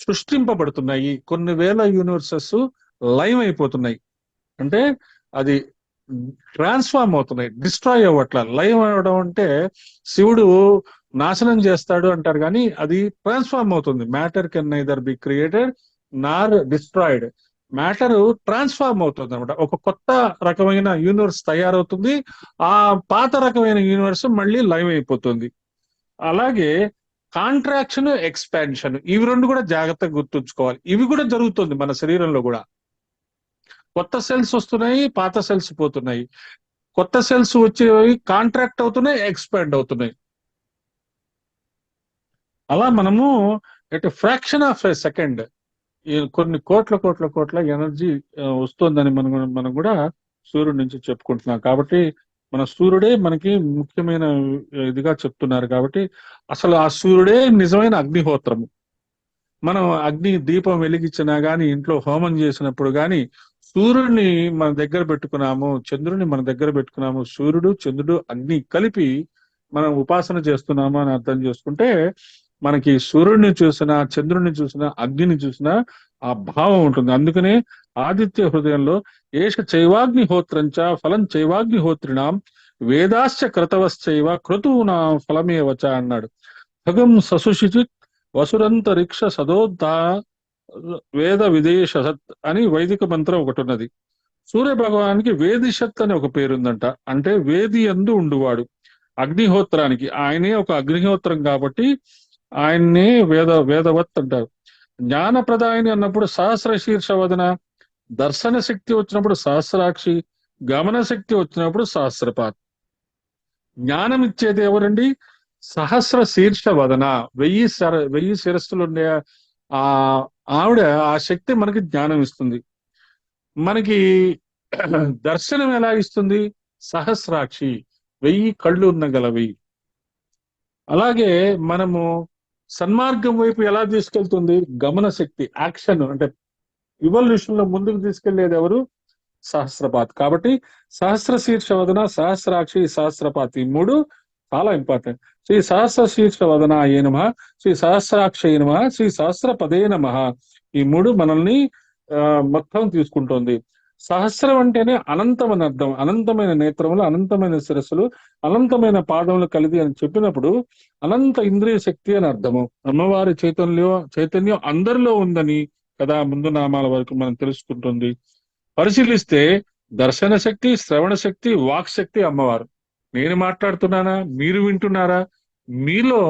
సృష్టింపబడుతున్నాయి, కొన్ని వేల యూనివర్సెస్ లైవ్ అయిపోతున్నాయి. అంటే అది ట్రాన్స్ఫార్మ్ అవుతున్నాయి, డిస్ట్రాయ్ అవ్వట్ల. లైవ్ అవ్వడం అంటే శివుడు నాశనం చేస్తాడు అంటారు, కానీ అది ట్రాన్స్ఫార్మ్ అవుతుంది. Matter can neither be created Nar destroyed. Matter transform అవుతుంది అనమాట. ఒక కొత్త రకమైన యూనివర్స్ తయారవుతుంది, ఆ పాత రకమైన యూనివర్స్ మళ్ళీ లైవ్ అయిపోతుంది. అలాగే కాంట్రాక్షన్, ఎక్స్పాన్షన్, ఇవి రెండు కూడా జాగ్రత్తగా గుర్తుంచుకోవాలి. ఇవి కూడా జరుగుతుంది మన శరీరంలో కూడా. కొత్త సెల్స్ వస్తున్నాయి, పాత సెల్స్ పోతున్నాయి. కొత్త సెల్స్ వచ్చేవి కాంట్రాక్ట్ అవుతున్నాయి, ఎక్స్పాండ్ అవుతున్నాయి. అలా మనము at fraction of a second కొన్ని కోట్ల ఎనర్జీ వస్తుందని మనం కూడా సూర్యుడి నుంచి చెప్పుకుంటున్నాం. కాబట్టి మన సూర్యుడే మనకి ముఖ్యమైన ఇదిగా చెప్తున్నారు. కాబట్టి అసలు ఆ సూర్యుడే నిజమైన అగ్నిహోత్రము. మనం అగ్ని దీపం వెలిగించినా గాని, ఇంట్లో హోమం చేసినప్పుడు గాని సూర్యుడిని మన దగ్గర పెట్టుకున్నాము, చంద్రుడిని మన దగ్గర పెట్టుకున్నాము. సూర్యుడు, చంద్రుడు, అగ్ని కలిపి మనం ఉపాసన చేస్తున్నాము అని అర్థం చేసుకుంటే మనకి సూర్యుడిని చూసినా, చంద్రుడిని చూసినా, అగ్నిని చూసినా ఆ భావం ఉంటుంది. అందుకనే ఆదిత్య హృదయంలో ఏష చైవాగ్నిహోత్రంచ ఫలం చైవాగ్నిహోత్రిణాం వేదాశ్చ క్రతవశ్చైవ క్రతూనా ఫలమేవచ అన్నాడు. భగం ససుశిచిత్ వసురంతరిక్ష సదోద్ధా వేద విదేశత్ అని వైదిక మంత్రం ఒకటి ఉన్నది. సూర్య భగవానికి వేదిషత్ అని ఒక పేరుందంట. అంటే వేది యందు ఉండువాడు. అగ్నిహోత్రానికి ఆయనే ఒక అగ్నిహోత్రం కాబట్టి ఆయన్నే వేదవత్ అంటారు. జ్ఞానప్రదాయని అన్నప్పుడు సహస్ర శీర్ష వదన, దర్శన శక్తి వచ్చినప్పుడు సహస్రాక్షి, గమన శక్తి వచ్చినప్పుడు సహస్రపాత్. జ్ఞానం ఇచ్చేది ఎవరండి? సహస్ర శీర్ష వదన. 1000 శిరస్సులు ఉండే ఆ ఆవిడ, ఆ శక్తి మనకి జ్ఞానం ఇస్తుంది. మనకి దర్శనం ఎలా ఇస్తుంది? సహస్రాక్షి, 1000 కళ్ళు ఉన్న గలవి. అలాగే మనము సన్మార్గం వైపు ఎలా తీసుకెళ్తుంది? గమన శక్తి, యాక్షన్, అంటే ఇవల్యూషన్ లో ముందుకు తీసుకెళ్లేది ఎవరు? సహస్రపాత్. కాబట్టి సహస్ర శీర్ష వదన, సహస్రాక్షి, సహస్రపాత్, ఈ మూడు చాలా ఇంపార్టెంట్. శ్రీ సహస్ర శీర్ష వదన ఏ నమః, శ్రీ సహస్రాక్షయ నమః, శ్రీ సహస్రపదే నమః. ఈ మూడు మనల్ని మొత్తం తీసుకుంటుంది. సహస్రం అంటేనే అనంతం అని అర్థం. అనంతమైన నేత్రములు, అనంతమైన శిరస్సులు, అనంతమైన పాదములు కలిగి అని చెప్పినప్పుడు అనంత ఇంద్రియ శక్తి అని అర్థము. అమ్మవారి చైతన్యం అందరిలో ఉందని కదా ముందు నామాల వరకు మనం తెలుసుకుంటుంది. పరిశీలిస్తే దర్శన శక్తి, శ్రవణ శక్తి, వాక్ శక్తి అమ్మవారు. నేను మాట్లాడుతున్నానా? మీరు వింటున్నారా? మీలో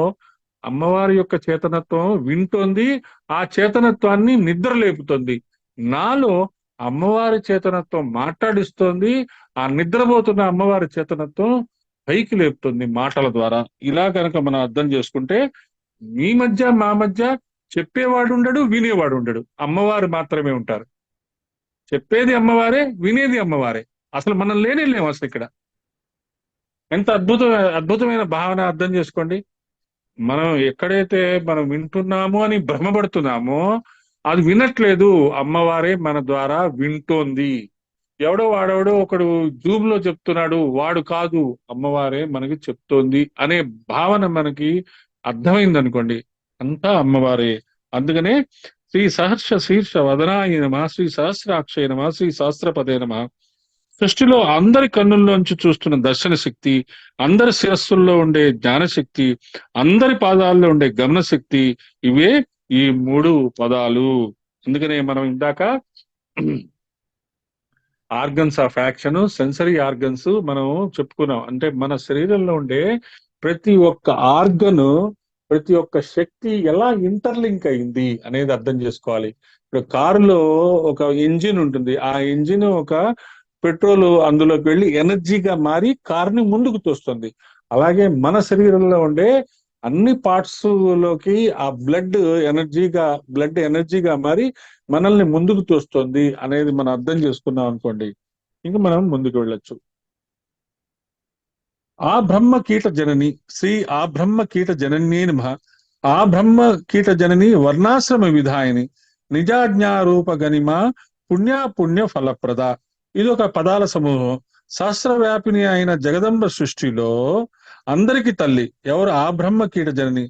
అమ్మవారి యొక్క చేతనత్వం వింటోంది, ఆ చేతనత్వాన్ని నిద్ర లేపుతుంది. నాలో అమ్మవారి చేతనత్వం మాట్లాడిస్తోంది, ఆ నిద్రపోతున్న అమ్మవారి చేతనత్వం పైకి లేపుతుంది మాటల ద్వారా. ఇలా కనుక మనం అర్థం చేసుకుంటే మీ మధ్య మా మధ్య చెప్పేవాడు ఉండడు, వినేవాడు ఉండడు, అమ్మవారు మాత్రమే ఉంటారు. చెప్పేది అమ్మవారే, వినేది అమ్మవారే. అసలు మనం లేము అసలు ఇక్కడ. ఎంత అద్భుతమైన భావన అర్థం చేసుకోండి. మనం ఎక్కడైతే మనం వింటున్నామో అని భ్రమపడుతున్నామో అది వినట్లేదు, అమ్మవారే మన ద్వారా వింటోంది. వాడెవడో ఒకడు జూమ్ లో చెప్తున్నాడు, వాడు కాదు, అమ్మవారే మనకి చెప్తోంది అనే భావన మనకి అర్థమైంది అనుకోండి, అంతా అమ్మవారే. అందుకనే శ్రీ సహర్ష శీర్ష వదనాయ నమః, శ్రీ సహస్రాక్షయ నమః, శ్రీ సహస్రపదే నమః. సృష్టిలో అందరి కన్నుల్లోంచి చూస్తున్న దర్శన శక్తి, అందరి శిరస్సుల్లో ఉండే జ్ఞానశక్తి, అందరి పాదాల్లో ఉండే గమన శక్తి, ఇవే ఈ 3 పదాలు. అందుకనే మనం ఇందాక organs of action, sensory organs మనం చెప్పుకున్నాం. అంటే మన శరీరంలో ఉండే ప్రతి ఒక్క ఆర్గన్, ప్రతి ఒక్క శక్తి ఎలా ఇంటర్లింక్ అయింది అనేది అర్థం చేసుకోవాలి. ఇప్పుడు కారులో ఒక ఇంజిన్ ఉంటుంది, ఆ ఇంజిన్ ఒక పెట్రోల్ అందులోకి వెళ్ళి ఎనర్జీగా మారి కార్ని ముందుకు తోస్తుంది. అలాగే మన శరీరంలో ఉండే అన్ని పార్ట్స్ లోకి ఆ బ్లడ్ ఎనర్జీగా మారి మనల్ని ముందుకు తోస్తుంది అనేది మనం అర్థం చేసుకున్నాం అనుకోండి, ఇంక మనం ముందుకు వెళ్ళొచ్చు. ఆ బ్రహ్మ కీట జనని, శ్రీ ఆ బ్రహ్మ కీట జనన్యే నమః. ఆ బ్రహ్మ కీట జనని వర్ణాశ్రమ విధాయని, నిజాజ్ఞారూప గనిమ, పుణ్య ఫలప్రద. ఇది ఒక పదాల సమూహం. సహస్రవ్యాపిని అయిన జగదంబ సృష్టిలో అందరికి తల్లి ఎవరు? ఆ బ్రహ్మ కీట జనని.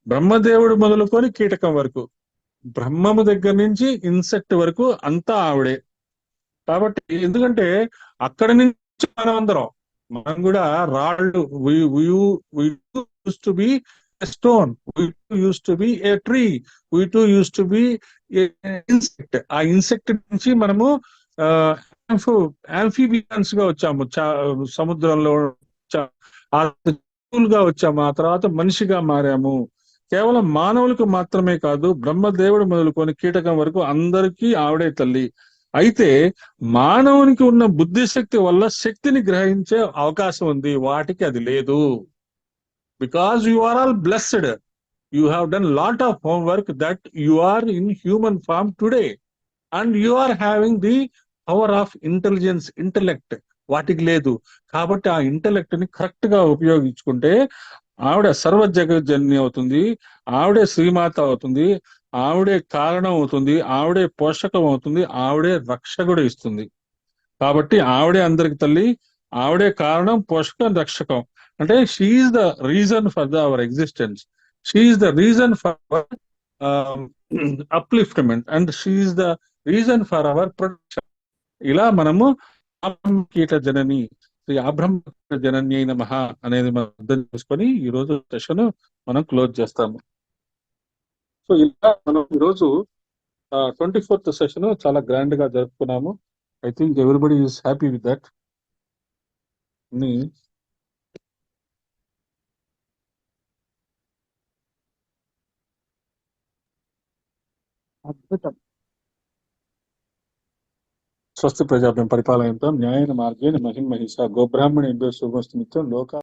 బ్రహ్మదేవుడు మొదలుకొని కీటకం వరకు, బ్రహ్మము దగ్గర నుంచి ఇన్సెక్ట్ వరకు అంతా ఆవిడే. కాబట్టి ఎందుకంటే అక్కడి నుంచి మనం కూడా రాళ్ళు, to be stone, use to be A tree, use to be insect. ఆ ఇన్సెక్ట్ నుంచి మనము ఆంఫీబియన్స్ గా వచ్చాము, సముద్రంలో గా వచ్చాము, ఆ తర్వాత మనిషిగా మారాము. కేవలం మానవులకు మాత్రమే కాదు, బ్రహ్మదేవుడు మొదలుకొని కీటకం వరకు అందరికీ ఆవిడే తల్లి. అయితే మానవునికి ఉన్న బుద్ధిశక్తి వల్ల శక్తిని గ్రహించే అవకాశం ఉంది, వాటికి అది లేదు. Because you are all blessed, you have done lot of homework that you are in human form today, and you are having the power of intelligence, intellect. వాటికి లేదు. కాబట్టి ఆ ఇంటెలెక్ట్ ని కరెక్ట్ గా ఉపయోగించుకుంటే ఆవిడ సర్వ జగజ్జన్య అవుతుంది, ఆవిడే శ్రీమాత అవుతుంది, ఆవిడే కారణం అవుతుంది, ఆవిడే పోషకం అవుతుంది, ఆవిడే రక్ష కూడా ఇస్తుంది. కాబట్టి ఆవిడే అందరికి తల్లి, ఆవిడే కారణం, పోషకం, రక్షకం. అంటే she's the reason for our existence, she's the reason for our upliftment, and she's the reason for our protection. ఇలా మనము కీట జనని, శ్రీ ఆబ్రహ్మ జనని అయిన మహా అనేది మనం అర్థం చేసుకొని ఈ రోజు సెషన్ మనం క్లోజ్ చేస్తాము. సో ఇలా మనం ఈరోజు 24th సెషన్ చాలా గ్రాండ్ గా జరుపుకున్నాము. I think everybody is happy with that. అద్భుతం. స్వస్తి ప్రజాభ్యం పరిపాలయంతో న్యాయన మార్గేణ మహిమహిష గోబ్రాహ్మణేభ్యో శుభమస్తు నిత్యం లోకా